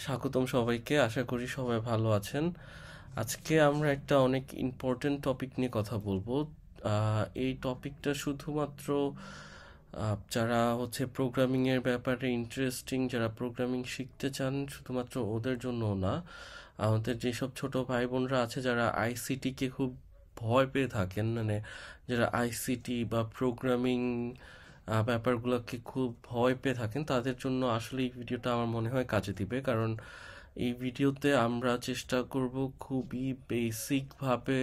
স্বাগতম সবাইকে। আশা করি সবাই ভালো আছেন। আজকে আমরা একটা অনেক ইম্পর্টেন্ট টপিক নিয়ে কথা বলবো। এই টপিকটা শুধুমাত্র যারা প্রোগ্রামিংয়ের ব্যাপারে ইন্টারেস্টিং, যারা প্রোগ্রামিং শিখতে চান শুধুমাত্র ওদের জন্য না, আমাদের যেসব ছোট ভাই বোনরা আছে যারা আইসিটিকে খুব ভয় পেয়ে থাকেন, মানে যারা আইসিটি বা প্রোগ্রামিং ব্যাপারগুলোকে খুব ভয় পেয়ে থাকেন, তাদের জন্য আসলে এই ভিডিওটা আমার মনে হয় কাজে দিবে। কারণ এই ভিডিওতে আমরা চেষ্টা করব খুবই বেসিকভাবে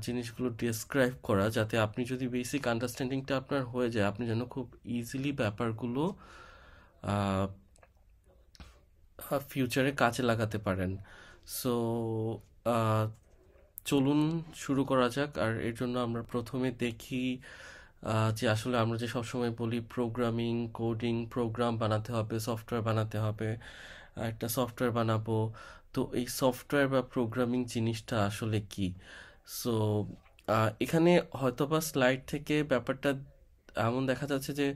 জিনিসগুলো ডিসক্রাইব করা, যাতে আপনি যদি বেসিক আন্ডারস্ট্যান্ডিংটা আপনার হয়ে যায়, আপনি যেন খুব ইজিলি ব্যাপারগুলো ফিউচারে কাজে লাগাতে পারেন। সো চলুন শুরু করা যাক। আর এর জন্য আমরা প্রথমে দেখি যে আসলে আমরা যে সবসময় বলি প্রোগ্রামিং, কোডিং, প্রোগ্রাম বানাতে হবে, সফটওয়্যার বানাতে হবে, একটা সফটওয়্যার বানাবো। তো এই সফটওয়্যার বা প্রোগ্রামিং জিনিসটা আসলে কি? সো এখানে হয়তোবা স্লাইড থেকে ব্যাপারটা এমন দেখা যাচ্ছে যে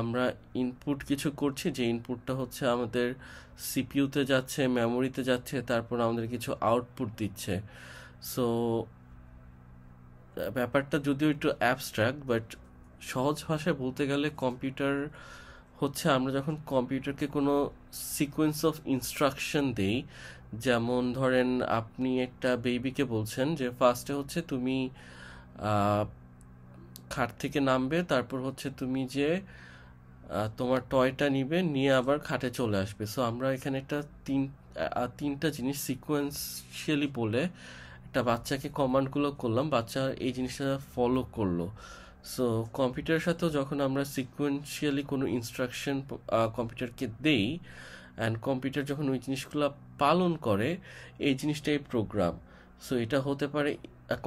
আমরা ইনপুট কিছু করছি, যে ইনপুটটা আমাদের সিপিইউতে যাচ্ছে, মেমোরিতে যাচ্ছে, তারপর আমাদের কিছু আউটপুট দিচ্ছে। সো ব্যাপারটা যদিও একটু অ্যাবস্ট্রাক্ট, বাট সহজ ভাষায় বলতে গেলে কম্পিউটার আমরা যখন কম্পিউটারকে কোনো সিকোয়েন্স অফ ইনস্ট্রাকশন দেই, যেমন ধরেন আপনি একটা বেবিকে বলছেন যে ফার্স্টে তুমি আহ, খাট থেকে নামবে, তারপর তুমি যে তোমার টয়টা নিবে, নিয়ে আবার খাটে চলে আসবে। সো আমরা এখানে তিনটা জিনিস সিকোয়েন্সিয়ালি বলে একটা বাচ্চাকে কমান্ডগুলো করলাম, বাচ্চা এই জিনিসটা ফলো করলো। সো কম্পিউটারের সাথেও যখন আমরা সিকোয়েন্সিয়ালি কোনো ইনস্ট্রাকশন কম্পিউটারকে দেই, অ্যান্ড কম্পিউটার যখন ওই জিনিসগুলো পালন করে, এই জিনিসটাই প্রোগ্রাম। সো এটা হতে পারে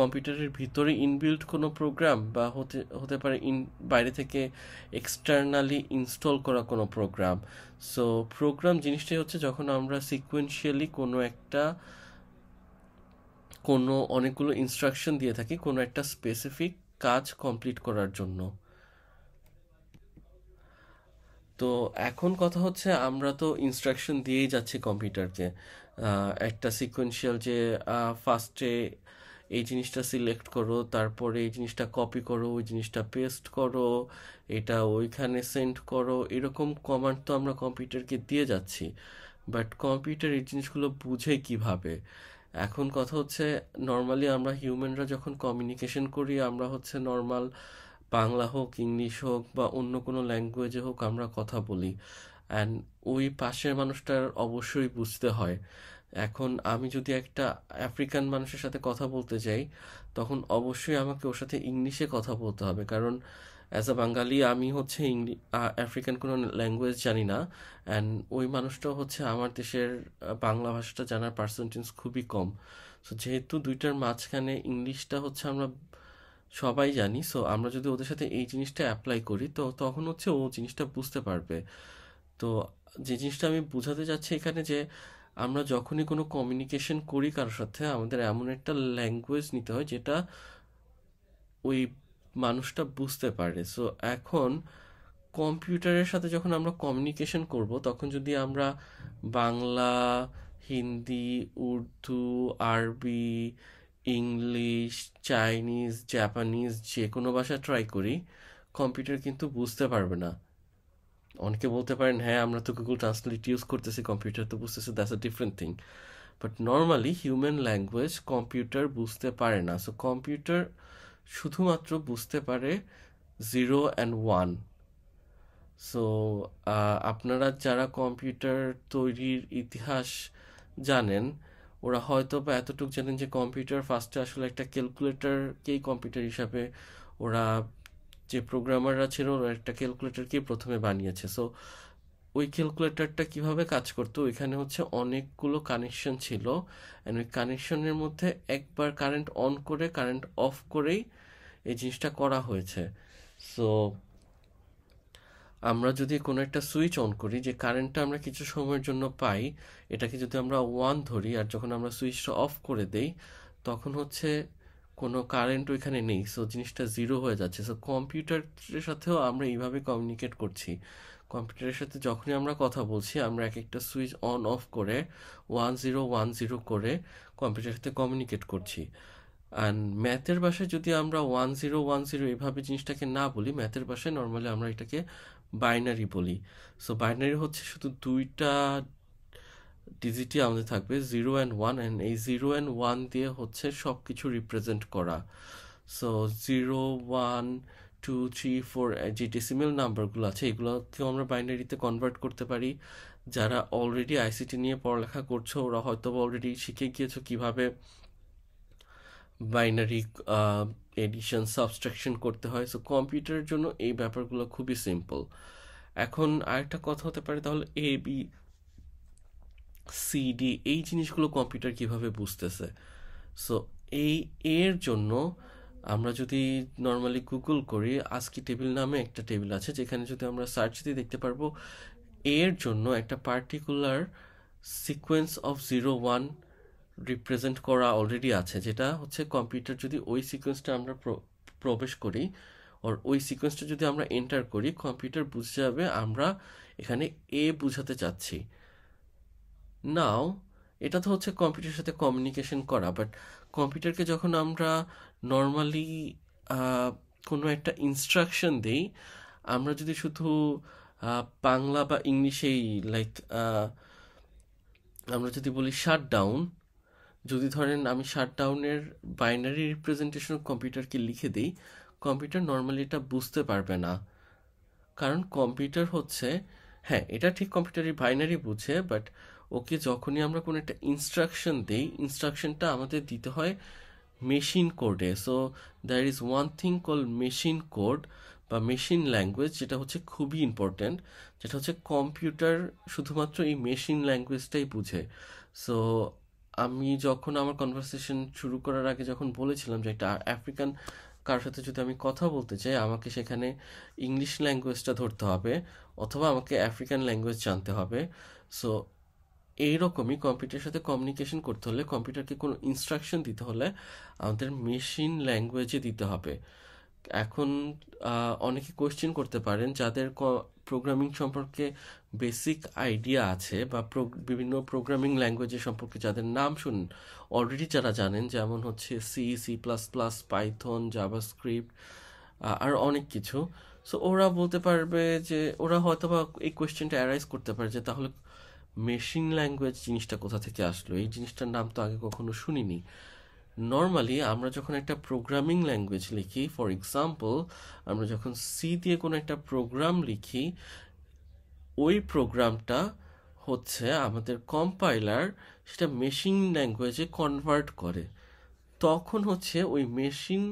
কম্পিউটারের ভিতরে ইনবিল্ট কোনো প্রোগ্রাম, বা হতে পারে বাইরে থেকে এক্সটার্নালি ইনস্টল করা কোনো প্রোগ্রাম। সো প্রোগ্রাম জিনিসটাই যখন আমরা সিকোয়েন্সিয়ালি কোনো অনেকগুলো ইনস্ট্রাকশন দিয়ে থাকি কোনো একটা স্পেসিফিক কাজ কমপ্লিট করার জন্য। তো এখন কথা আমরা তো ইনস্ট্রাকশন দিয়েই যাচ্ছি কম্পিউটারকে, একটা সিকোয়েন্সিয়াল, যে ফার্স্টে এই জিনিসটা সিলেক্ট করো, তারপরে এই জিনিসটা কপি করো, ওই জিনিসটা পেস্ট করো, এটা ওইখানে সেন্ড করো, এরকম কমান্ড তো আমরা কম্পিউটারকে দিয়ে যাচ্ছি। বাট কম্পিউটার এই জিনিসগুলো বুঝে কিভাবে? এখন কথা নর্মালি আমরা হিউম্যানরা যখন কমিউনিকেশন করি, আমরা নর্মাল বাংলা হোক, ইংলিশ হোক, বা অন্য কোনো ল্যাঙ্গুয়েজে হোক আমরা কথা বলি, অ্যান্ড ওই পাশের মানুষটার অবশ্যই বুঝতে হয়। এখন আমি যদি একটা আফ্রিকান মানুষের সাথে কথা বলতে যাই, তখন অবশ্যই আমাকে ওর সাথে ইংলিশে কথা বলতে হবে, কারণ অ্যাজ আ বাঙালি আমি আফ্রিকান কোনো ল্যাঙ্গুয়েজ জানি না, অ্যান্ড ওই মানুষটাও আমার দেশের বাংলা ভাষাটা জানার পার্সেন্টেজ খুবই কম। সো যেহেতু দুইটার মাঝখানে ইংলিশটা আমরা সবাই জানি, সো আমরা যদি ওদের সাথে এই জিনিসটা অ্যাপ্লাই করি, তো তখন ও জিনিসটা বুঝতে পারবে। তো যে জিনিসটা আমি বোঝাতে চাচ্ছি এখানে, যে আমরা যখনই কোনো কমিউনিকেশন করি কারোর সাথে, আমাদের এমন একটা ল্যাঙ্গুয়েজ নিতে হয় যেটা ওই মানুষটা বুঝতে পারে। সো এখন কম্পিউটারের সাথে যখন আমরা কমিউনিকেশন করব, তখন যদি আমরা বাংলা, হিন্দি, উর্দু, আরবি, ইংলিশ, চাইনিজ, জাপানিজ যে কোনো ভাষা ট্রাই করি, কম্পিউটার কিন্তু বুঝতে পারবে না। অনেকে বলতে পারেন, হ্যাঁ আমরা তো গুগল ট্রান্সলেট ইউজ করতেছি, কম্পিউটার তো বুঝতেছে, that's a different thing. But normally human language computer বুঝতে পারে না। সো কম্পিউটার শুধুমাত্র বুঝতে পারে 0 and 1। সো আপনারা যারা কম্পিউটার তৈরির ইতিহাস জানেন, ওরা হয়তো বা এতটুকু জানেন যে কম্পিউটার ফার্স্টে আসলে একটা ক্যালকুলেটরকেই কম্পিউটার হিসাবে ওরা, যে প্রোগ্রামাররা ছিল, ওরা একটা ক্যালকুলেটরকেই প্রথমে বানিয়েছে। সো ওই ক্যালকুলেটরটা কিভাবে কাজ করতো, ওইখানে অনেকগুলো কানেকশন ছিল, অ্যান্ড ওই কানেকশনের মধ্যে একবার কারেন্ট অন করে কারেন্ট অফ করেই এই জিনিসটা করা হয়েছে। সো আমরা যদি কোনো একটা সুইচ অন করি, যে কারেন্টটা আমরা কিছু সময়ের জন্য পাই, এটাকে যদি আমরা 1 ধরি, আর যখন আমরা সুইচটা অফ করে দেই, তখন কোনো কারেন্ট ওইখানে নেই। সো জিনিসটা 0 হয়ে যাচ্ছে। সো কম্পিউটারের সাথেও আমরা এইভাবে কমিউনিকেট করছি। কম্পিউটারের সাথে যখনই আমরা কথা বলছি আমরা এক একটা সুইচ অন অফ করে 1010 করে কম্পিউটারের সাথে কমিউনিকেট করছি। অ্যান্ড ম্যাথের ভাষায় যদি আমরা 1010 এভাবে জিনিসটাকে না বলি, ম্যাথের ভাষায় নর্মালি আমরা এটাকে বাইনারি বলি। সো বাইনারি হচ্ছে শুধু দুইটা ডিজিটই আমাদের থাকবে, 0 and 1, অ্যান্ড এই 0 and 1 দিয়ে হচ্ছে সব কিছু রিপ্রেজেন্ট করা। সো 0 1 2 3 4 যে ডেসিমেল নাম্বারগুলো আছে এগুলোকেও আমরা বাইনারিতে কনভার্ট করতে পারি। যারা অলরেডি আইসিটি নিয়ে পড়ালেখা করছো ওরা হয়তো অলরেডি শিখে গিয়েছো কিভাবে বাইনারি এডিশন সাবস্ট্রাকশন করতে হয়। সো কম্পিউটারের জন্য এই ব্যাপারগুলো খুবই সিম্পল। এখন আরেকটা কথা হতে পারে, তাহলে ABCD এই জিনিসগুলো কম্পিউটার কিভাবে বুঝতেছে? সো এর জন্য আমরা যদি নর্মালি গুগল করি, আজকি টেবিল নামে একটা টেবিল আছে যেখানে যদি আমরা সার্চ দিয়ে দেখতে পারবো এর জন্য একটা পার্টিকুলার সিকোয়েন্স অফ 0 1 রিপ্রেজেন্ট করা অলরেডি আছে, যেটা হচ্ছে কম্পিউটার যদি ওই সিকোয়েন্সটা আমরা প্রবেশ করি আর ওই সিকোয়েন্সটা যদি আমরা এন্টার করি, কম্পিউটার বুঝে যাবে আমরা এখানে বুঝাতে চাচ্ছি। নাও এটা তো হচ্ছে কম্পিউটারের সাথে কমিউনিকেশন করা, বাট কম্পিউটারকে যখন আমরা নর্মালি কোনো একটা ইনস্ট্রাকশন দেই, আমরা যদি শুধু বাংলা বা ইংলিশেই লাইক আমরা যদি বলি শাট ডাউন, যদি ধরেন আমি শাটডাউনের বাইনারি রিপ্রেজেন্টেশন কম্পিউটারকে লিখে দিই, কম্পিউটার নর্মালি এটা বুঝতে পারবে না। কারণ কম্পিউটার হচ্ছে, হ্যাঁ এটা ঠিক কম্পিউটারই বাইনারি বুঝে, বাট ওকে যখনই আমরা কোনো একটা ইনস্ট্রাকশন দিই, ইনস্ট্রাকশনটা আমাদের দিতে হয় মেশিন কোডে। So there is one thing call machine code বা মেশিন ল্যাঙ্গুয়েজ, যেটা হচ্ছে খুবই ইম্পর্ট্যান্ট, যেটা হচ্ছে কম্পিউটার শুধুমাত্র এই মেশিন ল্যাঙ্গুয়েজটাই বুঝে। সো আমি যখন আমার কনভারসেশন শুরু করার আগে যখন বলেছিলাম যে একটা আফ্রিকান কারোর সাথে যদি আমি কথা বলতে চাই, আমাকে সেখানে ইংলিশ ল্যাঙ্গুয়েজটা ধরতে হবে অথবা আমাকে আফ্রিকান ল্যাঙ্গুয়েজ জানতে হবে। সো এইরকমই কম্পিউটারের সাথে কমিউনিকেশন করতে হলে, কম্পিউটারকে কোনো ইনস্ট্রাকশন দিতে হলে আমাদের মেশিন ল্যাঙ্গুয়েজে দিতে হবে। এখন অনেকে কোয়েশ্চেন করতে পারেন যাদের প্রোগ্রামিং সম্পর্কে বেসিক আইডিয়া আছে বা বিভিন্ন প্রোগ্রামিং ল্যাঙ্গুয়েজের সম্পর্কে যাদের নাম শুনুন অলরেডি, যারা জানেন, যেমন হচ্ছে C++, পাইথন, জাভাস্ক্রিপ্ট আর অনেক কিছু। সো ওরা বলতে পারবে যে, ওরা হয়তো বা এই কোয়েশ্চেনটা অ্যারাইজ করতে পারে যে তাহলে মেশিন ল্যাঙ্গুয়েজ জিনিসটা কোথা থেকে আসলো, এই জিনিসটার নাম তো আগে কখনো শুনিনি। নর্মালি আমরা যখন একটা প্রোগ্রামিং ল্যাঙ্গুয়েজ লিখি, ফর এক্সাম্পল আমরা যখন সি দিয়ে কোনো একটা প্রোগ্রাম লিখি, ওই প্রোগ্রামটা হচ্ছে আমাদের কম্পাইলার সেটা মেশিন ল্যাঙ্গুয়েজে কনভার্ট করে, তখন হচ্ছে ওই মেশিন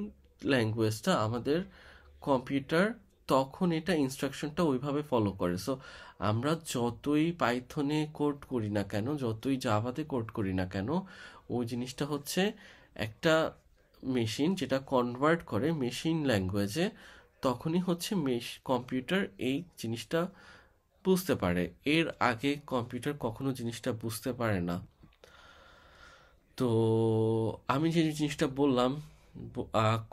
ল্যাঙ্গুয়েজটা আমাদের কম্পিউটার তখন এটা ইনস্ট্রাকশনটা ওইভাবে ফলো করে। সো আমরা যতই পাইথনে কোড করি না কেন, যতই জাভাতে কোড করি না কেন, ওই জিনিসটা হচ্ছে একটা মেশিন যেটা কনভার্ট করে মেশিন ল্যাঙ্গুয়েজে, তখনই হচ্ছে কম্পিউটার এই জিনিসটা বুঝতে পারে। এর আগে কম্পিউটার কখনো জিনিসটা বুঝতে পারে না। তো আমি যে জিনিসটা বললাম,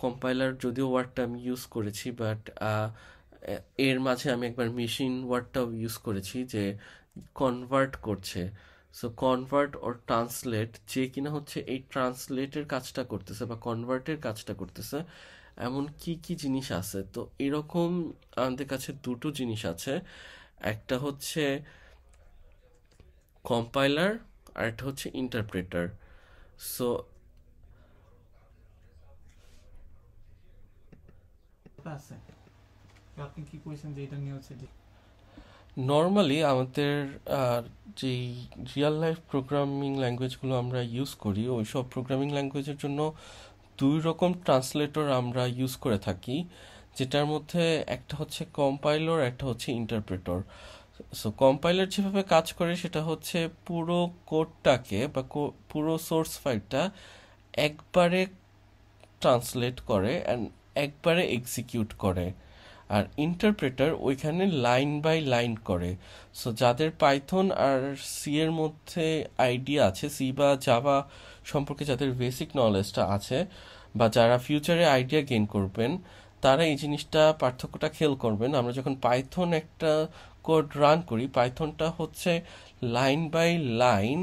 কম্পাইলার যদিও ওয়ার্ডটা আমি ইউজ করেছি, বাট এর মাঝে আমি একবার মেশিন ওয়ার্ডটাও ইউজ করেছি, যে কনভার্ট করছে। সো কনভার্ট ওর ট্রান্সলেট, যে কিনা হচ্ছে এই ট্রান্সলেটের কাজটা করতেছে বা কনভার্টের কাজটা করতেছে, এমন কি কি জিনিস আছে। তো এরকম আমাদের কাছে দুটো জিনিস আছে, একটা হচ্ছে কম্পাইলার আর একটা হচ্ছে ইন্টারপ্রেটার। সো আছে আপনি কি কইছেন যে এটা নিয়ে হচ্ছে নর্মালি আমাদের যেই রিয়েল লাইফ প্রোগ্রামিং ল্যাঙ্গুয়েজগুলো আমরা ইউজ করি, ওই সব প্রোগ্রামিং ল্যাঙ্গুয়েজের জন্য দুই রকম ট্রান্সলেটর আমরা ইউজ করে থাকি, যেটার মধ্যে একটা হচ্ছে কম্পাইলার, একটা হচ্ছে ইন্টারপ্রেটর। সো কম্পাইলার যেভাবে কাজ করে সেটা হচ্ছে পুরো কোডটাকে বা পুরো সোর্স ফাইলটা একবারে ট্রান্সলেট করে অ্যান্ড একবারে এক্সিকিউট করে, আর ইন্টারপ্রেটার ওইখানে লাইন বাই লাইন করে। সো যাদের পাইথন আর সি এর মধ্যে আইডিয়া আছে, সি বা জাভা সম্পর্কে যাদের বেসিক নলেজটা আছে, বা যারা ফিউচারে আইডিয়া গেইন করবেন, তারা এই জিনিসটা পার্থক্যটা খেয়াল করবেন। আমরা যখন পাইথন একটা কোড রান করি, পাইথনটা হচ্ছে লাইন বাই লাইন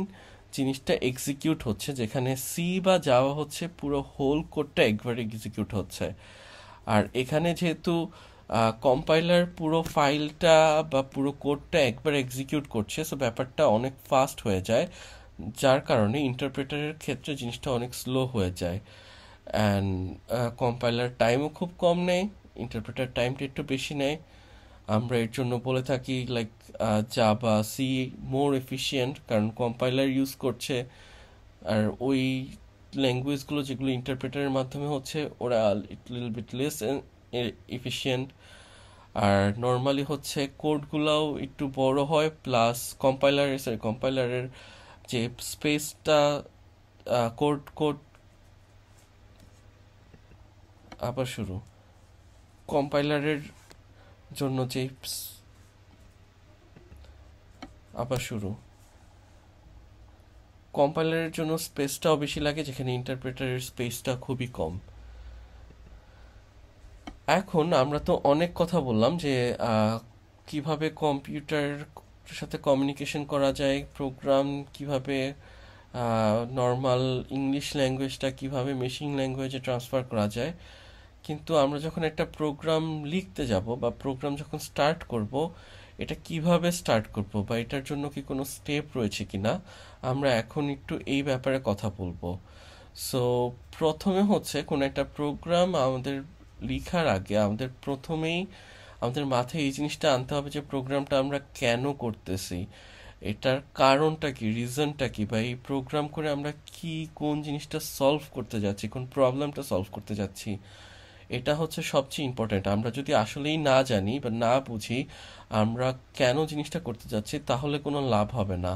জিনিসটা এক্সিকিউট হচ্ছে, যেখানে সি বা জাভা হচ্ছে পুরো হোল কোডটা একবার এক্সিকিউট হচ্ছে। আর এখানে যেহেতু কম্পাইলার পুরো ফাইলটা বা পুরো কোডটা একবার এক্সিকিউট করছে, সো ব্যাপারটা অনেক ফাস্ট হয়ে যায়, যার কারণে ইন্টারপ্রেটারের ক্ষেত্রে জিনিসটা অনেক স্লো হয়ে যায়। অ্যান্ড কম্পাইলার টাইমও খুব কম নেয়, ইন্টারপ্রেটার টাইমটা একটু বেশি নেয়। আমরা এর জন্য বলে থাকি like Java see more efficient, কারণ কম্পাইলার ইউজ করছে। আর ওই ল্যাঙ্গুয়েজগুলো যেগুলো ইন্টারপ্রেটারের মাধ্যমে হচ্ছে, ওরা লিটল বিট লেস এফিশিয়েন্ট। আর নর্মালি হচ্ছে কোডগুলোও একটু বড় হয়, প্লাস কম্পাইলারের যে স্পেসটা, কোড কোড আবার শুরু কম্পাইলারের জন্য যে আবার শুরু কম্পাইলারের জন্য স্পেসটাও বেশি লাগে, যেখানে ইন্টারপ্রেটারের স্পেসটা খুবই কম। এখন আমরা তো অনেক কথা বললাম যে কিভাবে কম্পিউটার সাথে কমিউনিকেশন করা যায়, প্রোগ্রাম কিভাবে, নর্মাল ইংলিশ ল্যাঙ্গুয়েজটা কিভাবে মেশিন ল্যাঙ্গুয়েজে ট্রান্সফার করা যায়। কিন্তু আমরা যখন একটা প্রোগ্রাম লিখতে যাব বা প্রোগ্রাম যখন স্টার্ট করব, এটা কিভাবে স্টার্ট করব বা এটার জন্য কি কোনো স্টেপ রয়েছে কিনা, আমরা এখন একটু এই ব্যাপারে কথা বলবো। সো প্রথমে হচ্ছে কোনো একটা প্রোগ্রাম আমাদের লেখার আগে আমাদের প্রথমেই আমাদের মাথায় এই জিনিসটা আনতে হবে যে প্রোগ্রামটা আমরা কেন করতেছি, এটার কারণটা কি, রিজনটা কি, বা এই প্রোগ্রাম করে আমরা কি কোন জিনিসটা সলভ করতে যাচ্ছি, কোন প্রবলেমটা সলভ করতে যাচ্ছি। এটা হচ্ছে সবচেয়ে ইম্পর্ট্যান্ট। আমরা যদি আসলেই না জানি বা না বুঝি আমরা কেন জিনিসটা করতে যাচ্ছি, তাহলে কোনো লাভ হবে না।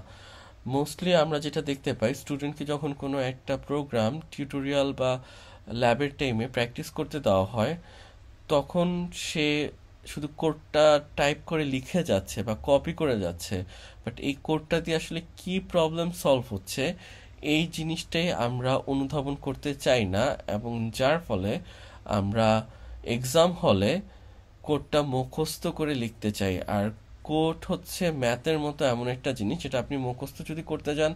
মোস্টলি আমরা যেটা দেখতে পাই, স্টুডেন্টকে যখন কোনো একটা প্রোগ্রাম টিউটোরিয়াল বা ল্যাবের টাইমে প্র্যাকটিস করতে দেওয়া হয়, তখন সে শুধু কোডটা টাইপ করে লিখে যাচ্ছে বা কপি করে যাচ্ছে, বাট এই কোডটা দিয়ে আসলে কি প্রবলেম সলভ হচ্ছে এই জিনিসটাই আমরা অনুধাবন করতে চাই না, এবং যার ফলে আমরা এক্সাম হলে কোডটা মুখস্থ করে লিখতে চাই। আর কোড হচ্ছে ম্যাথের মতো এমন একটা জিনিস যেটা আপনি মুখস্থ যদি করতে যান,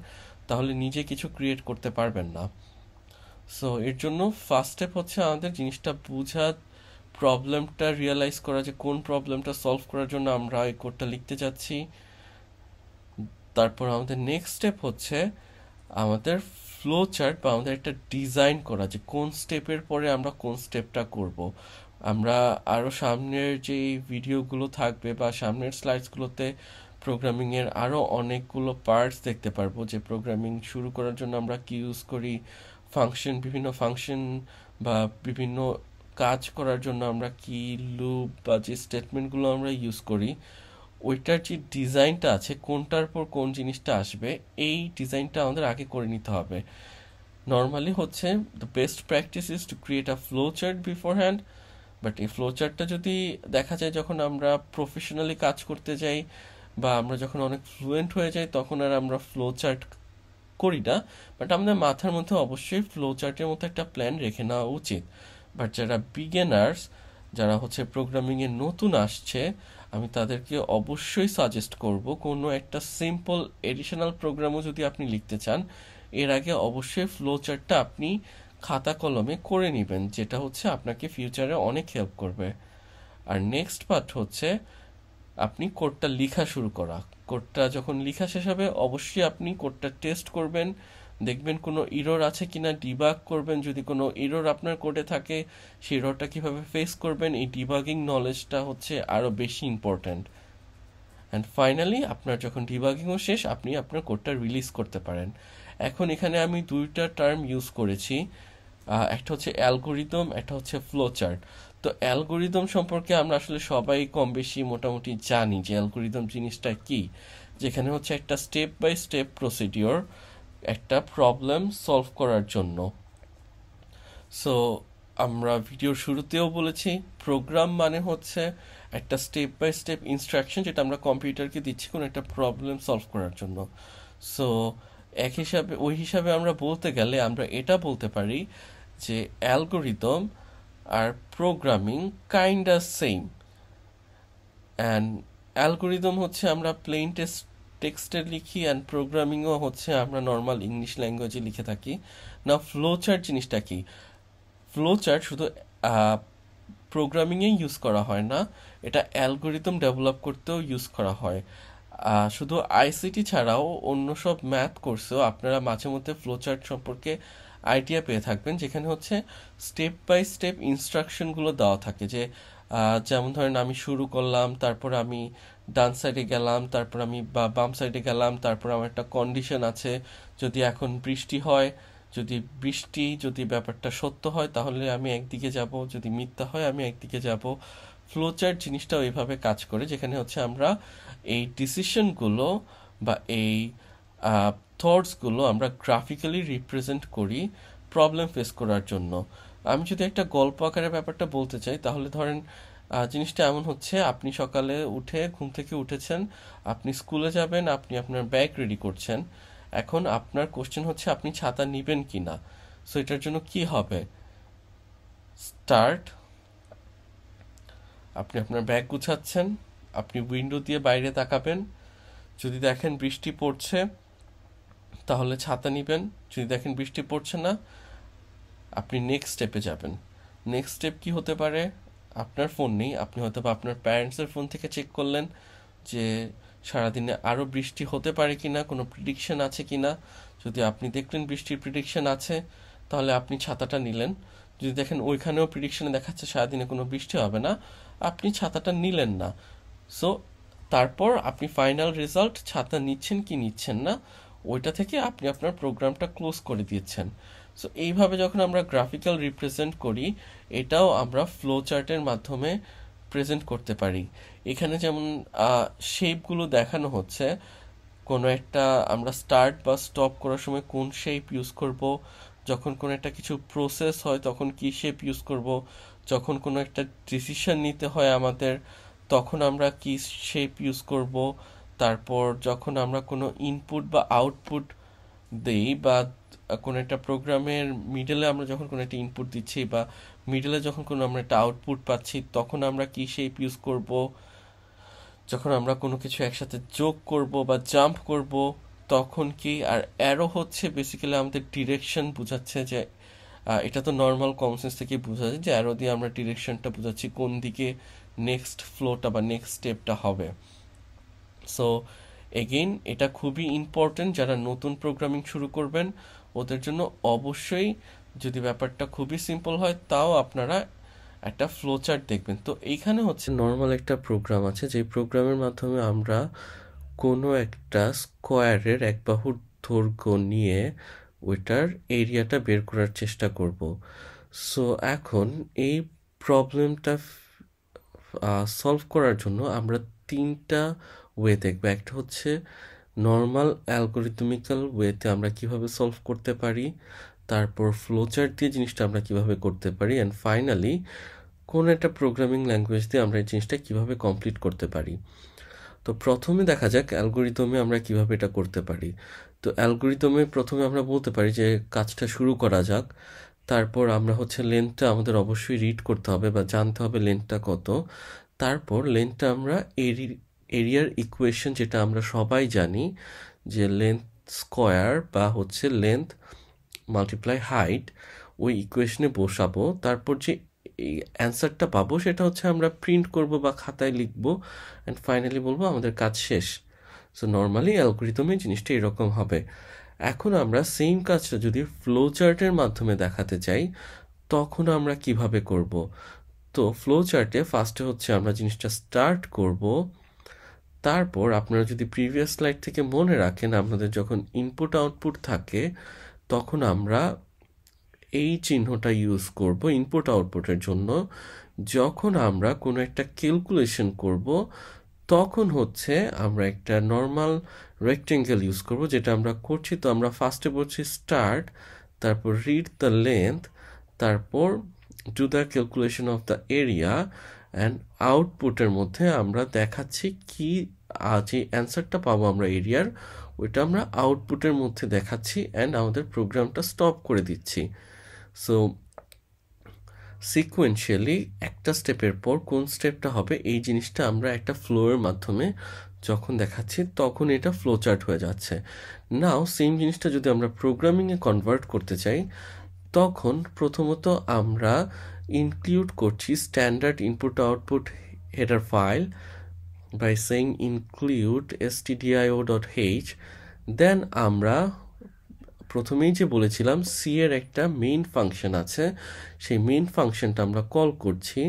তাহলে নিজে কিছু ক্রিয়েট করতে পারবেন না। সো এর জন্য ফার্স্ট স্টেপ হচ্ছে আমাদের জিনিসটা বোঝা, প্রবলেমটা রিয়েলাইজ করা যে কোন প্রবলেমটা সলভ করার জন্য আমরা এই কোডটা লিখতে যাচ্ছি। তারপর আমাদের নেক্সট স্টেপ হচ্ছে আমাদের ফ্লো চার্ট বা আমাদের একটা ডিজাইন করা, যে কোন স্টেপের পরে আমরা কোন স্টেপটা করব। আমরা আরও সামনের যে ভিডিওগুলো থাকবে বা সামনের স্লাইডসগুলোতে প্রোগ্রামিংয়ের আরও অনেকগুলো পার্টস দেখতে পারবো, যে প্রোগ্রামিং শুরু করার জন্য আমরা কি ইউজ করি, বিভিন্ন ফাংশন বা বিভিন্ন কাজ করার জন্য আমরা কি লুপ বা যে স্টেটমেন্টগুলো আমরা ইউজ করি, ওইটার যে ডিজাইনটা আছে, কোনটার পর কোন জিনিসটা আসবে, এই ডিজাইনটা আমাদের আগে করে নিতে হবে। নর্মালি হচ্ছে the best practice is to create a flow chart before hand. But এই ফ্লো চার্টটা যদি দেখা যায় যখন আমরা প্রফেশনালি কাজ করতে যাই বা আমরা যখন অনেক ফ্লুয়েন্ট হয়ে যাই, তখন আর আমরা ফ্লো চার্ট করি না। বাট আমাদের মাথার মধ্যে অবশ্যই ফ্লো চার্টের মতো একটা প্ল্যান রেখে নেওয়া উচিত। বাট যারা বিগিনার্স, যারা হচ্ছে প্রোগ্রামিংয়ে নতুন আসছে, আমি তাদেরকে অবশ্যই সাজেস্ট করব কোনো একটা সিম্পল এডিশনাল প্রোগ্রামও যদি আপনি লিখতে চান, এর আগে অবশ্যই ফ্লো চার্টটা আপনি খাতা কলমে করে নেবেন, যেটা হচ্ছে আপনাকে ফিউচারে অনেক হেল্প করবে। আর নেক্সট পার্ট হচ্ছে আপনি কোডটা লেখা শুরু করা। কোডটা যখন লেখা শেষ হবে, অবশ্যই আপনি কোডটা টেস্ট করবেন, দেখবেন কোনো ইরর আছে কিনা, ডিবাগ করবেন। যদি কোনো ইরর আপনার কোডে থাকে, সেই ইররটা কিভাবে ফেস করবেন, এই ডিবাগিং নলেজটা হচ্ছে আরও বেশি ইম্পর্ট্যান্ট। অ্যান্ড ফাইনালি আপনার যখন ডিবাগিংও শেষ, আপনি আপনার কোডটা রিলিজ করতে পারেন। এখন এখানে আমি দুইটা টার্ম ইউজ করেছি, একটা হচ্ছে অ্যালগোরিদম, একটা হচ্ছে ফ্লো চার্ট। তো অ্যালগোরিদম সম্পর্কে আমরা আসলে সবাই কম বেশি মোটামুটি জানি যে অ্যালগোরিদম জিনিসটা কি, যেখানে হচ্ছে একটা স্টেপ বাই স্টেপ প্রসিডিওর একটা প্রবলেম সলভ করার জন্য। সো আমরা ভিডিওর শুরুতেও বলেছি, প্রোগ্রাম মানে হচ্ছে একটা স্টেপ বাই স্টেপ ইনস্ট্রাকশন যেটা আমরা কম্পিউটারকে দিচ্ছি কোনো একটা প্রবলেম সলভ করার জন্য। সো ওই হিসাবে আমরা বলতে গেলে আমরা এটা বলতে পারি যে অ্যালগোরিদম আর programming kinda same. And algorithm হচ্ছে আমরা প্লেন টেক্সটে লিখি, অ্যান্ড প্রোগ্রামিংও হচ্ছে আমরা নর্মাল ইংলিশ ল্যাঙ্গুয়েজে লিখে থাকি। না, ফ্লো চার্ট জিনিসটা কি? ফ্লো চার্ট শুধু প্রোগ্রামিংয়েই ইউজ করা হয় না, এটা অ্যালগোরিদম ডেভেলপ করতেও ইউজ করা হয়। শুধু আইসিটি ছাড়াও অন্য সব ম্যাথ কোর্সেও আপনারা মাঝে মধ্যে ফ্লো চার্ট সম্পর্কে আইডিয়া পেয়ে থাকবেন, যেখানে হচ্ছে স্টেপ বাই স্টেপ ইনস্ট্রাকশনগুলো দেওয়া থাকে। যে যেমন ধরেন আমি শুরু করলাম, তারপর আমি ডান সাইডে গেলাম, তারপর আমি বাম সাইডে গেলাম, তারপর আমার একটা কন্ডিশন আছে, যদি এখন বৃষ্টি হয়, যদি ব্যাপারটা সত্য হয় তাহলে আমি একদিকে যাব, যদি মিথ্যা হয় আমি একদিকে যাব। ফ্লোচার্ট জিনিসটা ওইভাবে কাজ করে, যেখানে হচ্ছে আমরা এই ডিসিশনগুলো বা এই থটসগুলো আমরা গ্রাফিক্যালি রিপ্রেজেন্ট করি প্রবলেম ফেস করার জন্য। আমি যদি একটা গল্প আকারে ব্যাপারটা বলতে চাই, তাহলে ধরেন জিনিসটা এমন হচ্ছে, আপনি সকালে উঠে ঘুম থেকে উঠেছেন, আপনি স্কুলে যাবেন, আপনি আপনার ব্যাগ রেডি করছেন। এখন আপনার কোশ্চেন হচ্ছে আপনি ছাতা নিবেন কি না। সো এটার জন্য কি হবে? স্টার্ট, আপনি আপনার ব্যাগ গুছাচ্ছেন, আপনি উইন্ডো দিয়ে বাইরে তাকাবেন, যদি দেখেন বৃষ্টি পড়ছে তাহলে ছাতা নিবেন, যদি দেখেন বৃষ্টি পড়ছে না আপনি নেক্সট স্টেপে যাবেন। নেক্সট স্টেপ কি হতে পারে? আপনার ফোন নেই, আপনি হয়তো বা আপনার প্যারেন্টসের ফোন থেকে চেক করলেন যে সারাদিনে আরও বৃষ্টি হতে পারে কিনা, কোনো প্রিডিকশন আছে কিনা। যদি আপনি দেখলেন বৃষ্টির প্রিডিকশন আছে, তাহলে আপনি ছাতাটা নিলেন। যদি দেখেন ওইখানেও প্রিডিকশনে দেখাচ্ছে সারাদিনে কোনো বৃষ্টি হবে না, আপনি ছাতাটা নিলেন না। সো তারপর আপনি ফাইনাল রেজাল্ট ছাতা নিচ্ছেন কি নিচ্ছেন না, ওইটা থেকে আপনি আপনার প্রোগ্রামটা ক্লোজ করে দিয়েছেন। সো এইভাবে যখন আমরা গ্রাফিক্যাল রিপ্রেজেন্ট করি, এটাও আমরা ফ্লো চার্টের মাধ্যমে প্রেজেন্ট করতে পারি। এখানে যেমন শেপগুলো দেখানো হচ্ছে, কোনো একটা আমরা স্টার্ট বা স্টপ করার সময় কোন শেপ ইউজ করব, যখন কোনো একটা কিছু প্রসেস হয় তখন কি শেপ ইউজ করব, যখন কোনো একটা ডিসিশন নিতে হয় আমাদের তখন আমরা কি শেপ ইউজ করব, তারপর যখন আমরা কোনো ইনপুট বা আউটপুট দেই, বা কোনো একটা প্রোগ্রামের মিডলে আমরা যখন কোনো একটা ইনপুট দিচ্ছি, বা মিডলে যখন কোনো আমরা একটা আউটপুট পাচ্ছি তখন আমরা কি শেপ ইউজ করব, যখন আমরা কোনো কিছু একসাথে যোগ করব বা জাম্প করব তখন কি। আর অ্যারো হচ্ছে বেসিক্যালি আমাদের ডিরেকশন বোঝাচ্ছে, যে এটা তো নর্মাল কমন সেন্স থেকে বোঝা যায় যে অ্যারো দিয়ে আমরা ডিরেকশনটা বোঝাচ্ছি কোন দিকে নেক্সট ফ্লোটা বা নেক্সট স্টেপটা হবে। সো এগেইন এটা খুবই ইম্পর্টেন্ট, যারা নতুন প্রোগ্রামিং শুরু করবেন ওদের জন্য অবশ্যই, যদি ব্যাপারটা খুবই সিম্পল হয় তাও আপনারা একটা ফ্লো চার্ট দেখবেন। তো এইখানে হচ্ছে নর্মাল একটা প্রোগ্রাম আছে, যে প্রোগ্রামের মাধ্যমে আমরা কোনো একটা স্কোয়ারের এক বাহুর দৈর্ঘ্য নিয়ে ওইটার এরিয়াটা বের করার চেষ্টা করব। সো এখন এই প্রবলেমটা সলভ করার জন্য আমরা তিনটা ওয়ে দেখব। একটা হচ্ছে নর্মাল অ্যালগোরিদমিক্যাল ওয়েতে আমরা কিভাবে সলভ করতে পারি, তারপর ফ্লোচার্ট দিয়ে জিনিসটা আমরা কিভাবে করতে পারি, অ্যান্ড ফাইনালি কোন একটা প্রোগ্রামিং ল্যাঙ্গুয়েজ দিয়ে আমরা এই জিনিসটা কিভাবে কমপ্লিট করতে পারি। তো প্রথমে দেখা যাক অ্যালগোরিদমে আমরা কিভাবে এটা করতে পারি। তো অ্যালগোরিদমে প্রথমে আমরা বলতে পারি যে কাজটা শুরু করা যাক, তারপর আমরা হচ্ছে লেন্থটা আমাদের অবশ্যই রিড করতে হবে বা জানতে হবে লেন্থটা কত। তারপর লেন্থটা আমরা এরিয়ার ইকুয়েশন, যেটা আমরা সবাই জানি যে লেন্থ স্কোয়ার বা হচ্ছে লেন্থ মাল্টিপ্লাই হাইট, ওই ইকুয়েশনে বসাবো। তারপর যে এই অ্যান্সারটা পাবো সেটা হচ্ছে আমরা প্রিন্ট করব বা খাতায় লিখবো, অ্যান্ড ফাইনালি বলবো আমাদের কাজ শেষ। সো নর্মালি অ্যালগোরিদমে জিনিসটা এরকম হবে। এখন আমরা সেম কাজটা যদি ফ্লো চার্টের মাধ্যমে দেখাতে চাই তখন আমরা কিভাবে করব। তো ফ্লো চার্টে ফার্স্টে হচ্ছে আমরা জিনিসটা স্টার্ট করব, তারপর আপনারা যদি প্রিভিয়াস স্লাইড থেকে মনে রাখেন আপনাদের যখন ইনপুট আউটপুট থাকে তখন আমরা এই চিহ্নটা ইউজ করব ইনপুট আউটপুটের জন্য। যখন আমরা কোনো একটা ক্যালকুলেশন করব তখন হচ্ছে আমরা একটা নর্মাল রেক্টেঙ্গেল ইউজ করব, যেটা আমরা করছি। তো আমরা ফার্স্টে বলছি স্টার্ট, তারপর রিড দ্য লেন্থ, তারপর do the calculation of the area, and আউটপুটের মধ্যে আমরা দেখাচ্ছি কি যে অ্যান্সারটা পাবো আমরা এরিয়ার, ওইটা আমরা আউটপুটের মধ্যে দেখাচ্ছি, অ্যান্ড আমাদের প্রোগ্রামটা স্টপ করে দিচ্ছি। সো সিকোয়েন্সিয়ালি একটা স্টেপের পর কোন স্টেপটা হবে এই জিনিসটা আমরা একটা ফ্লোয়ের মাধ্যমে যখন দেখাচ্ছি তখন এটা ফ্লো চার্ট হয়ে যাচ্ছে। নাও সেম জিনিসটা যদি আমরা প্রোগ্রামিংয়ে কনভার্ট করতে চাই তখন প্রথমত আমরা ইনক্লুড করছি standard input output header file by saying include stdio.h, দেন আমরা প্রথমেই যে বলেছিলাম সি এর একটা মেইন ফাংশন আছে, সেই মেইন ফাংশনটা আমরা কল করছি।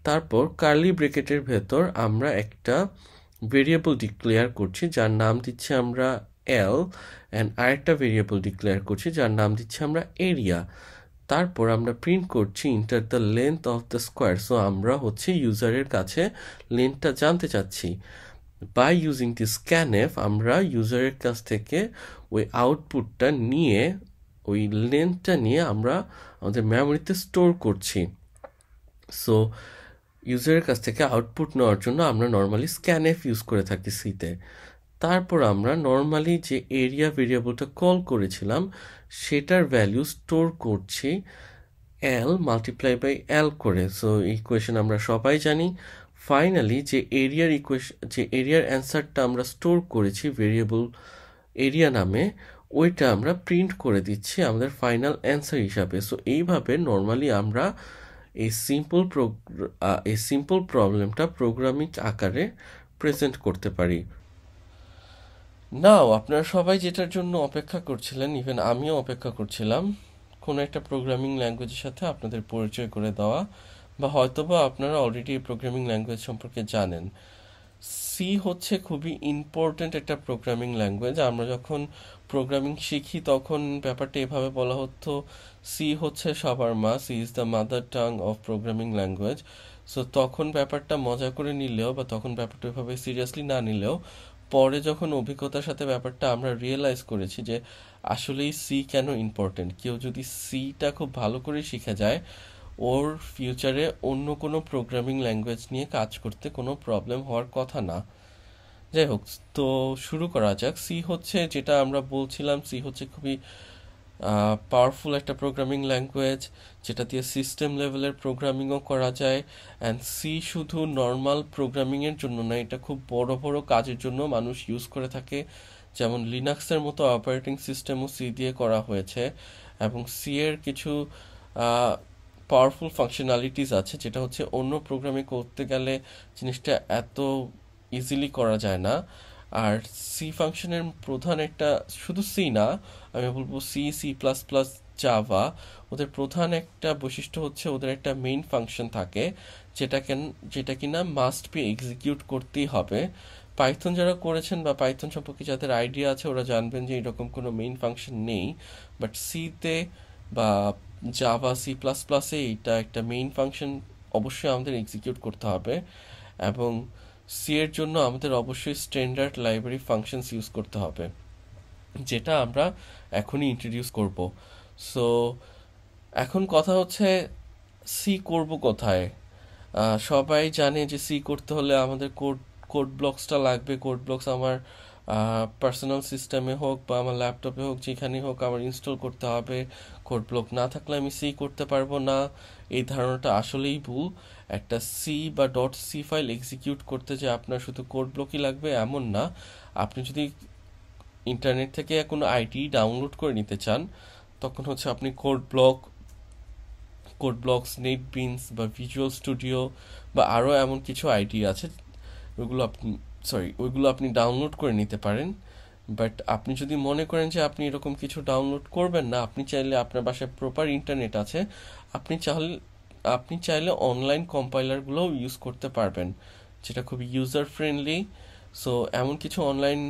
তারপর কার্লি ব্রেকেটের ভেতর আমরা একটা ভেরিয়েবল ডিক্লেয়ার করছি যার নাম দিচ্ছি আমরা এল, অ্যান্ড আরেকটা ভেরিয়েবল ডিক্লেয়ার করছি যার নাম দিচ্ছি আমরা এরিয়া। তারপর আমরা প্রিন্ট করছি enter the length of the square. So আমরা হচ্ছে ইউজারের কাছে লেন্থটা জানতে চাচ্ছি। বাই ইউজিং দি স্ক্যানএফ আমরা ইউজারের কাছ থেকে ওই আউটপুটটা নিয়ে ওই লেন্থটা নিয়ে আমরা আমাদের মেমোরিতে স্টোর করছি। সো ইউজারের কাছ থেকে আউটপুট নেওয়ার জন্য আমরা নর্মালি স্ক্যানএফ ইউজ করে থাকি সিতে। তারপর আমরা নর্মালি যে এরিয়া ভেরিয়েবলটা কল করেছিলাম সেটার ভ্যালু স্টোর করছি এল মাল্টিপ্লাই বাই এল করে। সো ইকুয়েশন আমরা সবাই জানি। ফাইনালি যে এরিয়ার অ্যান্সারটা আমরা স্টোর করেছি ভেরিয়েবল এরিয়া নামে, ওইটা আমরা প্রিন্ট করে দিচ্ছি আমাদের ফাইনাল অ্যান্সার হিসাবে। সো এইভাবে নর্মালি আমরা এই সিম্পল প্রবলেমটা প্রোগ্রামিং আকারে প্রেজেন্ট করতে পারি। নাও আপনারা সবাই যেটার জন্য অপেক্ষা করছিলেন, ইভেন আমিও অপেক্ষা করছিলাম, কোনো একটা প্রোগ্রামিং ল্যাঙ্গুয়েজের সাথে আপনাদের পরিচয় করে দেওয়া, বা হয়তোবা আপনারা অলরেডি এই প্রোগ্রামিং ল্যাঙ্গুয়েজ সম্পর্কে জানেন। সি হচ্ছে খুবই ইম্পর্ট্যান্ট একটা প্রোগ্রামিং ল্যাঙ্গুয়েজ। আমরা যখন প্রোগ্রামিং শিখি তখন ব্যাপারটা এভাবে বলা হতো, সি হচ্ছে সবার মা, C is the mother tongue of programming language. So তখন ব্যাপারটা মজা করে নিলেও বা তখন ব্যাপারটা ওইভাবে সিরিয়াসলি না নিলেও পরে যখন অভিজ্ঞতার সাথে ব্যাপারটা আমরা রিয়েলাইজ করেছি যে আসলেই সি কেন ইম্পর্টেন্ট। কেউ যদি সিটা খুব ভালো করে শিখে যায় ওর ফিউচারে অন্য কোনো প্রোগ্রামিং ল্যাঙ্গুয়েজ নিয়ে কাজ করতে কোনো প্রবলেম হওয়ার কথা না। যাই হোক, তো শুরু করা যাক। সি হচ্ছে, যেটা আমরা বলছিলাম, সি হচ্ছে খুবই পাওয়ারফুল একটা প্রোগ্রামিং ল্যাঙ্গুয়েজ যেটা দিয়ে সিস্টেম লেভেলের প্রোগ্রামিংও করা যায়। অ্যান্ড সি শুধু নর্মাল প্রোগ্রামিংয়ের জন্য না, এটা খুব বড় বড় কাজের জন্য মানুষ ইউজ করে থাকে। যেমন লিনাক্সের মতো অপারেটিং সিস্টেমও সি দিয়ে করা হয়েছে, এবং সি এর কিছু পাওয়ারফুল ফাংশনালিটিস আছে যেটা হচ্ছে অন্য প্রোগ্রামে করতে গেলে জিনিসটা এত ইজিলি করা যায় না। আর সি ফাংশনের প্রধান একটা, শুধু সি না, আমি বলবো C, C plus plus, Java, ওদের প্রধান একটা বৈশিষ্ট্য হচ্ছে ওদের একটা মেইন ফাংশন থাকে যেটা কিনা মাস্ট বি এক্সিকিউট করতেই হবে। পাইথন যারা করেছেন বা পাইথন সম্পর্কে যাদের আইডিয়া আছে ওরা জানবেন যে এরকম কোনো মেইন ফাংশন নেই, বাট সিতে বা জাভা, সি প্লাস প্লাসে এটা একটা মেইন ফাংশন অবশ্যই আমাদের এক্সিকিউট করতে হবে। এবং সি এর জন্য আমাদের অবশ্যই স্ট্যান্ডার্ড লাইব্রেরি ফাংশনস ইউজ করতে হবে, যেটা আমরা এখনই ইন্ট্রোডিউস করব। সো এখন কথা হচ্ছে সি করব কোথায়। সবাই জানে যে সি করতে হলে আমাদের কোড ব্লকসটা লাগবে। কোড ব্লকস আমার পার্সোনাল সিস্টেমে হোক বা আমার ল্যাপটপে হোক, যেখানেই হোক আমার ইনস্টল করতে হবে। কোড ব্লক না থাকলে আমি সি করতে পারবো না, এই ধারণাটা আসলেই ভুল। একটা সি বা ডট সি ফাইল এক্সিকিউট করতে যে আপনার শুধু কোড ব্লকই লাগবে এমন না। আপনি যদি ইন্টারনেট থেকে কোনো আইডি ডাউনলোড করে নিতে চান তখন হচ্ছে আপনি কোড ব্লকস, নেটবিনস বা ভিজুয়াল স্টুডিও বা আরও এমন কিছু আইডি আছে ওইগুলো আপনি ডাউনলোড করে নিতে পারেন। বাট আপনি যদি মনে করেন যে আপনি এরকম কিছু ডাউনলোড করবেন না, আপনি চাইলে, আপনার বাসায় প্রপার ইন্টারনেট আছে, আপনি চাইলে অনলাইন কম্পাইলারগুলোও ইউজ করতে পারবেন, যেটা খুবই ইউজার ফ্রেন্ডলি। সো এমন কিছু অনলাইন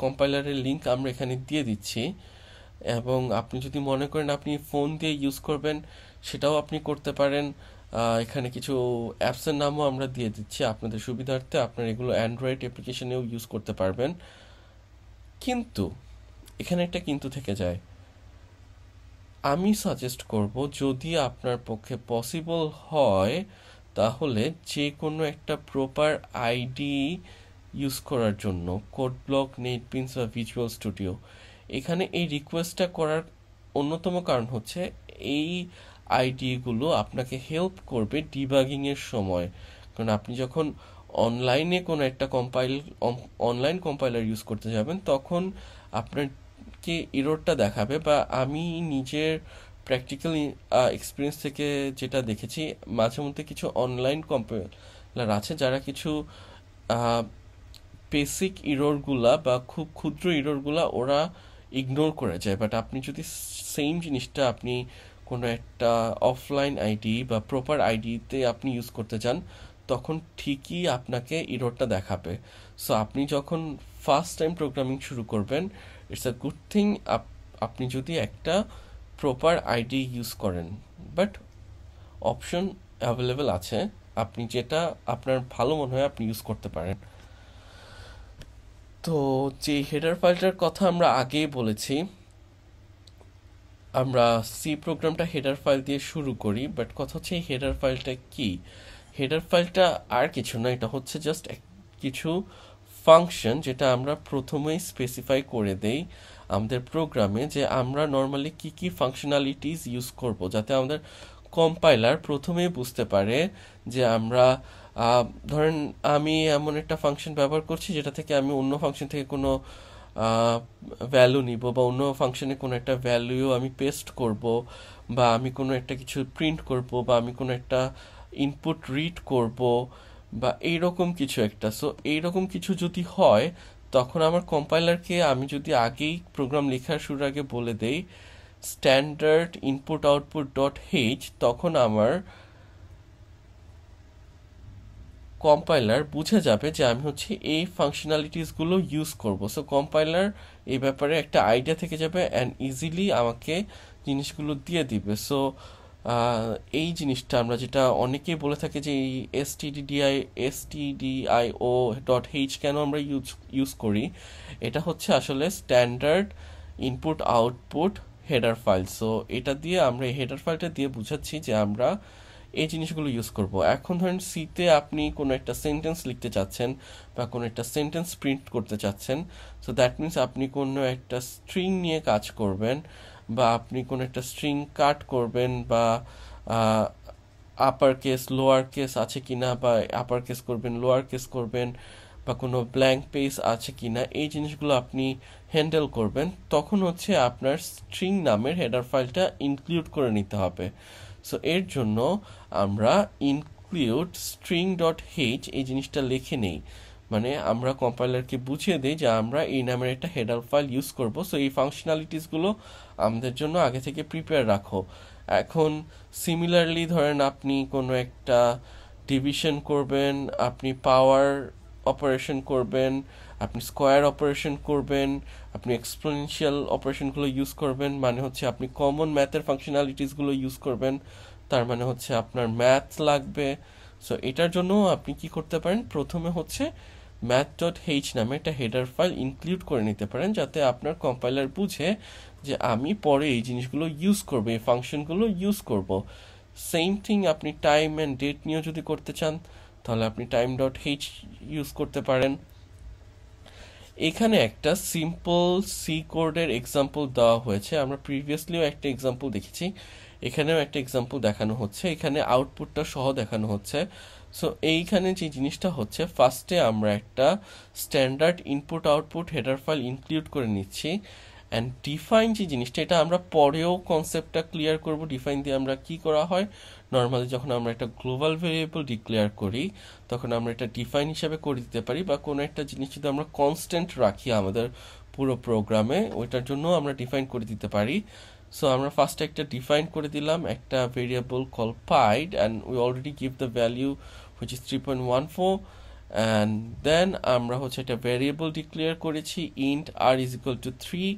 কম্পাইলারের লিঙ্ক আমরা এখানে দিয়ে দিচ্ছি, এবং আপনি যদি মনে করেন আপনি ফোন দিয়ে ইউজ করবেন সেটাও আপনি করতে পারেন। এখানে কিছু অ্যাপসের নামও আমরা দিয়ে দিচ্ছি আপনাদের সুবিধার্থে। আপনারা এগুলো অ্যান্ড্রয়েড অ্যাপ্লিকেশনেও ইউজ করতে পারবেন। কিন্তু এখানে একটা কিন্তু থেকে যায়। আমি সাজেস্ট করব, যদি আপনার পক্ষে পসিবল হয় তাহলে যে কোনো একটা প্রপার আইডি ইউজ করার জন্য, কোড ব্লক, নেটবিনস বা ভিজুয়াল স্টুডিও। এখানে এই রিকোয়েস্টটা করার অন্যতম কারণ হচ্ছে এই আইডিগুলো আপনাকে হেল্প করবে ডিবাগিংয়ের সময়। কারণ আপনি যখন অনলাইনে কোনো একটা অনলাইন কম্পাইলার ইউজ করতে যাবেন, তখন আপনাকে এররটা দেখাবে। বা আমি নিজের প্র্যাকটিক্যাল এক্সপিরিয়েন্স থেকে যেটা দেখেছি, মাঝে মধ্যে কিছু অনলাইন কম্পাইলার আছে যারা কিছু বেসিক ইররগুলা বা খুব ক্ষুদ্র ইররগুলা ওরা ইগনোর করে যায়। বাট আপনি যদি সেম জিনিসটা আপনি কোনো একটা অফলাইন আইডি বা প্রপার আইডিতে আপনি ইউজ করতে চান, তখন ঠিকই আপনাকে ইররটা দেখাবে। সো আপনি যখন ফার্স্ট টাইম প্রোগ্রামিং শুরু করবেন, ইটস আ গুড থিং আপনি যদি একটা প্রপার আইডি ইউজ করেন। বাট অপশন অ্যাভেলেবেল আছে, আপনি যেটা আপনার ভালো মনে হয় আপনি ইউজ করতে পারেন। তো যে হেডার ফাইলটার কথা আমরা আগেই বলেছি, আমরা সি প্রোগ্রামটা হেডার ফাইল দিয়ে শুরু করি। বাট কথা হচ্ছে এই হেডার ফাইলটা কি? হেডার ফাইলটা আর কিছু না, এটা হচ্ছে জাস্ট কিছু ফাংশন যেটা আমরা প্রথমেই স্পেসিফাই করে দেই আমাদের প্রোগ্রামে, যে আমরা নর্মালি কি কি ফাংশনালিটিস ইউজ করব, যাতে আমাদের কম্পাইলার প্রথমেই বুঝতে পারে যে আমরা ধরেন আমি এমন একটা ফাংশন ব্যবহার করছি যেটা থেকে আমি অন্য ফাংশন থেকে কোনো ভ্যালু নিব, বা অন্য ফাংশনে কোনো একটা ভ্যালুও আমি পেস্ট করব, বা আমি কোনো একটা কিছু প্রিন্ট করব, বা আমি কোনো একটা ইনপুট রিড করব, বা এইরকম কিছু একটা। সো এইরকম কিছু যদি হয়, তখন আমার কম্পাইলারকে আমি যদি আগেই প্রোগ্রাম লেখার শুরুর আগে বলে দেই standard input output dot H, তখন আমার কম্পাইলার বুঝে যাবে যে আমি হচ্ছে এই ফাংশনালিটিসগুলো ইউজ করব। সো কম্পাইলার এই ব্যাপারে একটা আইডিয়া থেকে যাবে অ্যান্ড ইজিলি আমাকে জিনিসগুলো দিয়ে দিবে। সো এই জিনিসটা আমরা যেটা অনেকেই বলে থাকে যে এই এসটিডিআইও ডট হেচ কেন আমরা ইউজ করি, এটা হচ্ছে আসলে standard input output header file. So এটা দিয়ে আমরা এই হেডার ফাইলটা দিয়ে বুঝাচ্ছি যে আমরা এই জিনিসগুলো ইউজ করব। এখন ধরেন সিতে আপনি কোনো একটা সেন্টেন্স লিখতে চাচ্ছেন বা কোনো একটা সেন্টেন্স প্রিন্ট করতে চাচ্ছেন। সো দ্যাট মিনস আপনি কোনো একটা স্ট্রিং নিয়ে কাজ করবেন, বা আপনি কোনো একটা স্ট্রিং কাট করবেন, বা আপার কেস লোয়ার কেস আছে কিনা, বা আপার কেস করবেন লোয়ার কেস করবেন, বা কোনো ব্ল্যাঙ্ক পেজ আছে কিনা, এই জিনিসগুলো আপনি হ্যান্ডেল করবেন। তখন হচ্ছে আপনার স্ট্রিং নামের হেডার ফাইলটা ইনক্লুড করে নিতে হবে। সো এর জন্য আমরা ইনক্লুড স্ট্রিং ডট হেচ এই জিনিসটা লিখে নেই, মানে আমরা কম্পাইলারকে বুঝিয়ে দিই যে আমরা এই নামের একটা হেডার ফাইল ইউজ করব। সো এই ফাংশনালিটিসগুলো আমাদের জন্য আগে থেকে প্রিপেয়ার রাখো। এখন সিমিলারলি ধরেন আপনি কোনো একটা ডিভিশন করবেন, আপনি পাওয়ার অপারেশন করবেন, আপনি স্কোয়ার অপারেশন করবেন, আপনি এক্সপোনেনশিয়াল অপারেশনগুলো ইউজ করবেন, মানে হচ্ছে আপনি কমন ম্যাথের ফাংশনালিটিসগুলো ইউজ করবেন, তার মানে হচ্ছে আপনার ম্যাথ লাগবে। সো এটার জন্য আপনি কি করতে পারেন, প্রথমে হচ্ছে ম্যাথ ডট হেচ নামে একটা হেডার ফাইল ইনক্লুড করে নিতে পারেন, যাতে আপনার কম্পাইলার বুঝে যে আমি পরে এই জিনিসগুলো ইউজ করবো, এই ফাংশনগুলো ইউজ করব। সেম থিং আপনি টাইম অ্যান্ড ডেট নিয়েও যদি করতে চান, তাহলে আপনি টাইম ডট হেচ ইউজ করতে পারেন। এখানে একটা সিম্পল সি কোডের এক্সাম্পল দেওয়া হয়েছে, আমরা প্রিভিয়াসলিও একটা এক্সাম্পল দেখেছি, এখানেও একটা এক্সাম্পল দেখানো হচ্ছে, এখানে আউটপুটটা সহ দেখানো হচ্ছে। সো এইখানে যে জিনিসটা হচ্ছে, ফার্স্টে আমরা একটা standard input output header file include করে নিচ্ছি, অ্যান্ড ডিফাইন যে জিনিসটা, এটা আমরা পরেও কনসেপ্টটা ক্লিয়ার করব। ডিফাইন দিয়ে আমরা কি করা হয়, নর্মালি যখন আমরা একটা গ্লোবাল ভেরিয়েবল ডিক্লেয়ার করি, তখন আমরা এটা ডিফাইন হিসাবে করে দিতে পারি, বা কোনো একটা জিনিস যদি আমরা কনস্ট্যান্ট রাখি আমাদের পুরো প্রোগ্রামে, ওইটার জন্য আমরা ডিফাইন করে দিতে পারি। সো আমরা ফার্স্টে একটা ডিফাইন করে দিলাম একটা variable call pi, and we already give the value which is 3.14, and then আমরা হচ্ছে একটা ভ্যারিয়েবল ডিক্লেয়ার করেছি int r is equal to 3।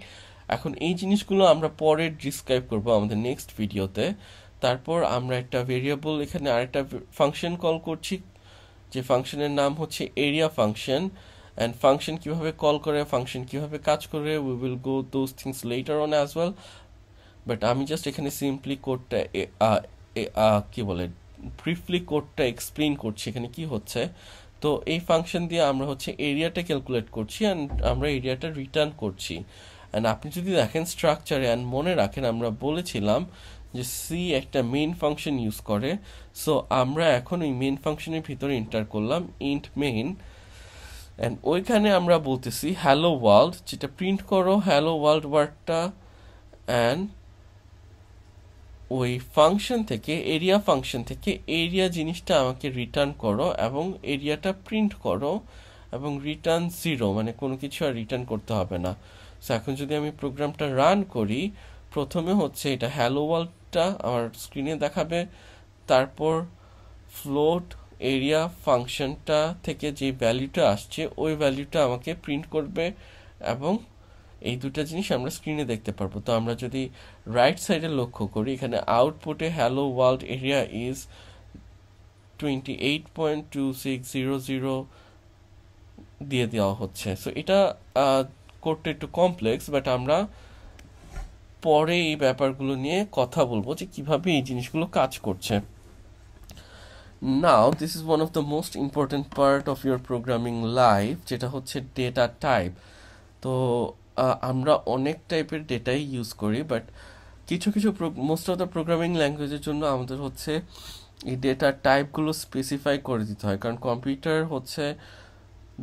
এখন এই জিনিসগুলো আমরা পরে ডিসক্রাইব করব আমাদের নেক্সট ভিডিওতে। তারপর আমরা একটা ভেরিয়েবল এখানে আরেকটা ফাংশন কল করছি, যে ফাংশনের নাম হচ্ছে এরিয়া ফাংশন। অ্যান্ড ফাংশন কিভাবে কল করে, ফাংশন কিভাবে কাজ করে, we will go those things letter on as well. But আমি জাস্ট এখানে সিম্পলি কোডটা কি বলে ব্রিফলি কোডটা এক্সপ্লেন করছি এখানে কি হচ্ছে। তো এই ফাংশন দিয়ে আমরা হচ্ছে এরিয়াটা ক্যালকুলেট করছি, অ্যান্ড আমরা এরিয়াটা রিটার্ন করছি। অ্যান্ড আপনি যদি দেখেন স্ট্রাকচারে অ্যান্ড মনে রাখেন, আমরা বলেছিলাম যে সি একটা মেইন ফাংশন ইউজ করে। সো আমরা এখন ওই মেইন ফাংশনের ভিতরে এন্টার করলাম ইন্ট মেইন, অ্যান্ড ওইখানে আমরা বলতেছি হ্যালো ওয়ার্ল্ড, যেটা প্রিন্ট করো হ্যালো ওয়ার্ল্ড ওয়ার্ডটা, অ্যান্ড ওই ফাংশন থেকে এরিয়া ফাংশন থেকে এরিয়া জিনিসটা আমাকে রিটার্ন করো এবং এরিয়াটা প্রিন্ট করো এবং রিটার্ন 0, মানে কোনো কিছু আর রিটার্ন করতে হবে না। সো এখন যদি আমি প্রোগ্রামটা রান করি, প্রথমে হচ্ছে এটা হ্যালো ওয়ার্ল্ডটা আমার স্ক্রিনে দেখাবে, তারপর ফ্লোট এরিয়া ফাংশনটা থেকে যে ভ্যালুটা আসছে ওই ভ্যালুটা আমাকে প্রিন্ট করবে, এবং এই দুটা জিনিস আমরা স্ক্রিনে দেখতে পারবো। তো আমরা যদি রাইট সাইডে লক্ষ্য করি, এখানে আউটপুটে হ্যালো ওয়ার্ল্ড এরিয়া ইজ 28.2600 দিয়ে দেওয়া হচ্ছে। সো এটা করতে একটু কমপ্লেক্স, বাট আমরা পরে এই ব্যাপারগুলো নিয়ে কথা বলবো যে কিভাবে এই জিনিসগুলো কাজ করছে। Now, this is one of the most important part of your programming life, যেটা হচ্ছে ডেটা টাইপ। তো আমরা অনেক টাইপের ডেটাই ইউজ করি, বাট কিছু কিছু মোস্ট অফ দ্য প্রোগ্রামিং ল্যাঙ্গুয়েজের জন্য আমাদের হচ্ছে এই ডেটা টাইপগুলো স্পেসিফাই করে দিতে হয়, কারণ কম্পিউটার হচ্ছে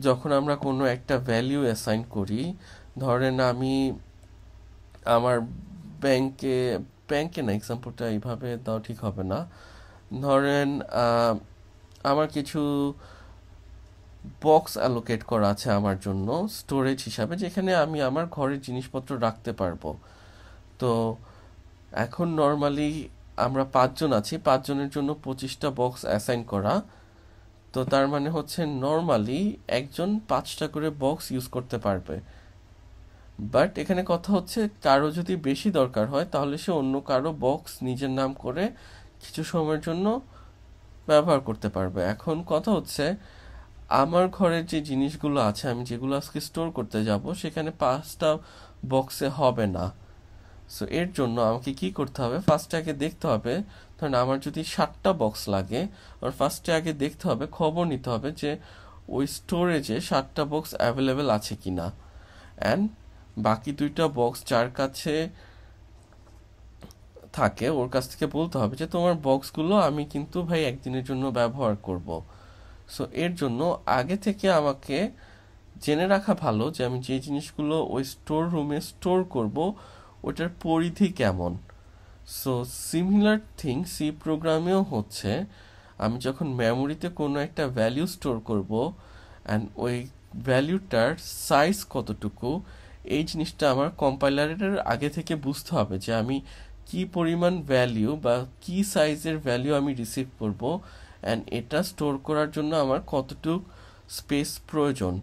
যখন আমরা কোনো একটা ভ্যালু অ্যাসাইন করি, ধরেন আমি আমার ব্যাংকে ব্যাংকে না, এক্সাম্পলটা এইভাবে দেওয়া ঠিক হবে না, ধরেন আমার কিছু বক্স অ্যালোকেট করা আছে আমার জন্য স্টোরেজ হিসাবে, যেখানে আমি আমার ঘরের জিনিসপত্র রাখতে পারবো। তো এখন নর্মালি আমরা 5 জন আছি, 5 জনের জন্য 25টা বক্স অ্যাসাইন করা। তো তার মানে হচ্ছে নর্মালি একজন 5টা করে বক্স ইউজ করতে পারবে। বাট এখানে কথা হচ্ছে কারো যদি বেশি দরকার হয় তাহলে সে অন্য কারো বক্স নিজের নাম করে কিছু সময়ের জন্য ব্যবহার করতে পারবে। এখন কথা হচ্ছে আমার ঘরের যে জিনিসগুলো আছে, আমি যেগুলো আজকে স্টোর করতে যাব, সেখানে 5টা বক্সে হবে না। সো এর জন্য আমাকে কি করতে হবে, ফার্স্টে আগে দেখতে হবে, ধরেন আমার যদি 7টা বক্স লাগে, আর ফার্স্টে আগে দেখতে হবে, খবর নিতে হবে যে ওই স্টোরেজে 7টা বক্স অ্যাভেলেবেল আছে কিনা, অ্যান্ড বাকি 2টা বক্স যার কাছে থাকে ওর কাছ থেকে বলতে হবে যে তোমার বক্সগুলো আমি কিন্তু ভাই একদিনের জন্য ব্যবহার করব। সো এর জন্য আগে থেকে আমাকে জেনে রাখা ভালো যে আমি যে জিনিসগুলো ওই স্টোর রুমে স্টোর করব ওটার পরিধি কেমন। সো সিমিলার থিং সি প্রোগ্রামেও হচ্ছে, আমি যখন মেমোরিতে কোনো একটা ভ্যালু স্টোর করব, অ্যান্ড ওই ভ্যালুটার সাইজ কতটুকু, এই জিনিসটা আমার কম্পাইলারের আগে থেকে বুঝতে হবে যে আমি কি পরিমাণ ভ্যালু বা কি সাইজের ভ্যালু আমি রিসিভ করব, অ্যান্ড এটা স্টোর করার জন্য আমার কতটুকু স্পেস প্রয়োজন।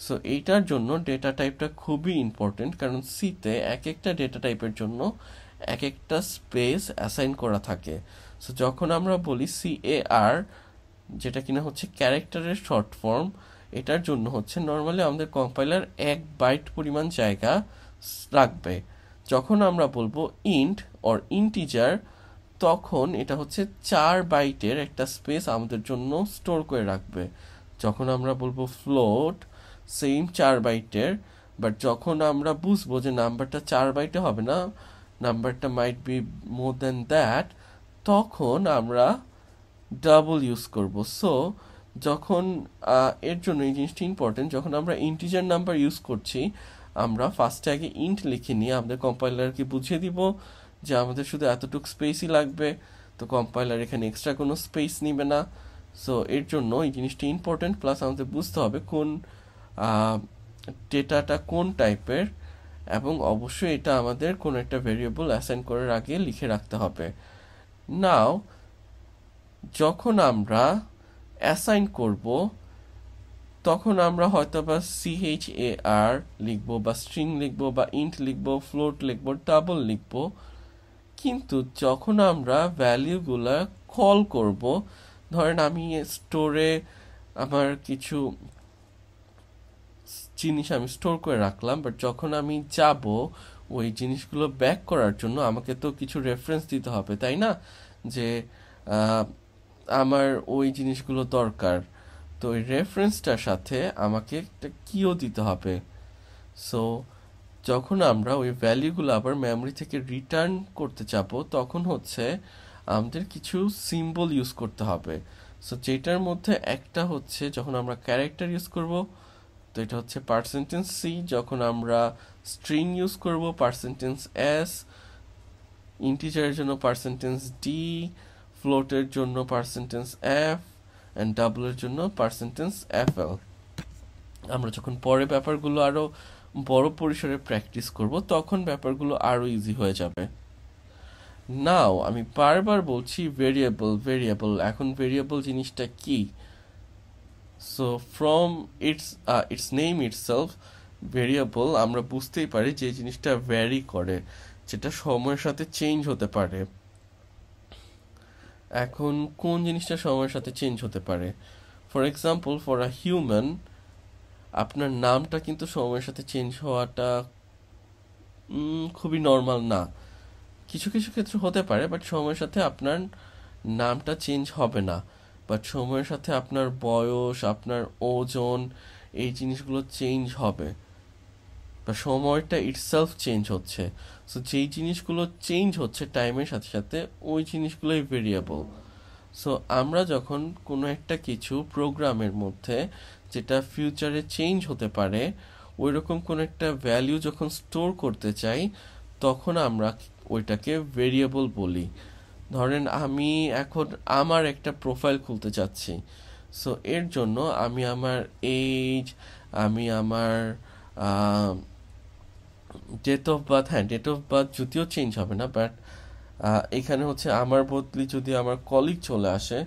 সো এইটার জন্য ডেটা টাইপটা খুবই ইম্পর্টেন্ট, কারণ সিতে এক একটা ডেটা টাইপের জন্য এক একটা স্পেস অ্যাসাইন করা থাকে। সো যখন আমরা বলি CAR, যেটা কিনা হচ্ছে ক্যারেক্টারের শর্ট ফর্ম, এটার জন্য হচ্ছে নর্মালি আমাদের কম্পাইলার 1 বাইট পরিমাণ জায়গা রাখবে। যখন আমরা বলবো ইন্ট অর ইন্টিজার, তখন এটা হচ্ছে 4 বাইটের একটা স্পেস আমাদের জন্য স্টোর করে রাখবে। যখন আমরা বলবো ফ্লোট, সেম 4 বাইটের, বাট যখন আমরা বুঝবো যে নাম্বারটা 4 বাইটে হবে না, নাম্বারটা might be more than that, তখন আমরা ডাবল ইউজ করব। সো যখন এর জন্য এই জিনিসটা ইম্পর্টেন্ট, যখন আমরা ইন্টিজার নাম্বার ইউজ করছি, আমরা ফার্স্টে আগে ইন্ট লিখে নিয়ে আমাদের কম্পাইলারকে বুঝিয়ে দিব যে আমাদের শুধু এতটুকু স্পেসই লাগবে, তো কম্পাইলার এখানে এক্সট্রা কোনো স্পেস নিবে না। সো এর জন্য এই জিনিসটা ইম্পর্টেন্ট, প্লাস আমাদের বুঝতে হবে কোন ডেটাটা কোন টাইপের, এবং অবশ্যই এটা আমাদের কোনো একটা ভেরিয়েবল অ্যাসাইন করার আগে লিখে রাখতে হবে। নাও যখন আমরা অ্যাসাইন করব, তখন আমরা হয়তো বা CHAR লিখবো, বা স্ট্রিং লিখবো, বা ইন্ট লিখবো, ফ্লোট লিখবো, ডাবল লিখবো। কিন্তু যখন আমরা ভ্যালিউগুলা কল করব, ধরেন আমি স্টোরে আমার কিছু জিনিস আমি স্টোর করে রাখলাম, বাট যখন আমি যাব ওই জিনিসগুলো ব্যাক করার জন্য আমাকে তো কিছু রেফারেন্স দিতে হবে, তাই না, যে আহ, আমার ওই জিনিসগুলো দরকার। তো ওই রেফারেন্সটার সাথে আমাকে একটা কিও দিতে হবে। সো যখন আমরা ওই ভ্যালুগুলো আবার মেমরি থেকে রিটার্ন করতে চাবো তখন হচ্ছে আমাদের কিছু সিম্বল ইউজ করতে হবে। সো যেটার মধ্যে একটা হচ্ছে যখন আমরা ক্যারেক্টার ইউজ করব, তো এটা হচ্ছে %c। যখন আমরা স্ট্রিং ইউজ করব %s, ইন্টিজারের জন্য %d, ফ্লোটের জন্য %f, অ্যান্ড ডাবলের জন্য %fl। আমরা যখন পরে ব্যাপারগুলো আরো বড় পরিসরে প্র্যাকটিস করব তখন ব্যাপারগুলো আরো ইজি হয়ে যাবে। নাও আমি বারবার বলছি ভেরিয়েবল ভেরিয়েবল, এখন ভেরিয়েবল জিনিসটা কি? So from its name itself, variable আমরা বুঝতেই পারি যে জিনিসটা ভ্যারি করে, যেটা সময়ের সাথে চেঞ্জ হতে পারে। এখন কোন জিনিসটা সময়ের সাথে চেঞ্জ হতে পারে? For example, for a human আপনার নামটা কিন্তু সময়ের সাথে চেঞ্জ হওয়াটা খুবই নর্মাল না। কিছু কিছু ক্ষেত্রে হতে পারে, বাট সময়ের সাথে আপনার নামটা চেঞ্জ হবে না। বাট সময়ের সাথে আপনার বয়স, আপনার ওজন, এই জিনিসগুলো চেঞ্জ হবে, বা সময়টা ইটসেলফ চেঞ্জ হচ্ছে। সো যেই জিনিসগুলো চেঞ্জ হচ্ছে টাইমের সাথে সাথে ওই জিনিসগুলোই ভেরিয়েবল। সো আমরা যখন কোনো একটা কিছু প্রোগ্রামের মধ্যে যেটা ফিউচারে চেঞ্জ হতে পারে ওই রকম কোনো একটা ভ্যালু যখন স্টোর করতে চাই তখন আমরা ওইটাকে ভেরিয়েবল বলি। ধরেন আমি এখন আমার একটা প্রোফাইল খুলতে চাচ্ছি। সো এর জন্য আমি আমার এজ, আমি আমার ডেট অফ বার্থ, হ্যাঁ ডেট অফ বার্থ যদিও চেঞ্জ হবে না, বাট এখানে হচ্ছে আমার বদলি যদি আমার কলিগ চলে আসে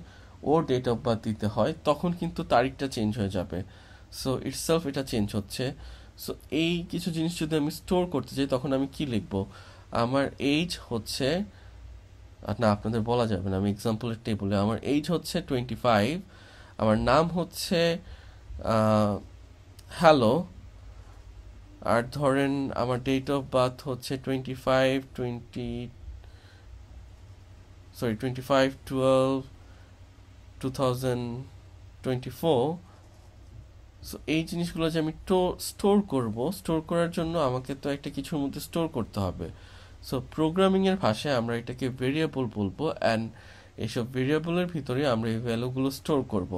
ও ডেট অফ বার্থ দিতে হয় তখন কিন্তু তারিখটা চেঞ্জ হয়ে যাবে। সো ইটসেলফ এটা চেঞ্জ হচ্ছে। সো এই কিছু জিনিস যদি আমি স্টোর করতে চাই তখন আমি কি লিখবো? আমার এজ হচ্ছে, না আপনাদের বলা যাবে না, আমি এক্সাম্পলের টেবলে আমার এজ হচ্ছে 25, আমার নাম হচ্ছে হ্যালো, আর ধরেন আমার ডেট অফ বার্থ হচ্ছে 25/12/2024। সো এই জিনিসগুলো যে আমি স্টোর করব, স্টোর করার জন্য আমাকে তো একটা কিছুর মধ্যে স্টোর করতে হবে। সো প্রোগ্রামিংয়ের ভাষায় আমরা এটাকে ভেরিয়েবল বলবো, অ্যান্ড এইসব ভেরিয়েবলের ভিতরে আমরা এই ভ্যালুগুলো স্টোর করব।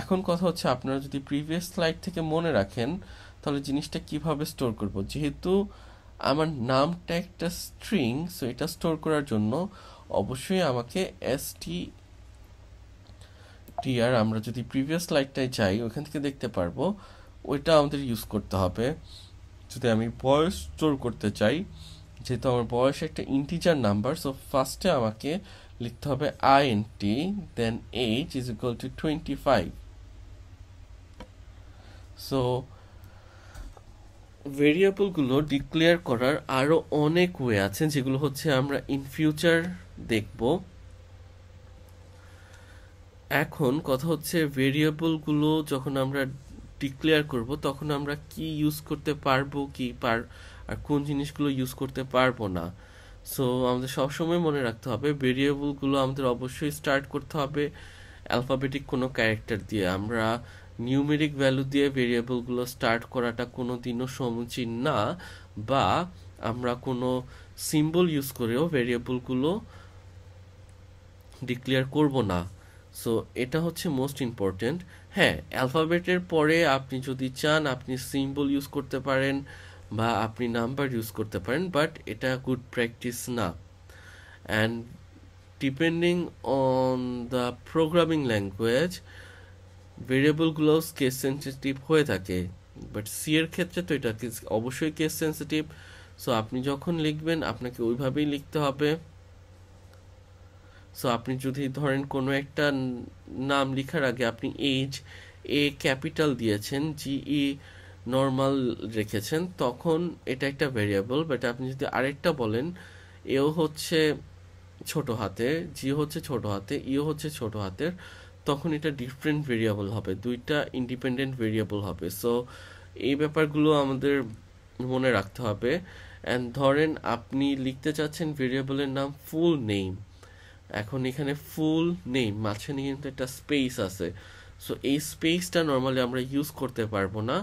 এখন কথা হচ্ছে আপনারা যদি প্রিভিয়াস স্লাইড থেকে মনে রাখেন তাহলে জিনিসটা কিভাবে স্টোর করব। যেহেতু আমার নামটা একটা স্ট্রিং, সো এটা স্টোর করার জন্য অবশ্যই আমাকে str, আমরা যদি প্রিভিয়াস স্লাইডটায় যাই ওখান থেকে দেখতে পারবো ওইটা আমাদের ইউজ করতে হবে। যদি আমি বয়স স্টোর করতে চাই, যেহেতু আমার বয়স একটা ইন্টিজার নাম্বার, সো ফার্স্টে আমাকে লিখতে হবে int, then age is equal to 25। So ভেরিয়েবলগুলো ডিক্লেয়ার করার আরো অনেক ওয়ে আছে যেগুলো হচ্ছে আমরা ইন ফিউচার দেখব। এখন কথা হচ্ছে ভেরিয়েবলগুলো যখন আমরা ডিক্লেয়ার করব তখন আমরা কি ইউজ করতে পারবো আর কোন জিনিসগুলো ইউজ করতে পারবো না। সো আমাদের সবসময় মনে রাখতে হবে ভেরিয়েবলগুলো আমাদের অবশ্যই স্টার্ট করতে হবে অ্যালফাবেটিক কোনো ক্যারেক্টার দিয়ে। আমরা নিউমেরিক ভ্যালু দিয়ে ভেরিয়েবলগুলো স্টার্ট করাটা কোনো দিনও সমীচীন না, বা আমরা কোনো সিম্বল ইউজ করেও ভেরিয়েবলগুলো ডিক্লেয়ার করব না। সো এটা হচ্ছে মোস্ট ইম্পর্টেন্ট। হ্যাঁ, অ্যালফাবেটের পরে আপনি যদি চান আপনি সিম্বল ইউজ করতে পারেন বা আপনি নাম্বার ইউজ করতে পারেন, বাট এটা গুড প্র্যাকটিস না। And depending on the programming language ভেরিয়েবলগুলো কেস সেন্সিটিভ হয়ে থাকে, বাট সি এর ক্ষেত্রে তো এটা অবশ্যই কেস সেন্সিটিভ। সো আপনি যখন লিখবেন আপনাকে ওইভাবেই লিখতে হবে। সো আপনি যদি ধরেন কোনো একটা নাম লেখার আগে আপনি ক্যাপিটাল দিয়েছেন, জিই নর্মাল রেখেছেন, তখন এটা একটা ভেরিয়েবল। বাট আপনি যদি আরেকটা বলেন এও হচ্ছে ছোট হাতের, জি হচ্ছে ছোট হাতে, ইও হচ্ছে ছোট হাতের, তখন এটা ডিফারেন্ট ভেরিয়েবল হবে, দুইটা ইন্ডিপেন্ডেন্ট ভেরিয়েবল হবে। সো এই ব্যাপারগুলো আমাদের মনে রাখতে হবে। অ্যান্ড ধরেন আপনি লিখতে চাচ্ছেন ভেরিয়েবলের নাম ফুল নেম, এখন এখানে ফুল নেম মাঝখানে কিন্তু একটা স্পেস আছে। সো এই স্পেসটা নর্মালি আমরা ইউজ করতে পারবো না।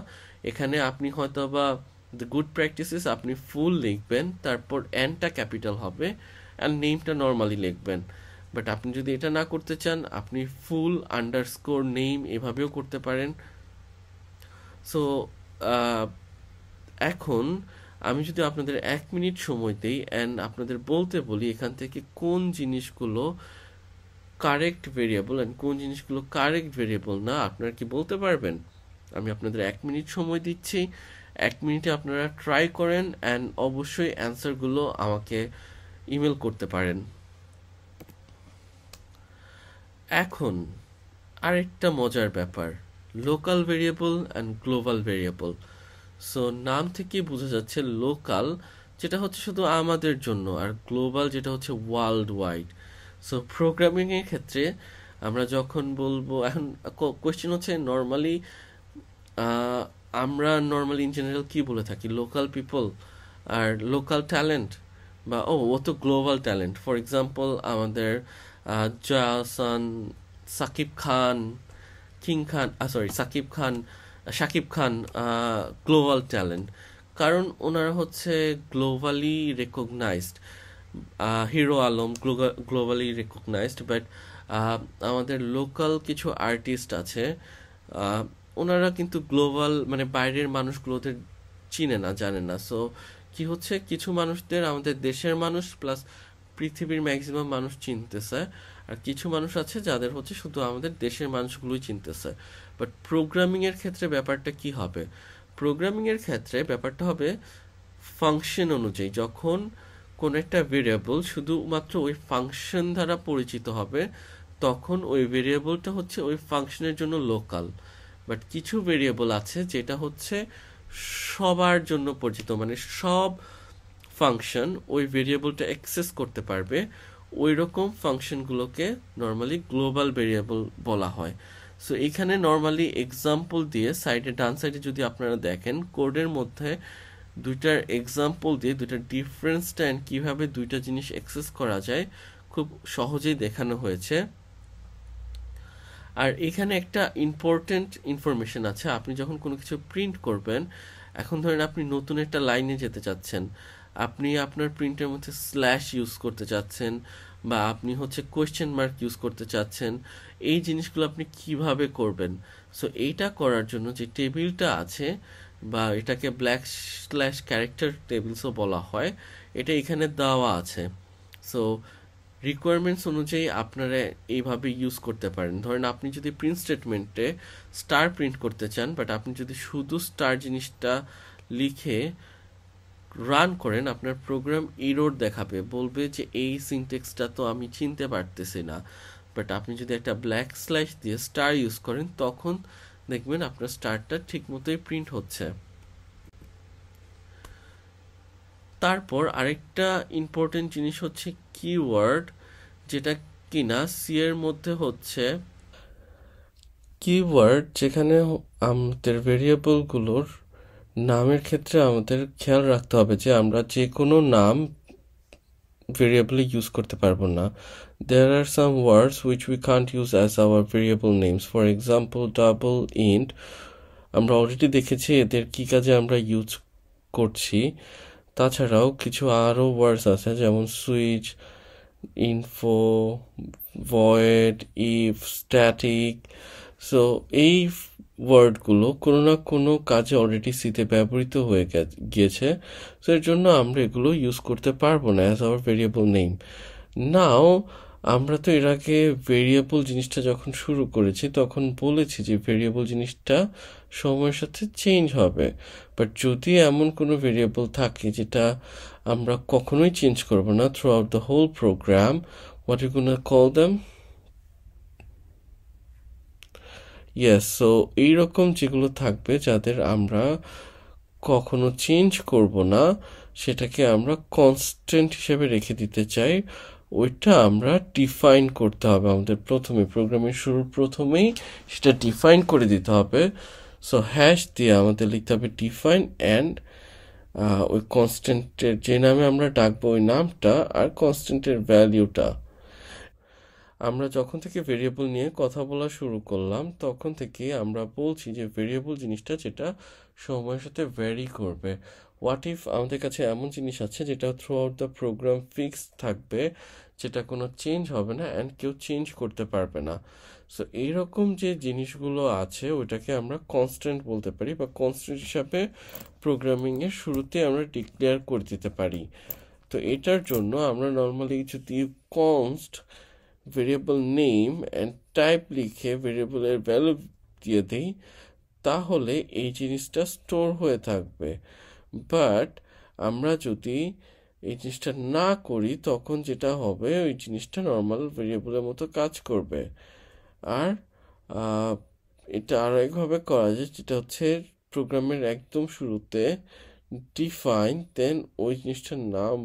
এখানে আপনি হয়তো বা দ্য গুড প্র্যাকটিসেস আপনি ফুল লিখবেন, তারপর এনটা ক্যাপিটাল হবে, অ্যান্ড নেমটা নর্মালি লিখবেন। বাট আপনি যদি এটা না করতে চান, আপনি ফুল আন্ডারস্কোর নেম এভাবেও করতে পারেন। সো এখন আমি যদি আপনাদের 1 মিনিট সময় দিই অ্যান্ড আপনাদের বলতে বলি এখান থেকে কোন জিনিসগুলো কারেক্ট ভেরিয়েবল অ্যান্ড কোন জিনিসগুলো কারেক্ট ভেরিয়েবল না, আপনারা কি বলতে পারবেন? আমি আপনাদের 1 মিনিট সময় দিচ্ছি, 1 মিনিটে আপনারা ট্রাই করেন অ্যান্ড অবশ্যই অ্যান্সারগুলো আমাকে ইমেল করতে পারেন। এখন আরেকটা মজার ব্যাপার, local variable and global variable. So নাম থেকে বোঝা যাচ্ছে লোকাল যেটা হচ্ছে শুধু আমাদের জন্য, আর গ্লোবাল যেটা হচ্ছে ওয়ার্ল্ড ওয়াইড। সো প্রোগ্রামিংয়ের ক্ষেত্রে আমরা যখন বলবো, এখন কোয়েশ্চেন হচ্ছে নর্মালি আমরা নর্মালি ইন জেনারেল কি বলে থাকি, লোকাল পিপল আর লোকাল ট্যালেন্ট, বা ও তো গ্লোবাল ট্যালেন্ট। ফর এক্সাম্পল আমাদের জয়াসান, সাকিব খান, কিং খান, sorry Shakib Khan, Shakib Khan global talent, কারণ ওনারা হচ্ছে globally recognized. Hero Alam globally recognized, but আমাদের লোকাল কিছু আর্টিস্ট আছে, আহ, ওনারা কিন্তু গ্লোবাল মানে বাইরের মানুষগুলোদের চিনে না, জানে না। সো কি হচ্ছে, কিছু মানুষদের আমাদের দেশের মানুষ প্লাস পৃথিবীর ম্যাক্সিমাম মানুষ চিনতেছে, আর কিছু মানুষ আছে যাদের হচ্ছে শুধু আমাদের দেশের মানুষগুলোই চিনতেছে। বাট প্রোগ্রামিংয়ের ক্ষেত্রে ব্যাপারটা কি হবে? প্রোগ্রামিংয়ের ক্ষেত্রে ব্যাপারটা হবে ফাংশন অনুযায়ী। যখন কোন একটা ভেরিয়েবল শুধুমাত্র ওই ফাংশন দ্বারা পরিচিত হবে, তখন ওই ভেরিয়েবলটা হচ্ছে ওই ফাংশনের জন্য লোকাল। বাট কিছু ভেরিয়েবল আছে যেটা হচ্ছে সবার জন্য পরিচিত, মানে সব ফাংশন ওই ভেরিয়েবলটা অ্যাক্সেস করতে পারবে, ওই রকম ফাংশনগুলোকে নর্মালি গ্লোবাল ভেরিয়েবল বলা হয়। সো এখানে নর্মালি এক্সাম্পল দিয়ে সাইডে ডান সাইডে যদি আপনারা দেখেন, কোডের মধ্যে দুইটার এক্সাম্পল দিয়ে দুইটার ডিফারেন্সটা অ্যান্ড কীভাবে দুইটা জিনিস অ্যাক্সেস করা যায় খুব সহজেই দেখানো হয়েছে। আর এখানে একটা ইম্পর্টেন্ট ইনফরমেশন আছে, আপনি যখন কোনো কিছু প্রিন্ট করবেন, এখন ধরেন আপনি নতুন একটা লাইনে যেতে চাচ্ছেন, আপনি আপনার প্রিন্টের মধ্যে স্ল্যাশ ইউজ করতে চাচ্ছেন, বা আপনি হচ্ছে কোয়েশ্চেন মার্ক ইউজ করতে চাচ্ছেন, এই জিনিসগুলো আপনি কিভাবে করবেন? সো এইটা করার জন্য যে টেবিলটা আছে, বা এটাকে ব্ল্যাক স্ল্যাশ ক্যারেক্টার টেবিলসও বলা হয়, এটা এখানে দেওয়া আছে। সো রিকোয়ারমেন্টস অনুযায়ী আপনারা এইভাবে ইউজ করতে পারেন। ধরেন আপনি যদি প্রিন্ট স্টেটমেন্টে স্টার প্রিন্ট করতে চান, বাট আপনি যদি শুধু স্টার জিনিসটা লিখে রান করেন, আপনার প্রোগ্রাম এরর দেখাবে, বলবে যে এই সিনটেক্সটা তো আমি চিনতে পারতেছি না। বাট আপনি যদি একটা ব্ল্যাক স্ল্যাশ দিয়ে স্টার ইউজ করেন, তখন দেখবেন আপনার স্টারটা ঠিক মতোই প্রিন্ট হচ্ছে। তারপর আরেকটা ইম্পর্টেন্ট জিনিস হচ্ছে কিওয়ার্ড, যেটা কিনা সি এর মধ্যে হচ্ছে কিওয়ার্ড, যেখানে আমাদের ভেরিয়েবলগুলোর নামের ক্ষেত্রে আমাদের খেয়াল রাখতে হবে যে আমরা যে কোনো নাম ভেরিয়েবলে ইউজ করতে পারবো না। There are some words which we can't use as our variable names. For example, double int, আমরা অলরেডি দেখেছি এদের কি কাজে আমরা ইউজ করছি। তাছাড়াও কিছু আরও ওয়ার্ডস আছে, যেমন switch, info, void, if, static. So এই ওয়ার্ডগুলো কোনো না কোনো কাজে অলরেডি সিতে ব্যবহৃত হয়ে গিয়েছে, সো এর জন্য আমরা এগুলো ইউজ করতে পারবো না অ্যাজ আওয়ার ভেরিয়েবল নেম। নাও আমরা তো এর আগে ভেরিয়েবল জিনিসটা যখন শুরু করেছি তখন বলেছি যে ভেরিয়েবল জিনিসটা সময়ের সাথে চেঞ্জ হবে। বাট যদি এমন কোনো ভেরিয়েবল থাকে যেটা আমরা কখনোই চেঞ্জ করব না throughout the whole program, what you gonna call them? Yes, so এইরকম যেগুলো থাকবে যাদের আমরা কখনো চেঞ্জ করব না, সেটাকে আমরা কনস্ট্যান্ট হিসেবে রেখে দিতে চাই, ওইটা আমরা ডিফাইন করতে হবে আমাদের প্রথমে, প্রোগ্রামের শুরুর প্রথমেই সেটা ডিফাইন করে দিতে হবে। সো হ্যাশ দিয়ে আমাদের লিখতে হবে ডিফাইন অ্যান্ড ওই কনস্ট্যান্টের যে নামে আমরা ডাকবো ওই নামটা আর কনস্ট্যান্টের ভ্যালিউটা। আমরা যখন থেকে ভেরিয়েবল নিয়ে কথা বলা শুরু করলাম তখন থেকে আমরা বলছি যে ভেরিয়েবল জিনিসটা যেটা সময়ের সাথে ভ্যারি করবে। হোয়াট ইফ আমাদের কাছে এমন জিনিস আছে যেটা throughout the program fixed থাকবে, যেটা কোনো চেঞ্জ হবে না অ্যান্ড কেউ চেঞ্জ করতে পারবে না। সো এইরকম যে জিনিসগুলো আছে ওইটাকে আমরা কনস্ট্যান্ট বলতে পারি, বা কনস্ট্যান্ট হিসাবে প্রোগ্রামিংয়ের শুরুতে আমরা ডিক্লেয়ার করে দিতে পারি। তো এটার জন্য আমরা নর্মালি যদি const variable name and type লিখে ভেরিয়েবলের ভ্যালু দিয়ে দিই তাহলে এই জিনিসটা স্টোর হয়ে থাকবে। বাট আমরা যদি এই জিনিসটা না করি তখন যেটা হবে ওই জিনিসটা নর্মাল ভেরিয়েবলের মতো কাজ করবে। আর আহ, এটা আরো একভাবে করা যায়, যেটা হচ্ছে প্রোগ্রামের একদম শুরুতে ডিফাইন দেন ওই জিনিসটার নাম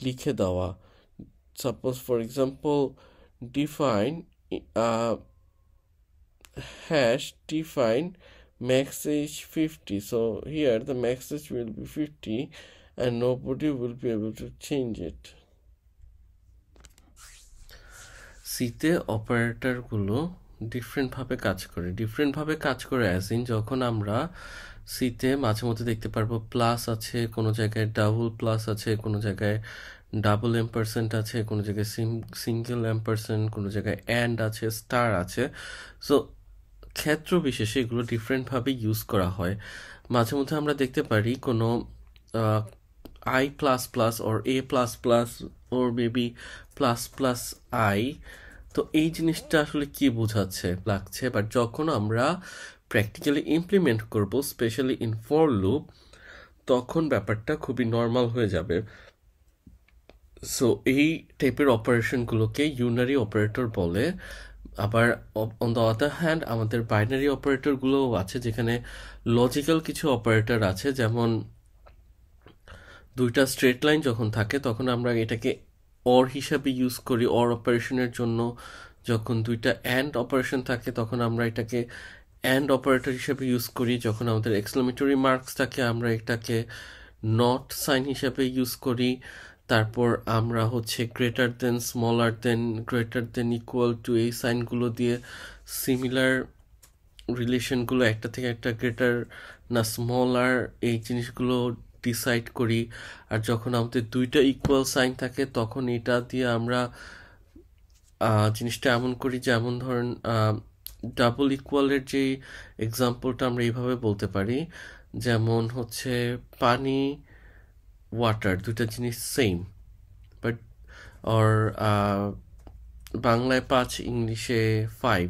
লিখে দেওয়া। Suppose for example define hash define max age 50. So here the max age will be 50 and nobody will be able to change it. সিতে অপারেটরগুলো ডিফারেন্টভাবে কাজ করে অ্যাজ ইন যখন আমরা সিতে মাঝে মধ্যে দেখতে পারবো প্লাস আছে, কোনো জায়গায় ডাবল প্লাস আছে, কোনো জায়গায় ডাবল এম্পারসেন্ট আছে, কোনো জায়গায় সিঙ্গেল এম্পারসেন্ট, কোনো জায়গায় অ্যান্ড আছে, স্টার আছে। সো ক্ষেত্র বিশেষে এগুলো ডিফারেন্টভাবে ইউজ করা হয়। মাঝে মধ্যে আমরা দেখতে পারি কোনো I plus plus or A plus plus or maybe plus plus I. তো এই জিনিসটা আসলে কি বোঝাচ্ছে লাগছে, বাট যখন আমরা প্র্যাকটিক্যালি ইমপ্লিমেন্ট করব স্পেশালি ইন ফর লুপ তখন ব্যাপারটা খুবই নর্মাল হয়ে যাবে। সো এই টাইপের অপারেশনগুলোকে ইউনারি অপারেটর বলে। আবার অন দ্য আদার হ্যান্ড আমাদের বাইনারি অপারেটরগুলোও আছে, যেখানে লজিক্যাল কিছু অপারেটর আছে, যেমন দুইটা স্ট্রেট লাইন যখন থাকে তখন আমরা এটাকে অর হিসাবে ইউজ করি অর অপারেশনের জন্য। যখন দুইটা অ্যান্ড অপারেশন থাকে তখন আমরা এটাকে অ্যান্ড অপারেটর হিসাবে ইউজ করি। যখন আমাদের এক্সক্লামেটরি মার্কস থাকে আমরা এটাকে নট সাইন হিসাবে ইউজ করি। তারপর আমরা হচ্ছে greater than, smaller then, greater than, equal to এই সাইনগুলো দিয়ে সিমিলার রিলেশনগুলো একটা থেকে একটা গ্রেটার না স্মলার এই জিনিসগুলো ডিসাইড করি। আর যখন আমাদের দুইটা ইকুয়াল সাইন থাকে তখন এটা দিয়ে আমরা জিনিসটা এমন করি, যেমন ধরেন ডাবল ইকুয়ালের যে এক্সাম্পলটা আমরা এইভাবে বলতে পারি, যেমন হচ্ছে পানি ওয়াটার দুইটা জিনিস সেম, বাট অর বাংলায় 5 ইংলিশে 5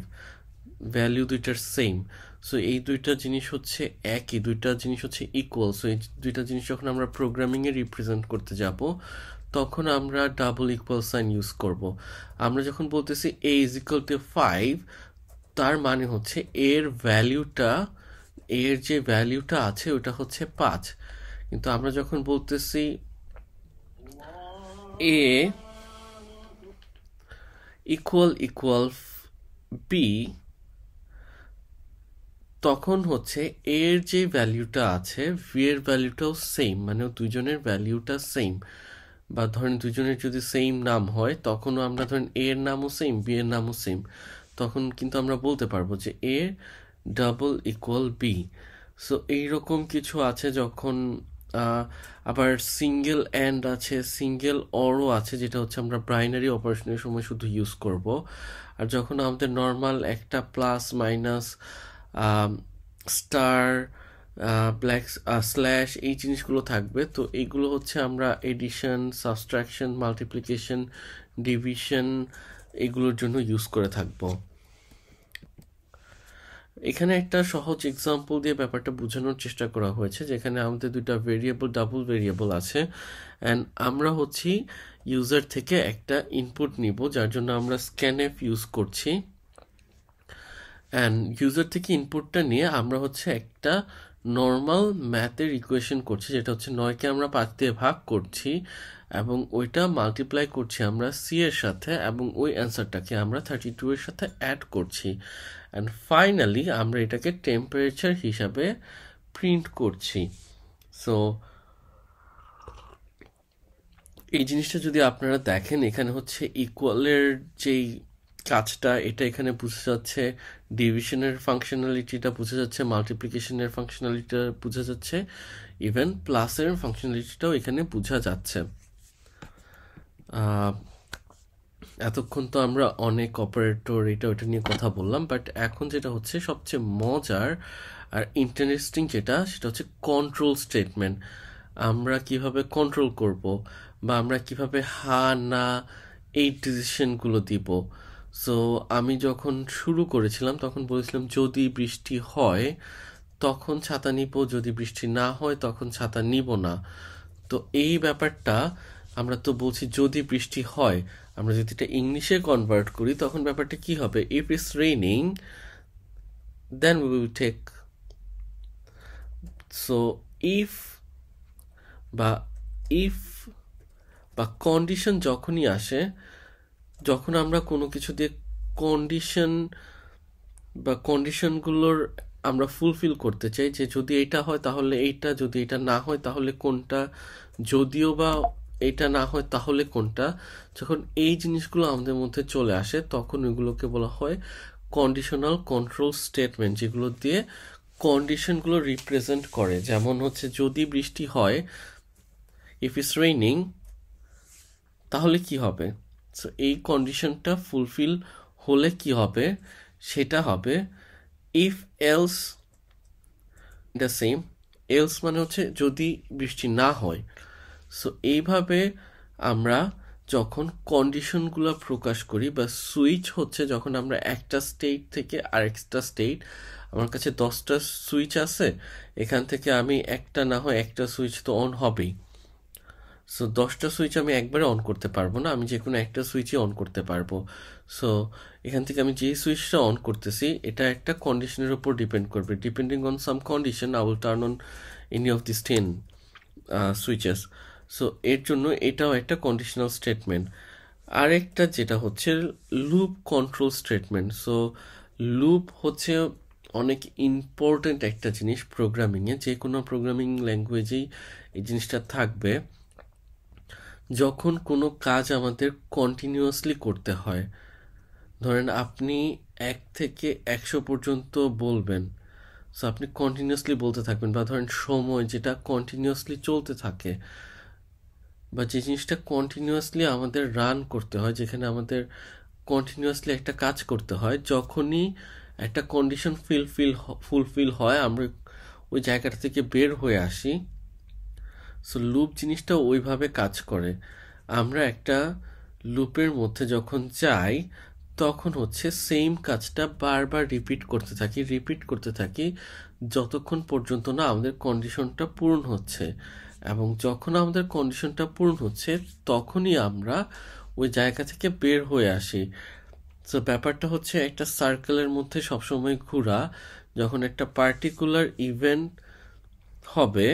ভ্যালু দুইটার সেম। সো এই দুইটা জিনিস হচ্ছে একই, দুইটা জিনিস হচ্ছে ইকুয়াল। সো এই দুইটা জিনিস যখন আমরা প্রোগ্রামিংয়ে রিপ্রেজেন্ট করতে যাব তখন আমরা ডাবল ইকুয়াল সাইন ইউজ করব। আমরা যখন বলতেছি এ ইজ ইকুয়াল টু 5 তার মানে হচ্ছে এর যে ভ্যালুটা আছে ওটা হচ্ছে 5। কিন্তু আমরা যখন বলতেছি এ ইকুয়াল বি তখন হচ্ছে এর যে ভ্যালুটা আছে ভি এর ভ্যালুটাও সেম, মানে দুজনের ভ্যালুটা সেম। বা ধরেন দুজনের যদি সেম নাম হয় তখনও আমরা ধরেন এ এর নামও সেম, বি এর নামও সেম, তখন কিন্তু আমরা বলতে পারবো যে A double equal B. So এইরকম কিছু আছে। যখন আবার সিঙ্গেল অ্যান্ড আছে, সিঙ্গেল অরও আছে, যেটা হচ্ছে আমরা বাইনারি অপারেশনের সময় শুধু ইউজ করব। আর যখন আমাদের নর্মাল একটা plus minus star black slash এই জিনিসগুলো থাকবে, তো এইগুলো হচ্ছে আমরা এডিশন, সাবট্রাকশন, মাল্টিপ্লিকেশন, ডিভিশন এগুলোর জন্য ইউজ করে থাকবো। এখানে একটা সহজ এক্সাম্পল দিয়ে ব্যাপারটা বোঝানোর চেষ্টা করা হয়েছে, যেখানে আমাদের দুইটা ভেরিয়েবল, ডাবল ভেরিয়েবল আছে অ্যান্ড আমরা হচ্ছি ইউজার থেকে একটা ইনপুট নিব, যার জন্য আমরা স্ক্যানএফ ইউজ করছি। অ্যান্ড ইউজার থেকে ইনপুটটা নিয়ে আমরা হচ্ছে একটা নর্মাল ম্যাথের ইকুয়েশন করছি, যেটা হচ্ছে 9কে আমরা 5 দিয়ে ভাগ করছি এবং ওইটা মাল্টিপ্লাই করছি আমরা সি এর সাথে, এবং ওই অ্যান্সারটাকে আমরা 32 এর সাথে অ্যাড করছি। অ্যান্ড ফাইনালি আমরা এটাকে টেম্পারেচার হিসাবে প্রিন্ট করছি। সো এই জিনিসটা যদি আপনারা দেখেন, এখানে হচ্ছে ইকুয়ালের যেই কাজটা এটা এখানে বোঝা যাচ্ছে, ডিভিশনের ফাংশনালিটিটা বোঝা যাচ্ছে, মাল্টিপ্লিকেশনের ফাংশনালিটিটা বোঝা যাচ্ছে, ইভেন প্লাসের ফাংশনালিটিটাও এখানে বোঝা যাচ্ছে। এতক্ষণ তো আমরা অনেক অপারেটর এটা ওটা নিয়ে কথা বললাম, বাট এখন যেটা হচ্ছে সবচেয়ে মজার আর ইন্টারেস্টিং যেটা, সেটা হচ্ছে কন্ট্রোল স্টেটমেন্ট। আমরা কিভাবে কন্ট্রোল করব, বা আমরা কিভাবে হা না এই ডিসিশনগুলো দিব। সো আমি যখন শুরু করেছিলাম তখন বলেছিলাম যদি বৃষ্টি হয় তখন ছাতা নিব, যদি বৃষ্টি না হয় তখন ছাতা নিব না। তো এই ব্যাপারটা আমরা তো বলছি যদি বৃষ্টি হয়, আমরা যদি এটা ইংলিশে কনভার্ট করি তখন ব্যাপারটা কি হবে? If it's raining then we will take. So if বা ইফ বা কন্ডিশন যখনই আসে, যখন আমরা কোনো কিছু দিয়ে কন্ডিশন বা কন্ডিশনগুলোর আমরা ফুলফিল করতে চাই, যে যদি এটা হয় তাহলে এইটা, যদি এটা না হয় তাহলে কোনটা, যদিও বা এটা না হয় তাহলে কোনটা, যখন এই জিনিসগুলো আমাদের মধ্যে চলে আসে তখন ওইগুলোকে বলা হয় কন্ডিশনাল কন্ট্রোল স্টেটমেন্ট, যেগুলো দিয়ে কন্ডিশনগুলো রিপ্রেজেন্ট করে। যেমন হচ্ছে যদি বৃষ্টি হয়, ইফ ইটস রেইনিং, তাহলে কি হবে? সো এই কন্ডিশনটা ফুলফিল হলে কি হবে? সেটা হবে if else the same. Else মানে হচ্ছে যদি বৃষ্টি না হয়। সো এইভাবে আমরা যখন কন্ডিশনগুলো প্রকাশ করি, বা সুইচ হচ্ছে যখন আমরা একটা স্টেট থেকে আরেকটা স্টেট, আমার কাছে 10টা সুইচ আছে, এখান থেকে আমি একটা না হয় একটা সুইচ তো অন হবেই। সো 10টা সুইচ আমি একবারে অন করতে পারবো না, আমি যে কোনো একটা সুইচই অন করতে পারবো। সো এখান থেকে আমি যে সুইচটা অন করতেছি এটা একটা কন্ডিশনের উপর ডিপেন্ড করবে। Depending on some condition I will turn on any of this 10 switches. So এর জন্য এটাও একটা কন্ডিশনাল স্টেটমেন্ট। আরেকটা যেটা হচ্ছে loop control statement. So loop হচ্ছে অনেক ইম্পর্ট্যান্ট একটা জিনিস প্রোগ্রামিংয়ে, যে কোনো প্রোগ্রামিং ল্যাঙ্গুয়েজেই এই জিনিসটা থাকবে। যখন কোনো কাজ আমাদের কন্টিনিউয়াসলি করতে হয়, ধরেন আপনি 1 থেকে 100 পর্যন্ত বলবেন, সো আপনি কন্টিনিউয়াসলি বলতে থাকবেন, বা ধরেন সময় যেটা কন্টিনিউয়াসলি চলতে থাকে, বা যে জিনিসটা কন্টিনিউয়াসলি আমাদের রান করতে হয়, যেখানে আমাদের কন্টিনিউয়াসলি একটা কাজ করতে হয়, যখনই একটা কন্ডিশন ফুলফিল হয় আমরা ওই জায়গাটা থেকে বের হয়ে আসি। সো লুপ জিনিসটা ওইভাবে কাজ করে। আমরা একটা লুপের মধ্যে যখন যাই তখন হচ্ছে সেম কাজটা বারবার রিপিট করতে থাকি যতক্ষণ পর্যন্ত না আমাদের কন্ডিশনটা পূরণ হচ্ছে। এবং যখন আমাদের কন্ডিশনটা পূরণ হচ্ছে তখনই আমরা ওই জায়গা থেকে বের হয়ে আসি। সো ব্যাপারটা হচ্ছে একটা সার্কেলের মধ্যে সবসময় ঘোরা। যখন একটা পার্টিকুলার ইভেন্ট হবে,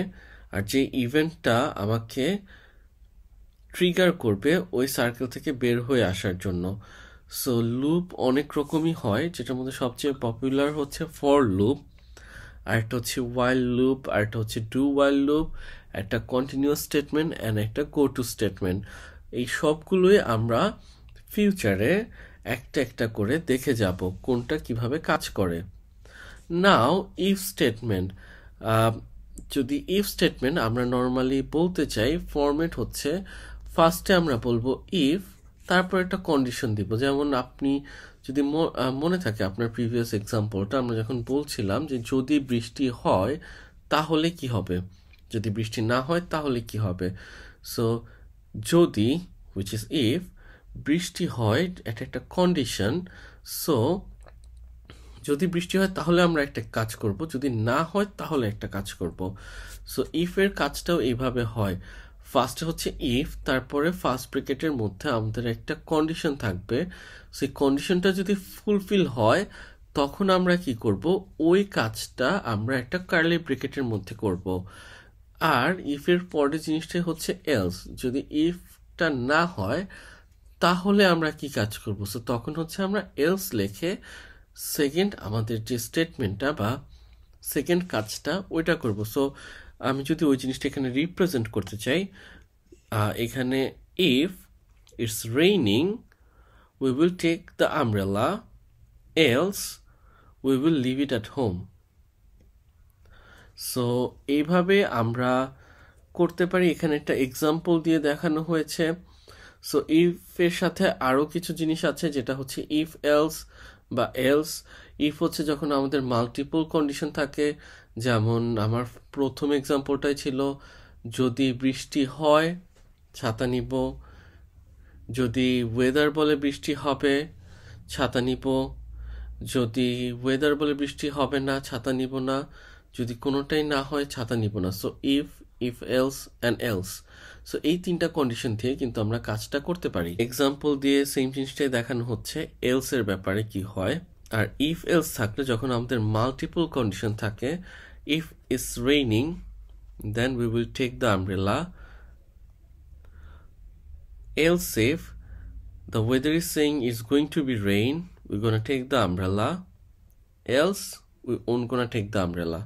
আর যে ইভেন্টটা আমাকে ট্রিগার করবে ওই সার্কেল থেকে বের হয়ে আসার জন্য। সো লুপ অনেক রকমই হয়, যেটার মধ্যে সবচেয়ে পপুলার হচ্ছে ফর লুপ, আরেকটা হচ্ছে ওয়াইল লুপ, আরেকটা হচ্ছে ডু ওয়াইল লুপ, একটা কন্টিনিউয়াস স্টেটমেন্ট অ্যান্ড একটা গো টু স্টেটমেন্ট। এই সবগুলোই আমরা ফিউচারে একটা একটা করে দেখে যাব কোনটা কিভাবে কাজ করে। নাও ইফ স্টেটমেন্ট, যদি ইফ স্টেটমেন্ট আমরা নর্মালি বলতে চাই, ফরম্যাট হচ্ছে ফার্স্টে আমরা বলবো ইফ, তারপর একটা কন্ডিশন দিব। যেমন আপনি যদি মনে থাকে আপনার প্রিভিয়াস এক্সাম্পলটা, আমরা যখন বলছিলাম যে যদি বৃষ্টি হয় তাহলে কি হবে, যদি বৃষ্টি না হয় তাহলে কি হবে। সো যদি, হুইচ ইজ ইফ, বৃষ্টি হয় এটা একটা কন্ডিশন। সো যদি বৃষ্টি হয় তাহলে আমরা একটা কাজ করব, যদি না হয় তাহলে একটা কাজ করব। সো ইফের কাজটাও এইভাবে হয়। ফার্স্টে হচ্ছে ইফ, তারপরে ফার্স্ট ব্র্যাকেটের মধ্যে আমাদের একটা কন্ডিশন থাকবে। সেই কন্ডিশনটা যদি ফুলফিল হয় তখন আমরা কি করব, ওই কাজটা আমরা একটা কার্লি ব্র্যাকেটের মধ্যে করব। আর ইফের পরের জিনিসটাই হচ্ছে এলস, যদি ইফটা না হয় তাহলে আমরা কি কাজ করব। সো তখন হচ্ছে আমরা এলস লিখে সেকেন্ড আমাদের যে স্টেটমেন্টটা বা সেকেন্ড কাজটা ওইটা করব। সো আমি যদি ওই জিনিসটা এখানে রিপ্রেজেন্ট করতে চাই, এখানে if it's raining we will take the umbrella, else we will leave it at home. So এইভাবে আমরা করতে পারি। এখানে একটা এক্সাম্পল দিয়ে দেখানো হয়েছে। সো ইফ এর সাথে আরও কিছু জিনিস আছে, যেটা হচ্ছে ইফ এলস বা এলস। ইফ হচ্ছে যখন আমাদের মাল্টিপল কন্ডিশন থাকে, যেমন আমার প্রথম এক্সাম্পলটাই ছিল যদি বৃষ্টি হয় ছাতা নিব, যদি ওয়েদার বলে বৃষ্টি হবে ছাতা নিব, যদি ওয়েদার বলে বৃষ্টি হবে না ছাতা নিব না, যদি কোনোটাই না হয় ছাতা নিব না। So if else and else. So এই তিনটা কন্ডিশন দিয়ে কিন্তু আমরা কাজটা করতে পারি। এক্সাম্পল দিয়ে সেম জিনিসটাই দেখানো হচ্ছে এলস এর ব্যাপারে কি হয়। আর ইফ এলস থাকলে যখন আমাদের মাল্টিপল কন্ডিশন থাকে, if it's raining then we will take the umbrella, else if the weather is saying it's going to be rain, we're gonna take the umbrella, else we won't gonna take the umbrella.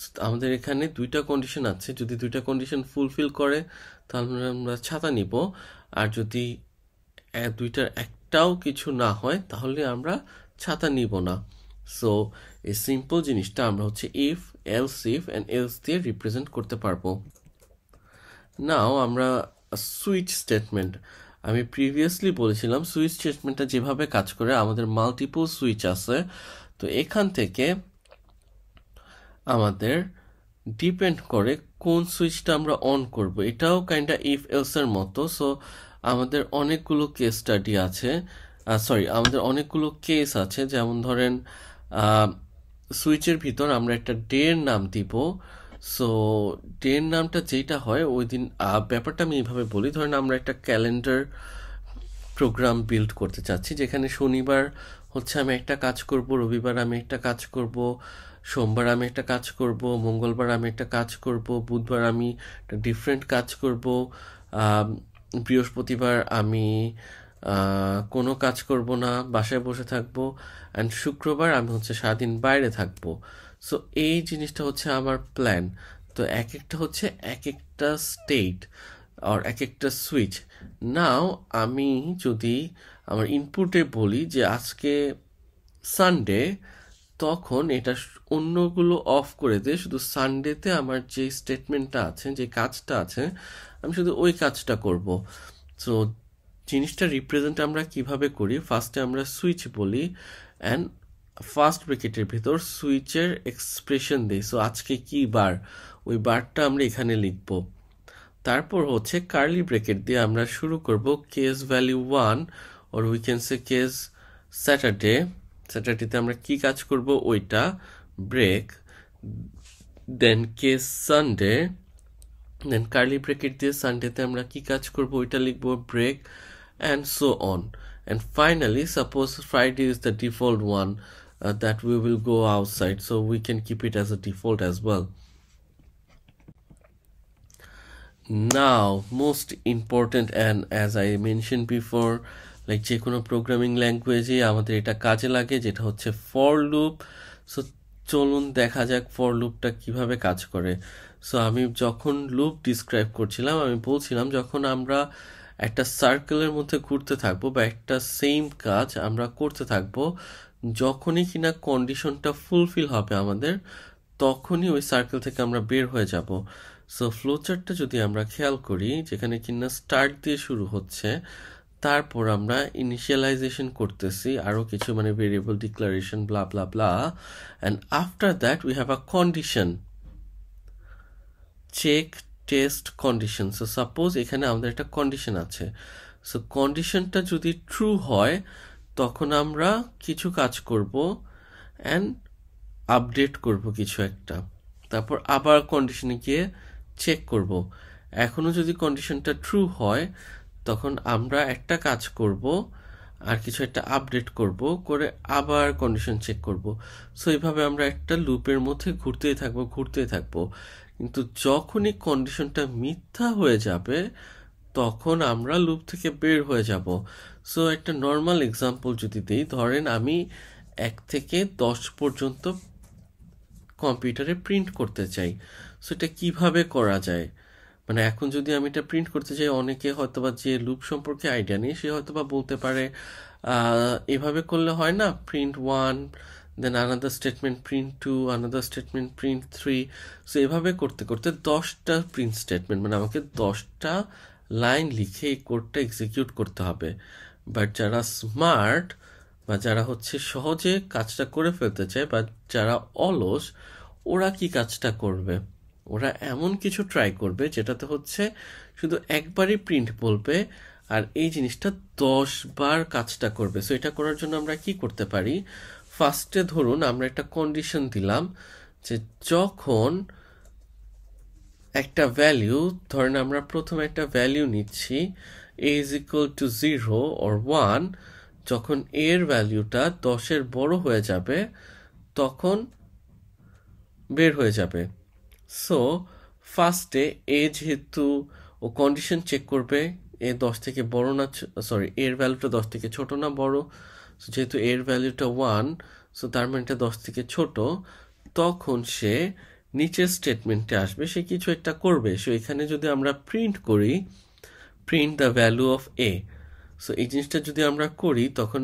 So আমাদের এখানে দুইটা condition আছে, যদি দুইটা condition fulfil করে তাহলে আমরা ছাতা নিব, আর যদি দুইটার একটাও কিছু না হয় তাহলে আমরা ছাতা নিব না। সো এই সিম্পল জিনিসটা আমরা হচ্ছে if, else if and else দিয়ে রিপ্রেজেন্ট করতে পারবো। নাও আমরা সুইচ স্টেটমেন্ট, আমি প্রিভিয়াসলি বলেছিলাম সুইচ স্টেটমেন্টটা যেভাবে কাজ করে, আমাদের মাল্টিপল সুইচ আছে। তো এখান থেকে আমাদের ডিপেন্ড করে কোন সুইচটা আমরা অন করব। এটাও কাইন্ডা ইফ এলসের মতো। সো আমাদের অনেকগুলো কেস স্টাডি আছে, আমাদের অনেকগুলো কেস আছে। যেমন ধরেন সুইচের ভিতর আমরা একটা ডের নাম দিব। সো ডের নামটা যেটা হয় ওই দিন, ব্যাপারটা আমি এইভাবে বলি, ধরেন আমরা একটা ক্যালেন্ডার প্রোগ্রাম বিল্ড করতে চাচ্ছি, যেখানে শনিবার হচ্ছে আমি একটা কাজ করব, রবিবার আমি একটা কাজ করব, সোমবার আমি একটা কাজ করব, মঙ্গলবার আমি একটা কাজ করব, বুধবার আমি একটা ডিফারেন্ট কাজ করব, বৃহস্পতিবার আমি কোনো কাজ করব না, বাসায় বসে থাকবো, অ্যান্ড শুক্রবার আমি হচ্ছে সারাদিন বাইরে থাকবো। সো এই জিনিসটা হচ্ছে আমার প্ল্যান। তো এক একটা হচ্ছে এক একটা স্টেট আর এক একটা সুইচ। নাও আমি যদি আমার ইনপুটে বলি যে আজকে সানডে, তখন এটা অন্যগুলো অফ করে দিয়ে শুধু সানডেতে আমার যে স্টেটমেন্টটা আছে, যে কাজটা আছে, আমি শুধু ওই কাজটা করব। সো জিনিসটা রিপ্রেজেন্ট আমরা কিভাবে করি, ফার্স্টে আমরা সুইচ বলি অ্যান্ড ফার্স্ট ব্র্যাকেটের ভিতর সুইচের এক্সপ্রেশন দিই। সো আজকে কি বার, ওই বারটা আমরা এখানে লিখব। তারপর হচ্ছে কার্লি ব্র্যাকেট দিয়ে আমরা শুরু করব case value 1, or we can say case Saturday. স্যাটারডেতে আমরা কি কাজ করব ওইটা, break, then case Sunday, then curly bracket দিয়ে সানডেতে আমরা কি কাজ করব ওইটা লিখব, break, and so on. And finally, suppose Friday is the default one that we will go outside, so we can keep it as a default as well. Now, most important, and as I mentioned before, like যে কোনো programming ল্যাঙ্গুয়েজে আমাদের এটা কাজে লাগে, যেটা হচ্ছে for loop. So চলুন দেখা যাক ফর লুপটা কিভাবে কাজ করে। সো আমি যখন লুপ ডিসক্রাইব করছিলাম, আমি বলছিলাম যখন আমরা একটা সার্কেলের মধ্যে ঘুরতে থাকবো বা একটা সেম কাজ আমরা করতে থাকবো, যখনই কিনা কন্ডিশনটা ফুলফিল হবে আমাদের, তখনই ওই সার্কেল থেকে আমরা বের হয়ে যাব। সো ফ্লোচার্টটা যদি আমরা খেয়াল করি, যেখানে কিনা স্টার্ট দিয়ে শুরু হচ্ছে, তারপর আমরা ইনিশিয়ালাইজেশন করতেছি আরও কিছু, মানে variable declaration blah blah blah, and after that we have a condition, check test condition. So suppose এখানে আমাদের একটা কন্ডিশন আছে। সো কন্ডিশনটা যদি ট্রু হয় তখন আমরা কিছু কাজ করব অ্যান্ড আপডেট করব কিছু একটা, তারপর আবার কন্ডিশনে গিয়ে চেক করব। এখনও যদি কন্ডিশনটা ট্রু হয় তখন আমরা একটা কাজ করব আর কিছু একটা আপডেট করব, করে আবার কন্ডিশন চেক করব। সো এইভাবে আমরা একটা লুপের মধ্যে ঘুরতেই থাকবো। কিন্তু যখনই কন্ডিশনটা মিথ্যা হয়ে যাবে তখন আমরা লুপ থেকে বের হয়ে যাব। সো একটা নর্মাল এক্সাম্পল যদি দিই, ধরেন আমি 1 থেকে 10 পর্যন্ত কম্পিউটারে প্রিন্ট করতে চাই। সো এটা কিভাবে করা যায়, মানে এখন যদি আমি এটা প্রিন্ট করতে চাই, অনেকে হয়তোবা যে লুপ সম্পর্কে আইডিয়া নেই সে হয়তোবা বলতে পারে এভাবে করলে হয় না, print 1 then another statement print 2 another statement print 3। So এভাবে করতে করতে 10টা প্রিন্ট স্টেটমেন্ট, মানে আমাকে 10টা লাইন লিখে এই কোডটা এক্সিকিউট করতে হবে। বাট যারা স্মার্ট বা যারা হচ্ছে সহজে কাজটা করে ফেলতে চায় বা যারা অলস, ওরা কি কাজটা করবে, ওরা এমন কিছু ট্রাই করবে যেটাতে হচ্ছে শুধু একবারই প্রিন্ট বলবে আর এই জিনিসটা 10 বার কাজটা করবে। সো এটা করার জন্য আমরা কি করতে পারি, ফার্স্টে ধরুন আমরা একটা কন্ডিশন দিলাম যে যখন একটা ভ্যালু, ধরেন আমরা প্রথমে একটা ভ্যালু নিচ্ছি a is equal to 0 or 1, যখন এর ভ্যালুটা 10-এর বড় হয়ে যাবে তখন বের হয়ে যাবে। সো ফার্স্টে এ যেহেতু ও কন্ডিশন চেক করবে এ 10 থেকে বড় না, সরি এর ভ্যালুটা 10 থেকে ছোট না বড়। যেহেতু এর ভ্যালুটা 1, সো তার মানে এটা 10 থেকে ছোট, তখন সে নিচের স্টেটমেন্টে আসবে, সে কিছু একটা করবে। সো এখানে যদি আমরা প্রিন্ট করি print the value of A, so এই জিনিসটা যদি আমরা করি তখন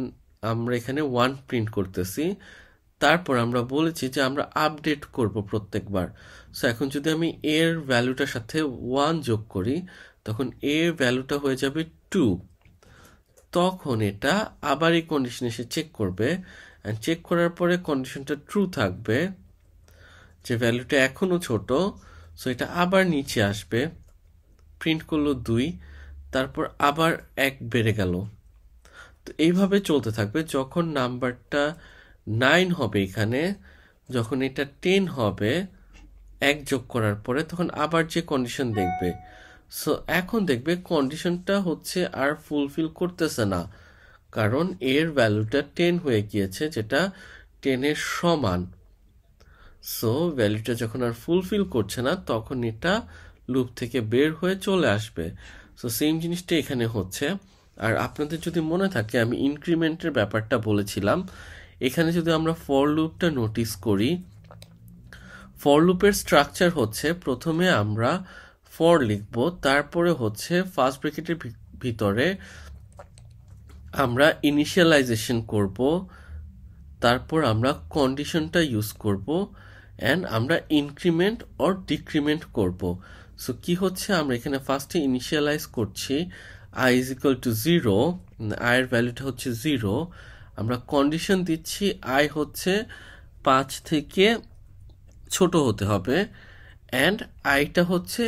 আমরা এখানে 1 প্রিন্ট করতেছি। তারপর আমরা বলেছি যে আমরা আপডেট করব প্রত্যেকবার। সো এখন যদি আমি এর ভ্যালুটার সাথে 1 যোগ করি তখন এর ভ্যালুটা হয়ে যাবে 2। তখন এটা আবার এই কন্ডিশনে এসে চেক করবে, অ্যান্ড চেক করার পরে কন্ডিশনটা ট্রু থাকবে, যে ভ্যালুটা এখনও ছোট। সো এটা আবার নিচে আসবে, প্রিন্ট করলো 2, তারপর আবার 1 বেড়ে গেল। তো এইভাবে চলতে থাকবে। যখন নাম্বারটা 9 হবে এখানে, যখন এটা 10 হবে 1 যোগ করার পরে, তখন আবার যে কন্ডিশন দেখবে। সো এখন দেখবে কন্ডিশনটা হচ্ছে আর ফুলফিল করতেছে না, কারণ এর ভ্যালুটা 10 হয়ে গিয়েছে, যেটা 10-এর সমান। সো ভ্যালুটা যখন আর ফুলফিল করছে না তখন এটা লুপ থেকে বের হয়ে চলে আসবে। সো সেম জিনিসটা এখানে হচ্ছে। আর আপনাদের যদি মনে থাকে আমি ইনক্রিমেন্টের ব্যাপারটা বলেছিলাম, এখানে যদি আমরা ফর লুপটা নোটিস করি, ফর লুপের স্ট্রাকচার হচ্ছে প্রথমে আমরা ফর লিখব, তারপরে হচ্ছে ফার্স্ট ব্র্যাকেটের ভিতরে আমরা ইনিশিয়ালাইজেশন করব, তারপর আমরা কন্ডিশনটা ইউজ করব, অ্যান্ড আমরা ইনক্রিমেন্ট অর ডিক্রিমেন্ট করব। সো কি হচ্ছে, আমরা এখানে ফার্স্টে ইনিশিয়ালাইজ করছি i is equal to 0, i এর ভ্যালুটা হচ্ছে 0, আমরা কন্ডিশন দিচ্ছি i হচ্ছে 5 থেকে ছোট হতে হবে, অ্যান্ড আইটা হচ্ছে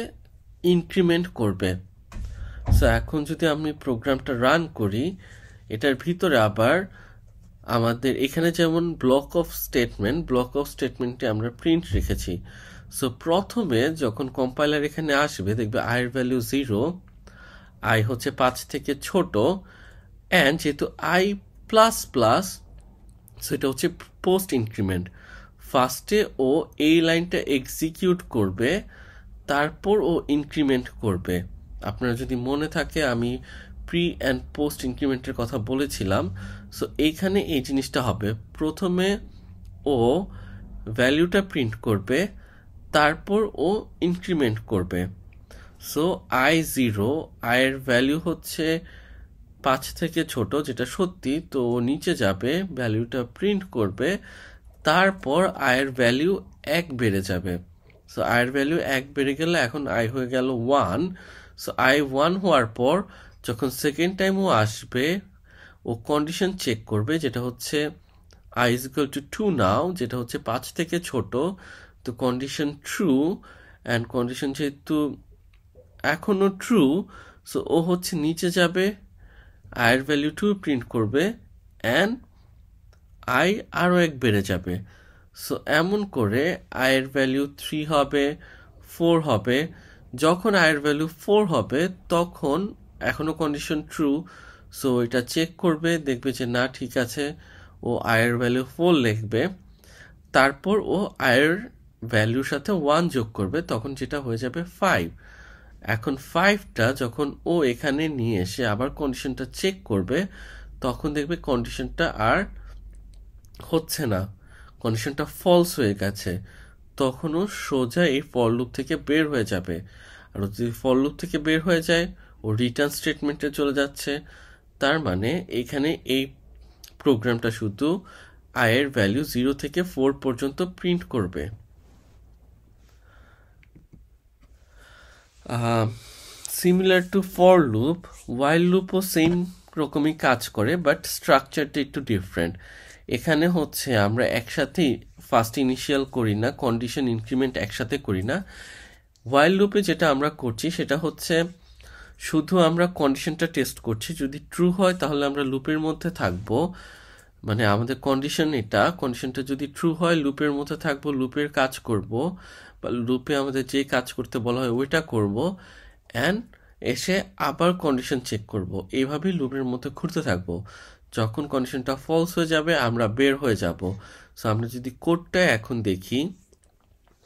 ইনক্রিমেন্ট করবে। সো এখন যদি আমি প্রোগ্রামটা রান করি, এটার ভিতরে আবার আমাদের এখানে যেমন ব্লক অফ স্টেটমেন্টে আমরা প্রিন্ট রেখেছি। সো প্রথমে যখন কম্পাইলার এখানে আসবে দেখবে i এর ভ্যালু 0, i হচ্ছে 5 থেকে ছোট, অ্যান্ড যেহেতু i প্লাস প্লাস, সো এটা হচ্ছে পোস্ট ইনক্রিমেন্ট। ফার্স্টে ও এই লাইনটা এক্সিকিউট করবে, তারপর ও ইনক্রিমেন্ট করবে। আপনারা যদি মনে থাকে আমি প্রি অ্যান্ড পোস্ট ইনক্রিমেন্টের কথা বলেছিলাম। সো এইখানে এই জিনিসটা হবে, প্রথমে ও ভ্যালুটা প্রিন্ট করবে, তারপর ও ইনক্রিমেন্ট করবে। সো i0, এর ভ্যালু হচ্ছে 5 থেকে ছোট, যেটা সত্যি, তো ও নিচে যাবে, ভ্যালুটা প্রিন্ট করবে, তারপর এর ভ্যালু 1 বেড়ে যাবে। সো এর ভ্যালু 1 বেড়ে গেলে এখন i হয়ে গেল 1। সো i 1 হওয়ার পর যখন সেকেন্ড টাইম ও আসবে, ও কন্ডিশন চেক করবে, যেটা হচ্ছে i is equal to 2 নাও, যেটা হচ্ছে 5 থেকে ছোট, তো কন্ডিশন ট্রু, অ্যান্ড কন্ডিশন যেহেতু এখনো ট্রু, সো ও হচ্ছে নিচে যাবে, আয়ের ভ্যালু 2 প্রিন্ট করবে, অ্যান্ড আই আরও 1 বেড়ে যাবে। সো এমন করে আয়ের ভ্যালু 3 হবে, 4 হবে। যখন আয়ের ভ্যালু 4 হবে তখন এখনও কন্ডিশন ট্রু, সো এটা চেক করবে, দেখবে যে না ঠিক আছে, ও আয়ের ভ্যালু 4 লিখবে, তারপর ও আয়ের ভ্যালুর সাথে 1 যোগ করবে, তখন যেটা হয়ে যাবে 5। এখন 5টা যখন ও এখানে নিয়ে এসে আবার কন্ডিশনটা চেক করবে, তখন দেখবে কন্ডিশনটা আর হচ্ছে না, কন্ডিশনটা ফলস হয়ে গেছে, তখন ও সোজা এই ফর লুপ থেকে বের হয়ে যাবে। আর যদি ফর লুপ থেকে বের হয়ে যায় ও রিটার্ন স্টেটমেন্টে চলে যাচ্ছে, তার মানে এখানে এই প্রোগ্রামটা শুধু আয়ের ভ্যালু 0 থেকে 4 পর্যন্ত প্রিন্ট করবে। Similar to for loop, while লুপও সেম রকমই কাজ করে, বাট স্ট্রাকচারটা একটু ডিফারেন্ট। এখানে হচ্ছে আমরা একসাথেই ফার্স্ট ইনিশিয়াল করি না, কন্ডিশন ইনক্রিমেন্ট একসাথে করি না। ওয়াইল লুপে যেটা আমরা করছি সেটা হচ্ছে শুধু আমরা কন্ডিশনটা টেস্ট করছি, যদি ট্রু হয় তাহলে আমরা লুপের মধ্যে থাকবো, মানে আমাদের কন্ডিশন এটা, কন্ডিশনটা যদি ট্রু হয় লুপের মধ্যে থাকবো, লুপের কাজ করব, বা লুপে আমাদের যে কাজ করতে বলা হয় ওইটা করব, অ্যান্ড এসে আবার কন্ডিশন চেক করব। এইভাবেই লুপের মধ্যে ঘুরতে থাকবো। যখন কন্ডিশনটা ফলস হয়ে যাবে আমরা বের হয়ে যাব। সো আমরা যদি কোডটা এখন দেখি,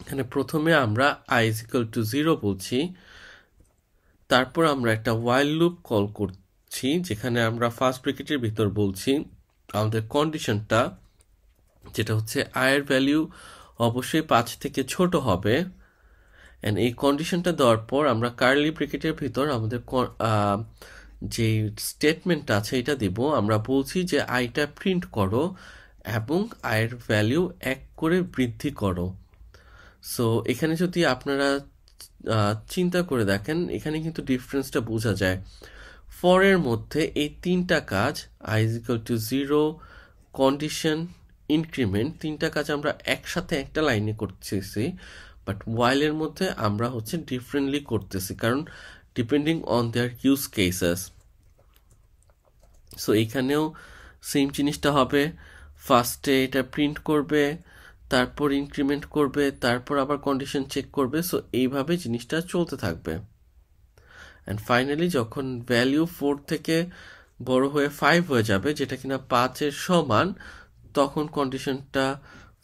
এখানে প্রথমে আমরা i is equal to 0 বলছি, তারপর আমরা একটা while লুপ কল করছি যেখানে আমরা ফার্স্ট ব্র্যাকেটের ভিতর বলছি আমাদের কন্ডিশনটা, যেটা হচ্ছে আয়ের ভ্যালু অবশ্যই 5 থেকে ছোট হবে। অ্যান্ড এই কন্ডিশনটা দেওয়ার পর আমরা কার্লি ব্র্যাকেটের ভিতর আমাদের যে স্টেটমেন্টটা আছে এটা দিব। আমরা বলছি যে আইটা প্রিন্ট করো এবং আয়ের ভ্যালু 1 করে বৃদ্ধি করো। সো এখানে যদি আপনারা চিন্তা করে দেখেন, এখানে কিন্তু ডিফারেন্সটা বোঝা যায়। ফরের মধ্যে এই তিনটা কাজ i is equal to 0, condition, increment, তিনটা কাজ আমরা একসাথে একটা লাইনে করতেছি, বাট ওয়াইলের মধ্যে আমরা হচ্ছে ডিফারেন্টলি করতেছি, কারণ depending on their use cases. So এখানেও সেম জিনিসটা হবে, ফার্স্টে এটা প্রিন্ট করবে, তারপর ইনক্রিমেন্ট করবে, তারপর আবার কন্ডিশন চেক করবে। সো এইভাবে জিনিসটা চলতে থাকবে। অ্যান্ড ফাইনালি যখন ভ্যালু 4 থেকে বড় হয়ে 5 হয়ে যাবে, যেটা কিনা 5-এর সমান, তখন কন্ডিশনটা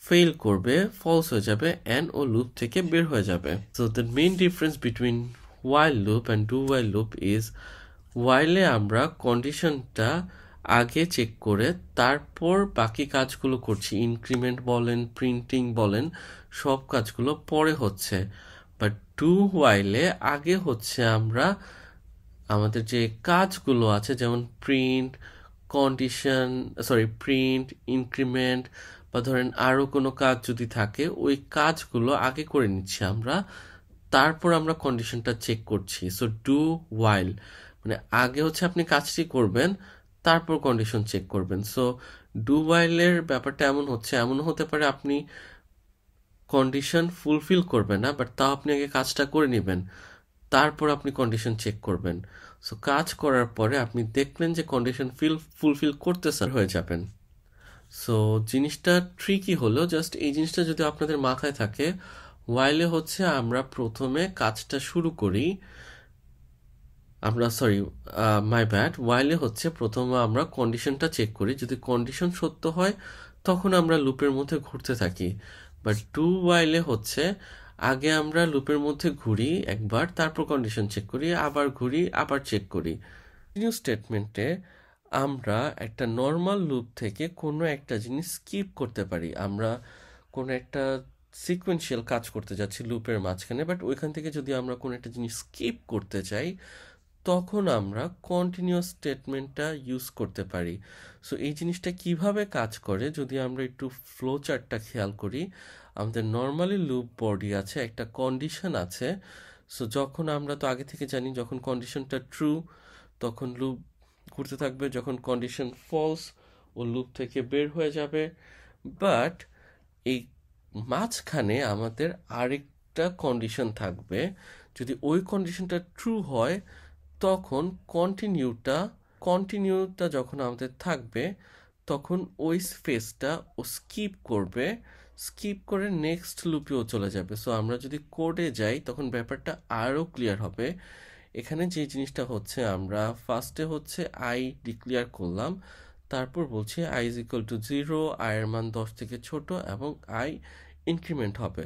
ফেল করবে, ফলস হয়ে যাবে, অ্যান্ড ও লুপ থেকে বের হয়ে যাবে। So the main difference between while loop and do while loop is while আমরা কন্ডিশনটা আগে চেক করে তারপর বাকি কাজগুলো করছি, ইনক্রিমেন্ট বলেন, প্রিন্টিং বলেন, সব কাজগুলো পরে হচ্ছে। বাট ডু while আগে হচ্ছে আমরা আমাদের যে কাজগুলো আছে, যেমন প্রিন্ট, ইনক্রিমেন্ট, বা ধরেন আরও কোনো কাজ যদি থাকে, ওই কাজগুলো আগে করে নিচ্ছি আমরা, তারপর আমরা কন্ডিশনটা চেক করছি। সো ডু while মানে আগে হচ্ছে আপনি কাজটি করবেন, তারপর কন্ডিশন চেক করবেন। সো ডু while-এর ব্যাপারটা এমন হতে পারে আপনি কন্ডিশন ফুলফিল করবেন না, বাট তাও আপনি আগে কাজটা করে নেবেন, তারপর আপনি কন্ডিশন চেক করবেন। সো কাজ করার পরে আপনি দেখলেন যে কন্ডিশন ফুলফিল করতেছেন, হয়ে যাবেন। সো জিনিসটা ট্রিকি হলো, জাস্ট এই জিনিসটা যদি আপনাদের মাথায় থাকে, ওয়াইলে হচ্ছে আমরা প্রথমে কাজটা শুরু করি, ওয়াইলে হচ্ছে প্রথমে আমরা কন্ডিশনটা চেক করি, যদি কন্ডিশন সত্য হয় তখন আমরা লুপের মধ্যে ঘুরতে থাকি। বাট ডু ওয়াইলে হচ্ছে আগে আমরা লুপের মধ্যে ঘুরি একবার, তারপর কন্ডিশন চেক করি, আবার ঘুরি, আবার চেক করি। কন্টিনিউ স্টেটমেন্টে আমরা একটা নর্মাল লুপ থেকে কোনো একটা জিনিস স্কিপ করতে পারি। আমরা কোনো একটা সিকোয়েন্সিয়াল কাজ করতে যাচ্ছি লুপের মাঝখানে, বাট ওইখান থেকে যদি আমরা কোনো একটা জিনিস স্কিপ করতে চাই, তখন আমরা কন্টিনিউয়াস স্টেটমেন্টটা ইউজ করতে পারি। সো এই জিনিসটা কিভাবে কাজ করে যদি আমরা একটু ফ্লো চার্টটা খেয়াল করি, আমাদের নর্মালি লুপ বডি আছে, একটা কন্ডিশন আছে। সো যখন আমরা তো আগে থেকে জানি যখন কন্ডিশনটা ট্রু তখন লুপ ঘুরতে থাকবে, যখন কন্ডিশন ফলস ও লুপ থেকে বের হয়ে যাবে। বাট এই মাঝখানে আমাদের আরেকটা কন্ডিশন থাকবে, যদি ওই কন্ডিশনটা ট্রু হয় তখন কন্টিনিউটা যখন আমাদের থাকবে তখন ওই স্পেসটা ও স্কিপ করে নেক্সট লুপেও চলে যাবে। সো আমরা যদি কোডে যাই তখন ব্যাপারটা আরও ক্লিয়ার হবে। এখানে যে জিনিসটা হচ্ছে, আমরা ফার্স্টে হচ্ছে আই ডিক্লেয়ার করলাম, তারপর বলছি i is equal to 0, আয়ের মান 10 থেকে ছোট এবং i ইনক্রিমেন্ট হবে।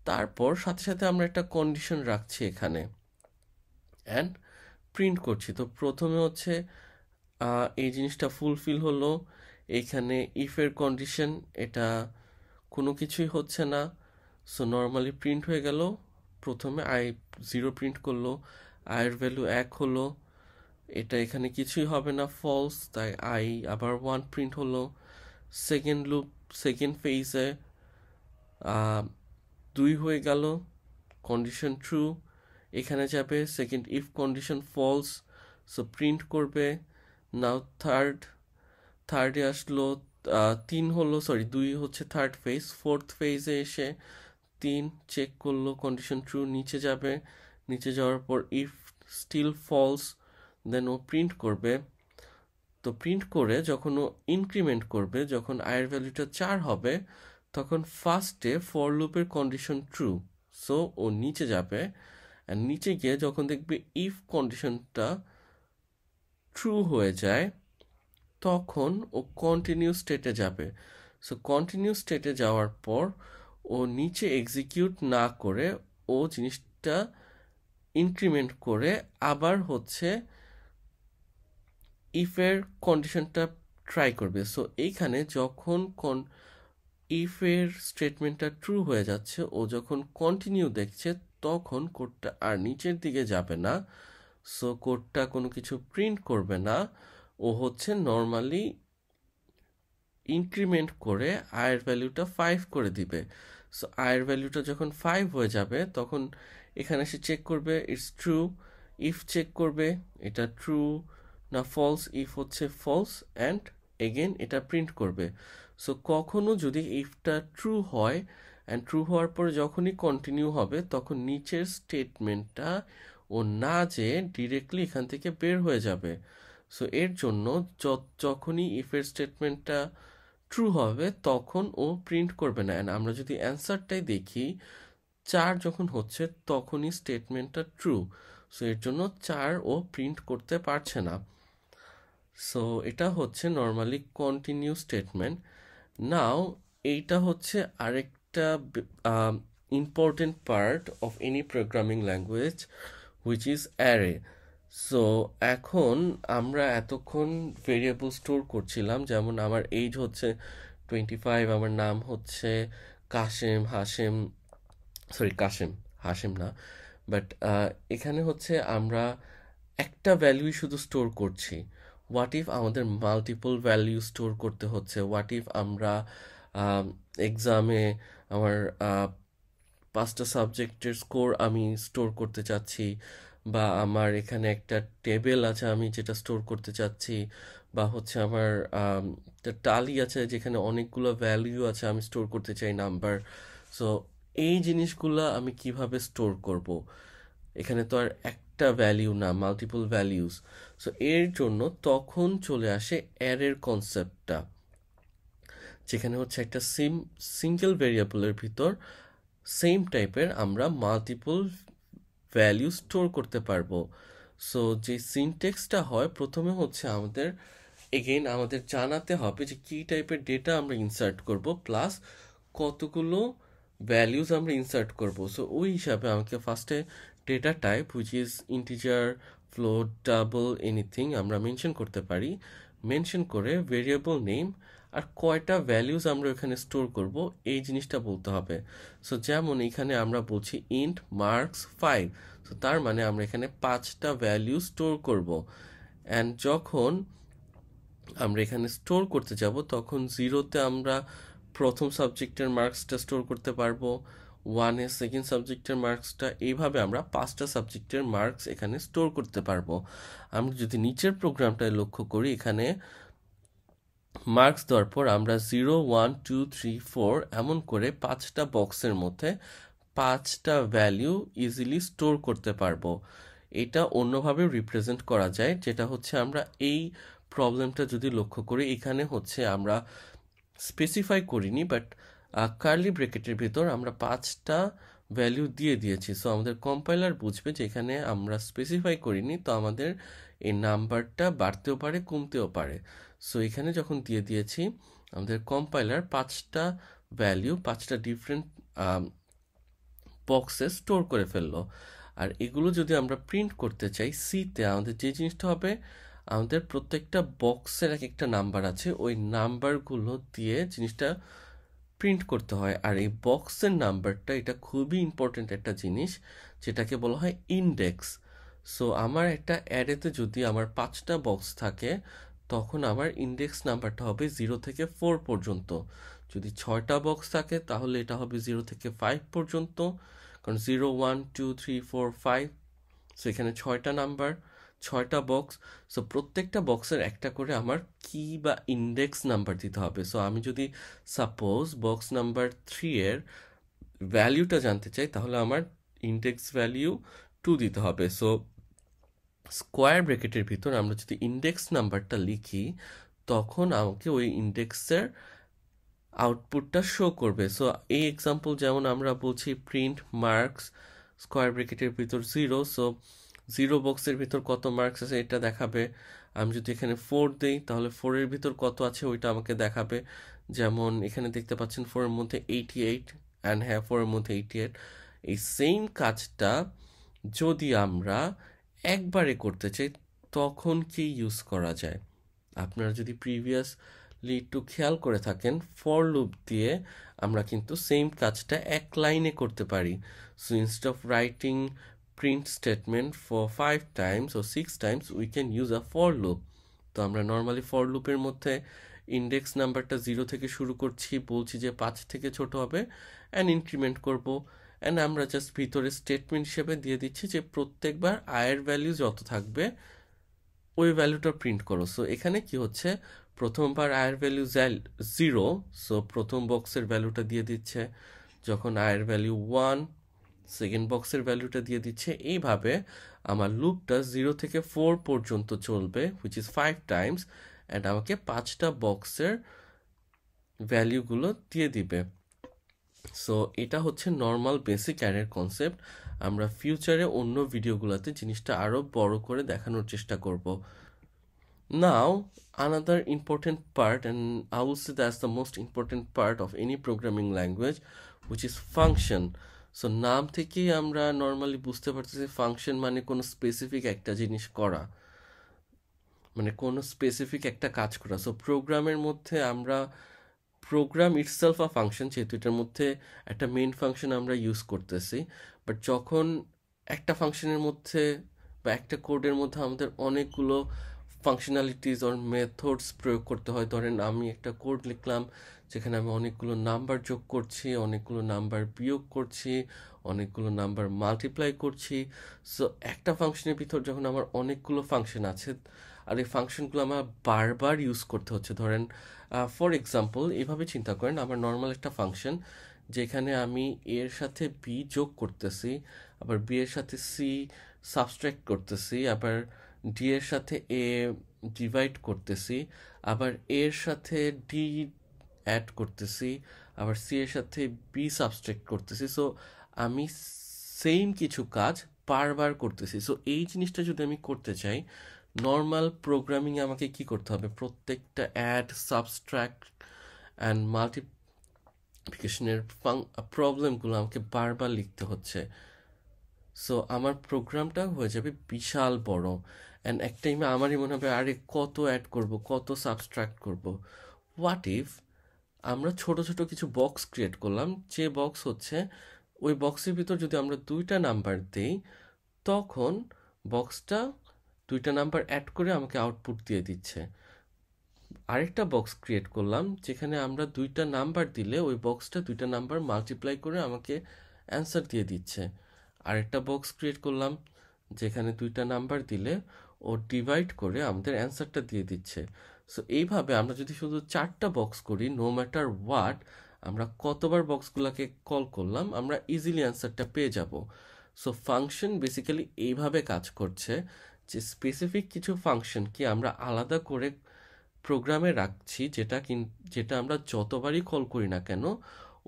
তারপর সাথে সাথে আমরা একটা কন্ডিশন রাখছি এখানে অ্যান্ড প্রিন্ট করছি। তো প্রথমে হচ্ছে এই জিনিসটা ফুলফিল হলো, এখানে ইফের কন্ডিশন, এটা কোনো কিছুই হচ্ছে না, সো নর্মালি প্রিন্ট হয়ে গেল প্রথমে আই 0 প্রিন্ট করলো, আয়ের ভ্যালু 1 হলো, এটা এখানে কিছুই হবে না, ফলস, তাই আই আবার 1 প্রিন্ট হলো। সেকেন্ড লুপ, সেকেন্ড ফেজে 2 হয়ে গেল, কন্ডিশন ট্রু, এখানে যাবে, second if condition false, so print করবে। নাও থার্ডে আসলো, 3 হলো, সরি 2 হচ্ছে থার্ড ফেজ, ফোর্থ ফেজে এসে 3 চেক করলো, কন্ডিশন ট্রু, নিচে যাবে, নিচে যাওয়ার পর ইফ স্টিল ফলস, দেন ও প্রিন্ট করবে। তো প্রিন্ট করে যখন ও ইনক্রিমেন্ট করবে, যখন আয়ের ভ্যালুটা 4 হবে, তখন ফার্স্টে ফর লুপের কন্ডিশন ট্রু, সো ও নিচে যাবে, আর নিচে গিয়ে যখন দেখবে ইফ কন্ডিশনটা ট্রু হয়ে যায়, তখন ও কন্টিনিউ স্টেটে যাবে। সো কন্টিনিউ স্টেটে যাওয়ার পর ও নিচে এক্সিকিউট না করে ও জিনিসটা ইনক্রিমেন্ট করে আবার হচ্ছে ইফের কন্ডিশনটা ট্রাই করবে। সো এইখানে যখন ইফের স্টেটমেন্টটা ট্রু হয়ে যাচ্ছে, ও যখন কন্টিনিউ দেখছে, তখন কোডটা আর নিচের দিকে যাবে না, সো কোডটা কোনো কিছু প্রিন্ট করবে না, ও হচ্ছে নর্মালি ইনক্রিমেন্ট করে আয়ের ভ্যালুটা 5 করে দিবে। সো আয়ের ভ্যালুটা যখন 5 হয়ে যাবে, তখন এখানে সে চেক করবে ইটস ট্রু, ইফ চেক করবে এটা ট্রু না ফলস, ইফ হচ্ছে ফলস, অ্যান্ড এগেন এটা প্রিন্ট করবে। সো কখনো যদি ইফটা ট্রু হয়, অ্যান্ড ট্রু হওয়ার পরে যখনই কন্টিনিউ হবে, তখন নিচের স্টেটমেন্টটা ও না যেয়ে ডিরেক্টলি এখান থেকে বের হয়ে যাবে। সো এর জন্য যখনই ইফের স্টেটমেন্টটা ট্রু হবে, তখন ও প্রিন্ট করবে না। অ্যান্ড আমরা যদি অ্যান্সারটাই দেখি, 4 যখন হচ্ছে তখনই স্টেটমেন্টটা ট্রু, সো এর জন্য 4 ও প্রিন্ট করতে পারছে না। সো এটা হচ্ছে নর্মালি কন্টিনিউ স্টেটমেন্ট। নাও এইটা হচ্ছে আরেকটা important part of any programming language, which is array. So এখন আমরা এতক্ষণ ভেরিয়েবল স্টোর করছিলাম, যেমন আমার এইজ হচ্ছে 25, আমার নাম হচ্ছে হাশেম, সরি হাশেম না, বাট এখানে হচ্ছে আমরা একটা ভ্যালুই শুধু স্টোর করছি। হোয়াট ইফ আমাদের মাল্টিপল ভ্যালু স্টোর করতে হচ্ছে? হোয়াট ইফ আমরা এক্সামে আমার 5টা সাবজেক্টের স্কোর আমি স্টোর করতে চাচ্ছি, বা আমার এখানে একটা টেবিল আছে আমি যেটা স্টোর করতে চাচ্ছি, বা হচ্ছে আমার একটা টালি আছে যেখানে অনেকগুলো ভ্যালু আছে আমি স্টোর করতে চাই, নাম্বার। সো এই জিনিসগুলো আমি কিভাবে স্টোর করব? এখানে তো আর একটা ভ্যালিউ না, মাল্টিপল ভ্যালিউস। সো এর জন্য তখন চলে আসে অ্যারের কনসেপ্টটা, যেখানে হচ্ছে একটা সিঙ্গেল ভেরিয়েবলের ভিতর সেম টাইপের আমরা মাল্টিপল ভ্যালু স্টোর করতে পারবো। সো যে সিনটেক্সটা হয়, প্রথমে হচ্ছে আমাদের জানাতে হবে যে কী টাইপের ডেটা আমরা ইনসার্ট করব, প্লাস কতগুলো ভ্যালিউজ আমরা ইনসার্ট করব। সো ওই হিসাবে আমাকে ফার্স্টে data type, which is integer, float, double, anything আমরা মেনশন করতে পারি। মেনশন করে ভেরিয়েবল নেম আর কয়টা ভ্যালিউজ আমরা এখানে স্টোর করব, এই জিনিসটা বলতে হবে। সো যেমন এখানে আমরা বলছি ইন্ট মার্কস 5, সো তার মানে আমরা এখানে 5টা ভ্যালিউ স্টোর করব। অ্যান্ড যখন আমরা এখানে স্টোর করতে যাব, তখন 0তে আমরা প্রথম সাবজেক্টের মার্কসটা স্টোর করতে পারবো, 1-এ সেকেন্ড সাবজেক্টের মার্কসটা, এইভাবে আমরা 5টা সাবজেক্টের মার্কস এখানে স্টোর করতে পারবো। আমরা যদি নিচের প্রোগ্রামটায় লক্ষ্য করি, এখানে মার্কস দেওয়ার পর আমরা 0, 1, 2, 3, 4 এমন করে 5টা বক্সের মধ্যে 5টা ভ্যালু ইজিলি স্টোর করতে পারবো। এটা অন্যভাবে রিপ্রেজেন্ট করা যায়, যেটা হচ্ছে আমরা এই প্রবলেমটা যদি লক্ষ্য করি, এখানে হচ্ছে আমরা স্পেসিফাই করিনি, বাট কার্লি ব্রেকেটের ভিতর আমরা 5টা ভ্যালু দিয়ে দিয়েছি। সো আমাদের কম্পাইলার বুঝবে যে এখানে আমরা স্পেসিফাই করিনি, তো আমাদের এই নাম্বারটা বাড়তেও পারে কমতেও পারে। সো এখানে যখন দিয়ে দিয়েছি, আমাদের কম্পাইলার 5টা ভ্যালু 5টা ডিফারেন্ট বক্সে স্টোর করে ফেললো। আর এগুলো যদি আমরা প্রিন্ট করতে চাই সিতে, আমাদের যে জিনিসটা হবে, আমাদের প্রত্যেকটা বক্সের এক একটা নাম্বার আছে, ওই নাম্বারগুলো দিয়ে জিনিসটা প্রিন্ট করতে হয়। আর এই বক্সের নাম্বারটা এটা খুবই ইম্পর্টেন্ট একটা জিনিস, যেটাকে বলা হয় ইন্ডেক্স। সো আমার একটা অ্যারেতে যদি আমার 5টা বক্স থাকে, তখন আমার ইন্ডেক্স নাম্বারটা হবে 0 থেকে 4 পর্যন্ত। যদি 6টা বক্স থাকে তাহলে এটা হবে 0 থেকে 5 পর্যন্ত, কারণ 0 1 2 3 4 5। সো এখানে 6টা নাম্বার, 6টা বক্স। সো প্রত্যেকটা বক্সের একটা করে আমার কি বা ইন্ডেক্স নাম্বার দিতে হবে। সো আমি যদি সাপোজ বক্স নাম্বার 3 এর ভ্যালিউটা জানতে চাই, তাহলে আমার ইন্ডেক্স ভ্যালিউ 2 দিতে হবে। সো স্কোয়ার ব্র্যাকেটের ভিতর আমরা যদি ইন্ডেক্স নাম্বারটা লিখি, তখন আমাকে ওই ইন্ডেক্সের আউটপুটটা শো করবে। সো এই এক্সাম্পল যেমন আমরা বলছি প্রিন্ট মার্কস স্কোয়ার ব্র্যাকেটের ভিতর 0। সো 0 বক্সের ভিতর কত মার্কস আছে এটা দেখাবে। আমি যদি এখানে 4 দিই, তাহলে 4-এর ভিতর কত আছে ওইটা আমাকে দেখাবে। যেমন এখানে দেখতে পাচ্ছেন 4-এর মধ্যে 88, অ্যান্ড হ্যাঁ 4-এর মধ্যে 88। এই সেম কাজটা যদি আমরা একবারে করতে চাই, তখন কি ইউজ করা যায়? আপনারা যদি প্রিভিয়াসলি একটু খেয়াল করে থাকেন, ফর লুপ দিয়ে আমরা কিন্তু সেম কাজটা এক লাইনে করতে পারি। So instead of writing print statement for 5 times ও 6 times, we can use a for loop. তো আমরা নর্মালি ফর লুপের মধ্যে ইন্ডেক্স নাম্বারটা 0 থেকে শুরু করছি, বলছি যে 5 থেকে ছোট হবে, অ্যান্ড ইনক্রিমেন্ট করব। অ্যান্ড আমরা জাস্ট ভিতরে স্টেটমেন্ট হিসেবে দিয়ে দিচ্ছি যে প্রত্যেকবার আয়ের ভ্যালু যত থাকবে ওই ভ্যালুটা প্রিন্ট করো। সো এখানে কি হচ্ছে, প্রথমবার আয়ের ভ্যালু 0, সো প্রথম বক্সের ভ্যালুটা দিয়ে দিচ্ছে। যখন আয়ের ভ্যালু 1, সেকেন্ড বক্সের ভ্যালুটা দিয়ে দিচ্ছে। এইভাবে আমার লুপটা 0 থেকে 4 পর্যন্ত চলবে, হুইচ ইজ 5 টাইমস, অ্যান্ড আমাকে 5টা বক্সের ভ্যালুগুলো দিয়ে দিবে। সো এটা হচ্ছে নর্মাল বেসিক অ্যারের কনসেপ্ট। আমরা ফিউচারে অন্য ভিডিওগুলোতে জিনিসটা আরও বড় করে দেখানোর চেষ্টা করব। Now, another important part, and I will say that's the most important part of any programming language, which is function. So নাম থেকেই আমরা নর্মালি বুঝতে পারতেছি ফাংশন মানে কোনো স্পেসিফিক একটা জিনিস করা, মানে কোনো স্পেসিফিক একটা কাজ করা। সো প্রোগ্রামের মধ্যে আমরা প্রোগ্রাম ইটসেলফ আ ফাংশন, যেহেতু এটার মধ্যে একটা মেইন ফাংশন আমরা ইউজ করতেছি। বাট যখন একটা ফাংশনের মধ্যে বা একটা কোডের মধ্যে আমাদের অনেকগুলো ফাংশনালিটিস অর মেথডস প্রয়োগ করতে হয়, ধরেন আমি একটা কোড লিখলাম যেখানে আমি অনেকগুলো নাম্বার যোগ করছি, অনেকগুলো নাম্বার বিয়োগ করছি, অনেকগুলো নাম্বার মাল্টিপ্লাই করছি। সো একটা ফাংশনের ভিতর যখন আমার অনেকগুলো ফাংশন আছে, আর এই ফাংশনগুলো আমার বারবার ইউজ করতে হচ্ছে, ধরেন ফর এক্সাম্পল এভাবে চিন্তা করেন, আমার নর্মাল একটা ফাংশন যেখানে আমি এর সাথে বি যোগ করতেছি, আবার বি এর সাথে সি সাবস্ট্রাক্ট করতেছি, আবার ডি এর সাথে এ ডিভাইড করতেছি, আবার এর সাথে ডি অ্যাড করতেছি, আবার সি এর সাথে বি সাবস্ট্রাক্ট করতেছি। সো আমি সেম কিছু কাজ বারবার করতেছি। সো এই জিনিসটা যদি আমি করতে চাই, নর্মাল প্রোগ্রামিংয়ে আমাকে কি করতে হবে, প্রত্যেকটা অ্যাড সাবস্ট্রাক্ট অ্যান্ড মাল্টিপ্লিকেশনের প্রবলেমগুলো আমাকে বারবার লিখতে হচ্ছে। সো আমার প্রোগ্রামটা হয়ে যাবে বিশাল বড়, অ্যান্ড এক টাইমে আমারই মনে হবে আরে কত অ্যাড করব, কত সাবস্ট্রাক্ট করব। হোয়াট ইফ আমরা ছোট ছোট কিছু বক্স ক্রিয়েট করলাম, যে বক্স হচ্ছে ওই বক্সের ভিতর যদি আমরা 2টা নাম্বার দিই, তখন বক্সটা 2টা নাম্বার অ্যাড করে আমাকে আউটপুট দিয়ে দিচ্ছে। আরেকটা বক্স ক্রিয়েট করলাম যেখানে আমরা 2টা নাম্বার দিলে ওই বক্সটা 2টা নাম্বার মাল্টিপ্লাই করে আমাকে অ্যান্সার দিয়ে দিচ্ছে। আরেকটা বক্স ক্রিয়েট করলাম যেখানে 2টা নাম্বার দিলে ও ডিভাইড করে আমাদের অ্যান্সারটা দিয়ে দিচ্ছে। সো এইভাবে আমরা যদি শুধু 4টা বক্স করি, নো ম্যাটার হোয়াট, আমরা কতবার বক্সগুলোকে কল করলাম, আমরা ইজিলি অ্যান্সারটা পেয়ে যাব। সো ফাংশন বেসিক্যালি এইভাবে কাজ করছে যে স্পেসিফিক কিছু ফাংশনকে আমরা আলাদা করে প্রোগ্রামে রাখছি, যেটা আমরা যতবারই কল করি না কেন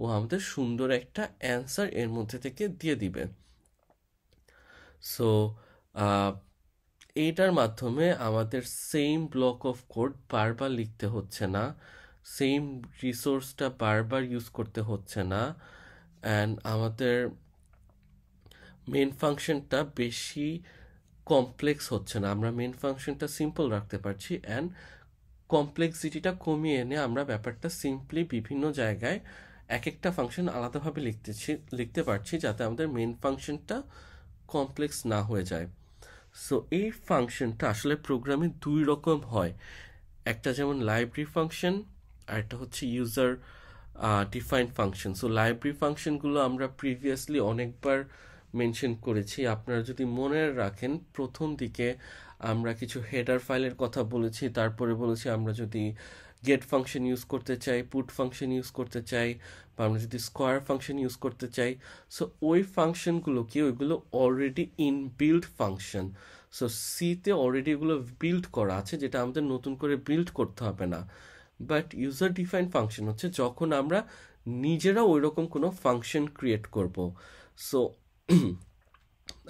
ও আমাদের সুন্দর একটা অ্যান্সার এর মধ্যে থেকে দিয়ে দিবে। সো এইটার মাধ্যমে আমাদের সেম ব্লক অফ কোড বারবার লিখতে হচ্ছে না, সেম রিসোর্সটা বারবার ইউজ করতে হচ্ছে না, অ্যান্ড আমাদের মেন ফাংশনটা বেশি কমপ্লেক্স হচ্ছে না। আমরা মেন ফাংশনটা সিম্পল রাখতে পারছি, অ্যান্ড কমপ্লেক্সিটিটা কমিয়ে এনে আমরা ব্যাপারটা সিম্পলি বিভিন্ন জায়গায় এক একটা ফাংশন আলাদাভাবে লিখতে পারছি যাতে আমাদের মেন ফাংশনটা কমপ্লেক্স না হয়ে যায়। সো এই ফাংশনটা আসলে প্রোগ্রামে দুই রকম হয়, একটা যেমন লাইব্রেরি ফাংশন আর একটা হচ্ছে user define function. So library ফাংশনগুলো আমরা প্রিভিয়াসলি অনেকবার মেনশন করেছি। আপনারা যদি মনে রাখেন, প্রথম দিকে আমরা কিছু হেডার ফাইলের কথা বলেছি, তারপরে বলেছি আমরা যদি গেট ফাংশন ইউজ করতে চাই, পুট ফাংশন ইউজ করতে চাই, বা আমরা যদি স্কোয়ার ফাংশন ইউজ করতে চাই। সো ওই ফাংশনগুলো কি, ওইগুলো অলরেডি ইনবিল্ড ফাংশন। সো সিতে অলরেডি এগুলো বিল্ড করা আছে, যেটা আমাদের নতুন করে বিল্ড করতে হবে না। বাট ইউজার ডিফাইন ফাংশন হচ্ছে যখন আমরা নিজেরা ওই রকম কোনো ফাংশন ক্রিয়েট করব। সো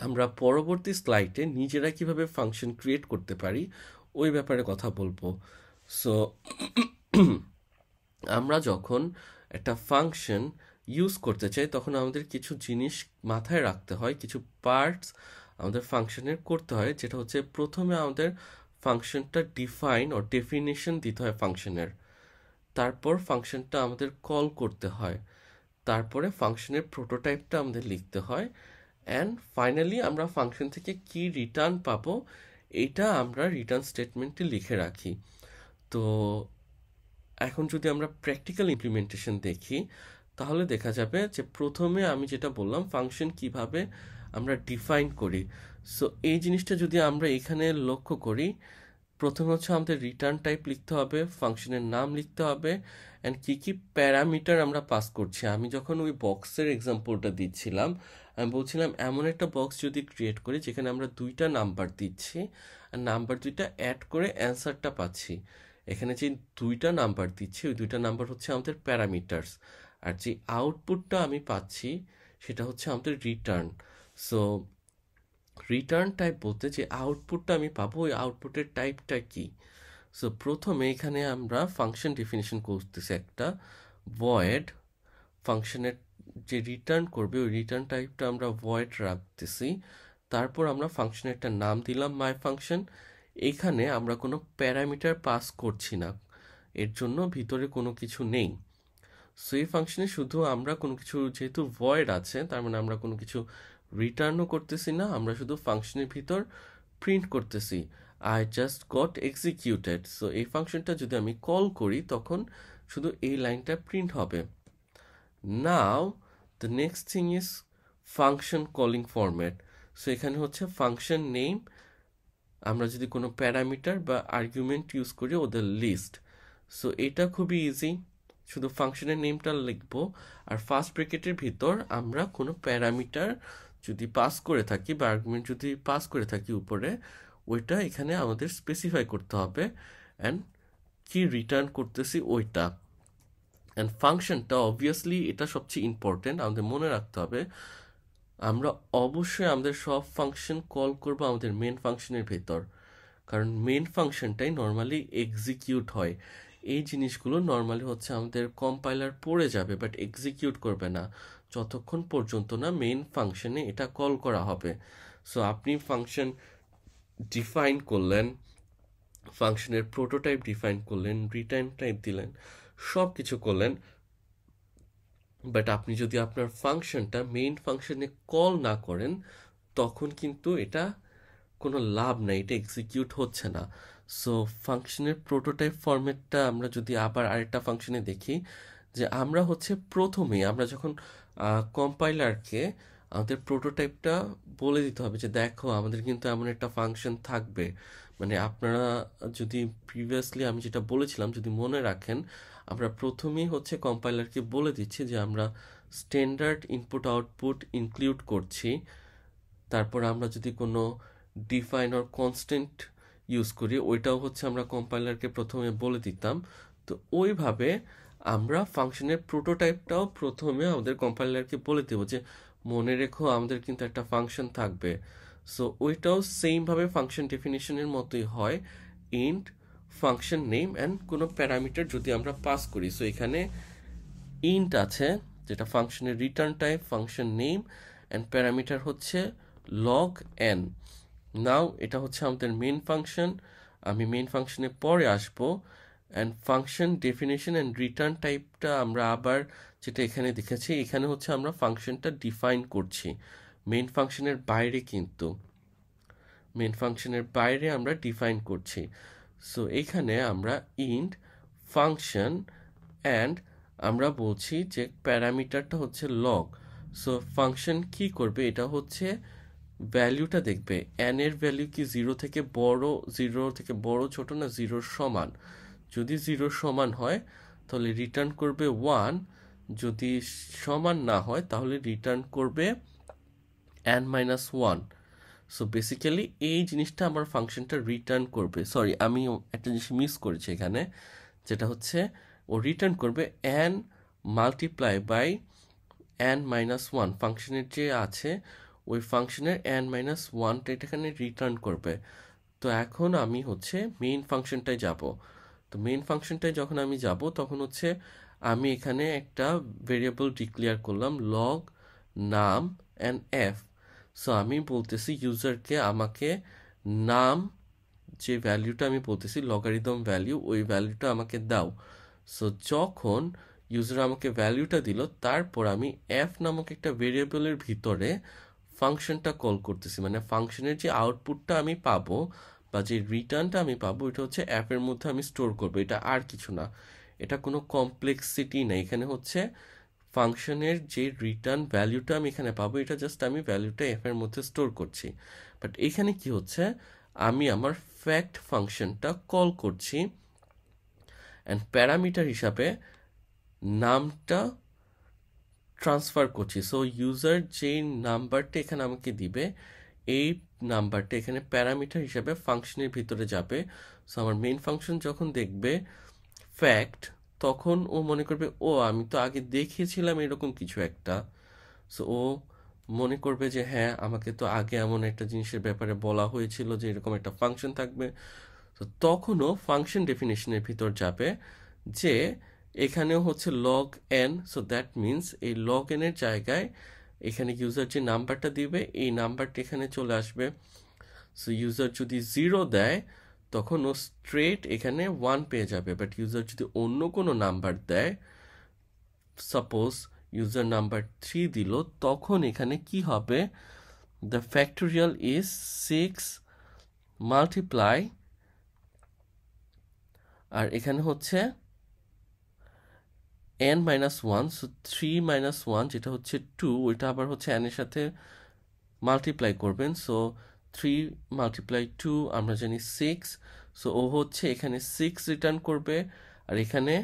আমরা পরবর্তী স্লাইডে নিজেরা কিভাবে ফাংশন ক্রিয়েট করতে পারি ওই ব্যাপারে কথা বলবো। সো আমরা যখন একটা ফাংশন ইউজ করতে চাই তখন আমাদের কিছু জিনিস মাথায় রাখতে হয়, কিছু পার্টস আমাদের ফাংশনের করতে হয়, যেটা হচ্ছে প্রথমে আমাদের ফাংশনটা ডিফাইন ও ডেফিনেশন দিতে হয় ফাংশনের, তারপর ফাংশনটা আমাদের কল করতে হয়, তারপরে ফাংশনের প্রোটোটাইপটা আমাদের লিখতে হয়, অ্যান্ড ফাইনালি আমরা ফাংশন থেকে কি রিটার্ন পাবো এইটা আমরা রিটার্ন স্টেটমেন্টে লিখে রাখি। তো এখন যদি আমরা প্র্যাকটিক্যাল ইমপ্লিমেন্টেশন দেখি তাহলে দেখা যাবে যে প্রথমে আমি যেটা বললাম ফাংশন কিভাবে আমরা ডিফাইন করি। সো এই জিনিসটা যদি আমরা এখানে লক্ষ্য করি, প্রথমে হচ্ছে আমাদের রিটার্ন টাইপ লিখতে হবে, ফাংশনের নাম লিখতে হবে, অ্যান্ড কী কী প্যারামিটার আমরা পাস করছি। আমি যখন ওই বক্সের এক্সাম্পলটা দিচ্ছিলাম, আমি বলছিলাম এমন একটা বক্স যদি ক্রিয়েট করি যেখানে আমরা দুইটা নাম্বার দিচ্ছি আর নাম্বার দুইটা অ্যাড করে অ্যান্সারটা পাচ্ছি। এখানে যে দুইটা নাম্বার দিচ্ছি ওই দুইটা নাম্বার হচ্ছে আমাদের প্যারামিটার্স, আর যে আউটপুটটা আমি পাচ্ছি সেটা হচ্ছে আমাদের রিটার্ন। সো রিটার্ন টাইপ বলতে যে আউটপুটটা আমি পাবো ওই আউটপুটের টাইপটা কি। সো প্রথমে এখানে আমরা ফাংশন ডেফিনেশন করতেছি একটা ভয়েড, ফাংশনের যে রিটার্ন করবে ওই রিটার্ন টাইপটা আমরা ভয়েড রাখতেছি। তারপর আমরা ফাংশনের একটা নাম দিলাম মাই ফাংশন। এখানে আমরা কোনো প্যারামিটার পাস করছি না, এর জন্য ভিতরে কোনো কিছু নেই। সো এই ফাংশনে শুধু আমরা কোনো কিছু, যেহেতু ভয়েড আছে তার মানে আমরা কোনো কিছু রিটার্নও করতেছি না, আমরা শুধু ফাংশনের ভিতর প্রিন্ট করতেছি I just got executed. So এই ফাংশনটা যদি আমি কল করি তখন শুধু এই লাইনটা প্রিন্ট হবে। Now the next thing is function calling format. So এখানে হচ্ছে ফাংশন নেম, আমরা যদি কোনো প্যারামিটার বা আর্গুমেন্ট ইউজ করি ওদের লিস্ট। সো এটা খুবই ইজি, শুধু ফাংশনের নেমটা লিখবো আর ফার্স্ট ব্র্যাকেটের ভিতর আমরা কোনো প্যারামিটার যদি পাস করে থাকি বা আর্গুমেন্ট যদি পাস করে থাকি উপরে, ওইটা এখানে আমাদের স্পেসিফাই করতে হবে অ্যান্ড কি রিটার্ন করতেছি ওইটা। অ্যান্ড ফাংশনটা অবভিয়াসলি এটা সবচেয়ে ইম্পর্টেন্ট, আমাদের মনে রাখতে হবে আমরা অবশ্যই আমাদের সব ফাংশন কল করব আমাদের মেন ফাংশনের ভেতর, কারণ মেন ফাংশনটাই নর্মালি এক্সিকিউট হয়। এই জিনিসগুলো নর্মালি হচ্ছে আমাদের কম্পাইলার পড়ে যাবে বাট এক্সিকিউট করবে না যতক্ষণ পর্যন্ত না মেন ফাংশনে এটা কল করা হবে। সো আপনি ফাংশন ডিফাইন করলেন, ফাংশনের প্রোটোটাইপ ডিফাইন করলেন, রিটার্ন টাইপ দিলেন, সব কিছু করলেন, বাট আপনি যদি আপনার ফাংশনটা মেইন ফাংশনে কল না করেন তখন কিন্তু এটা কোনো লাভ নাই, এটা এক্সিকিউট হচ্ছে না। সো ফাংশনের প্রোটোটাইপ ফরম্যাটটা আমরা যদি আবার আরেকটা ফাংশনে দেখি, যে আমরা হচ্ছে প্রথমেই আমরা যখন কম্পাইলারকে আমাদের প্রোটোটাইপটা বলে দিতে হবে যে দেখো আমাদের কিন্তু এমন একটা ফাংশন থাকবে। মানে আপনারা যদি প্রিভিয়াসলি আমি যেটা বলেছিলাম যদি মনে রাখেন, আমরা প্রথমেই হচ্ছে কম্পাইলারকে বলে দিচ্ছি যে আমরা স্ট্যান্ডার্ড ইনপুট আউটপুট ইনক্লুড করছি। তারপর আমরা যদি কোনো ডিফাইন অর কনস্ট্যান্ট ইউজ করি ওইটাও হচ্ছে আমরা কম্পাইলারকে প্রথমে বলে দিতাম। তো ওইভাবে আমরা ফাংশনের প্রোটোটাইপটাও প্রথমে আমাদের কম্পাইলারকে বলে দেবো যে মনে রেখো আমাদের কিন্তু একটা ফাংশন থাকবে। সো ওইটাও সেমভাবে ফাংশন ডেফিনেশনের মতোই হয়, ইন্ট ফাংশন নেম অ্যান্ড কোনো প্যারামিটার যদি আমরা পাস করি। সো এখানে ইন্ট আছে যেটা ফাংশনের return type, function name and parameter হচ্ছে লগ এন। নাও এটা হচ্ছে আমাদের মেন ফাংশন, আমি মেন ফাংশনে পরে আসবো। And function definition and return টাইপটা আমরা আবার যেটা এখানে দেখেছি, এখানে হচ্ছে আমরা ফাংশনটা ডিফাইন করছি মেইন ফাংশনের বাইরে, কিন্তু মেইন ফাংশনের বাইরে আমরা ডিফাইন করছি। সো এখানে আমরা ইন্ট ফাংশন অ্যান্ড আমরা বলছি যে প্যারামিটারটা হচ্ছে লগ। সো ফাংশন কি করবে, এটা হচ্ছে ভ্যালুটা দেখবে এন এর ভ্যালু কি জিরো থেকে বড় ছোট না জিরোর সমান। যদি জিরোর সমান হয় তাহলে রিটার্ন করবে 1, যদি সমান না হয় তাহলে রিটার্ন করবে n-1। সো বেসিক্যালি এই জিনিসটা আমার ফাংশনটা রিটার্ন করবে। সরি, আমি একটা জিনিস মিস করেছি এখানে, যেটা হচ্ছে ও রিটার্ন করবে n মাল্টিপ্লাই বাই n-1 ফাংশনের যে আছে ওই ফাংশনের n-1টা এটা এখানে রিটার্ন করবে। তো এখন আমি হচ্ছে মেইন ফাংশনটায় যাব। তো মেইন ফাংশনটায় যখন আমি যাব তখন হচ্ছে আমি এখানে একটা ভেরিয়েবল ডিক্লেয়ার করলাম লগ নাম অ্যান্ড এফ। সো আমি বলতেছি ইউজারকে আমাকে নাম যে ভ্যালুটা আমি বলতেছি লগারিদম ভ্যালু, ওই ভ্যালুটা আমাকে দাও। সো যখন ইউজার আমাকে ভ্যালুটা দিল, তারপর আমি এফ নামক একটা ভেরিয়েবলের ভিতরে ফাংশনটা কল করতেছি, মানে ফাংশনের যে আউটপুটটা আমি পাবো বা যে রিটার্নটা আমি পাবো এটা হচ্ছে অ্যাপের মধ্যে আমি স্টোর করবো। এটা আর কিছু না, এটা কোনো কমপ্লেক্সিটি না। এখানে হচ্ছে ফাংশনের যে রিটার্ন ভ্যালুটা আমি এখানে পাবো, এটা জাস্ট আমি ভ্যালুটা অ্যাপের মধ্যে স্টোর করছি। বাট এখানে কি হচ্ছে, আমি আমার ফ্যাক্ট ফাংশনটা কল করছি অ্যান্ড প্যারামিটার হিসাবে নামটা ট্রান্সফার করছি। সো ইউজার যেই নাম্বারটা এখানে আমাকে দিবে, এই নাম্বারটা এখানে প্যারামিটার হিসাবে ফাংশনের ভিতরে যাবে। সো আমার মেইন ফাংশন যখন দেখবে ফ্যাক্ট, তখন ও মনে করবে ও আমি তো আগে দেখিয়েছিলাম এরকম কিছু একটা। সো ও মনে করবে যে হ্যাঁ, আমাকে তো আগে এমন একটা জিনিসের ব্যাপারে বলা হয়েছিল যে এরকম একটা ফাংশন থাকবে। তো তখনও ফাংশন ডেফিনেশনের ভিতর যাবে যে এখানেও হচ্ছে log N. So that means এই লগ এনের জায়গায় এখানে ইউজার যে নাম্বারটা দিবে এই নাম্বারটা এখানে চলে আসবে। সো ইউজার যদি 0 দেয় তখন ও স্ট্রেট এখানে 1 পেয়ে যাবে। বাট ইউজার যদি অন্য কোনো নাম্বার দেয়, সাপোজ ইউজার নাম্বার 3 দিল, তখন এখানে কি হবে, দ্য ফ্যাক্টোরিয়াল ইজ 6 মাল্টিপ্লাই, আর এখানে হচ্ছে n-1, সো 3-1 যেটা হচ্ছে 2, ওইটা আবার হচ্ছে n এর সাথে মাল্টিপ্লাই করবেন। সো 3 মাল্টিপ্লাই 2 আমরা জানি 6। সো ও হচ্ছে এখানে 6 রিটার্ন করবে, আর এখানে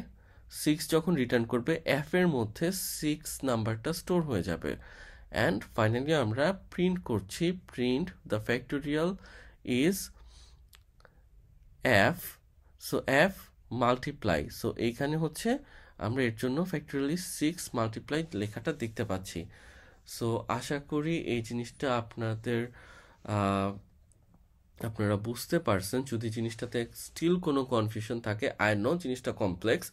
6 যখন রিটার্ন করবে এফ এর মধ্যে 6 নাম্বারটা স্টোর হয়ে যাবে। অ্যান্ড ফাইনালি আমরা প্রিন্ট করছি, print the factorial is F. So F multiply, so এইখানে হচ্ছে আমরা এর জন্য ফ্যাক্টোরিয়ালি 6 মাল্টিপ্লাই লেখাটা দেখতে পাচ্ছি। সো আশা করি এই জিনিসটা আপনারা বুঝতে পারছেন। যদি জিনিসটাতে স্টিল কোনো কনফিউশন থাকে, আই নো জিনিসটা কমপ্লেক্স,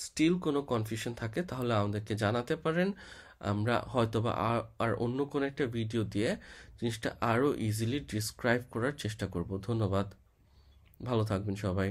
স্টিল কোনো কনফিউশন থাকে তাহলে আমাদেরকে জানাতে পারেন। আমরা হয়তোবা আর অন্য কোনো একটা ভিডিও দিয়ে জিনিসটা আরও ইজিলি ডিসক্রাইব করার চেষ্টা করব। ধন্যবাদ, ভালো থাকবেন সবাই।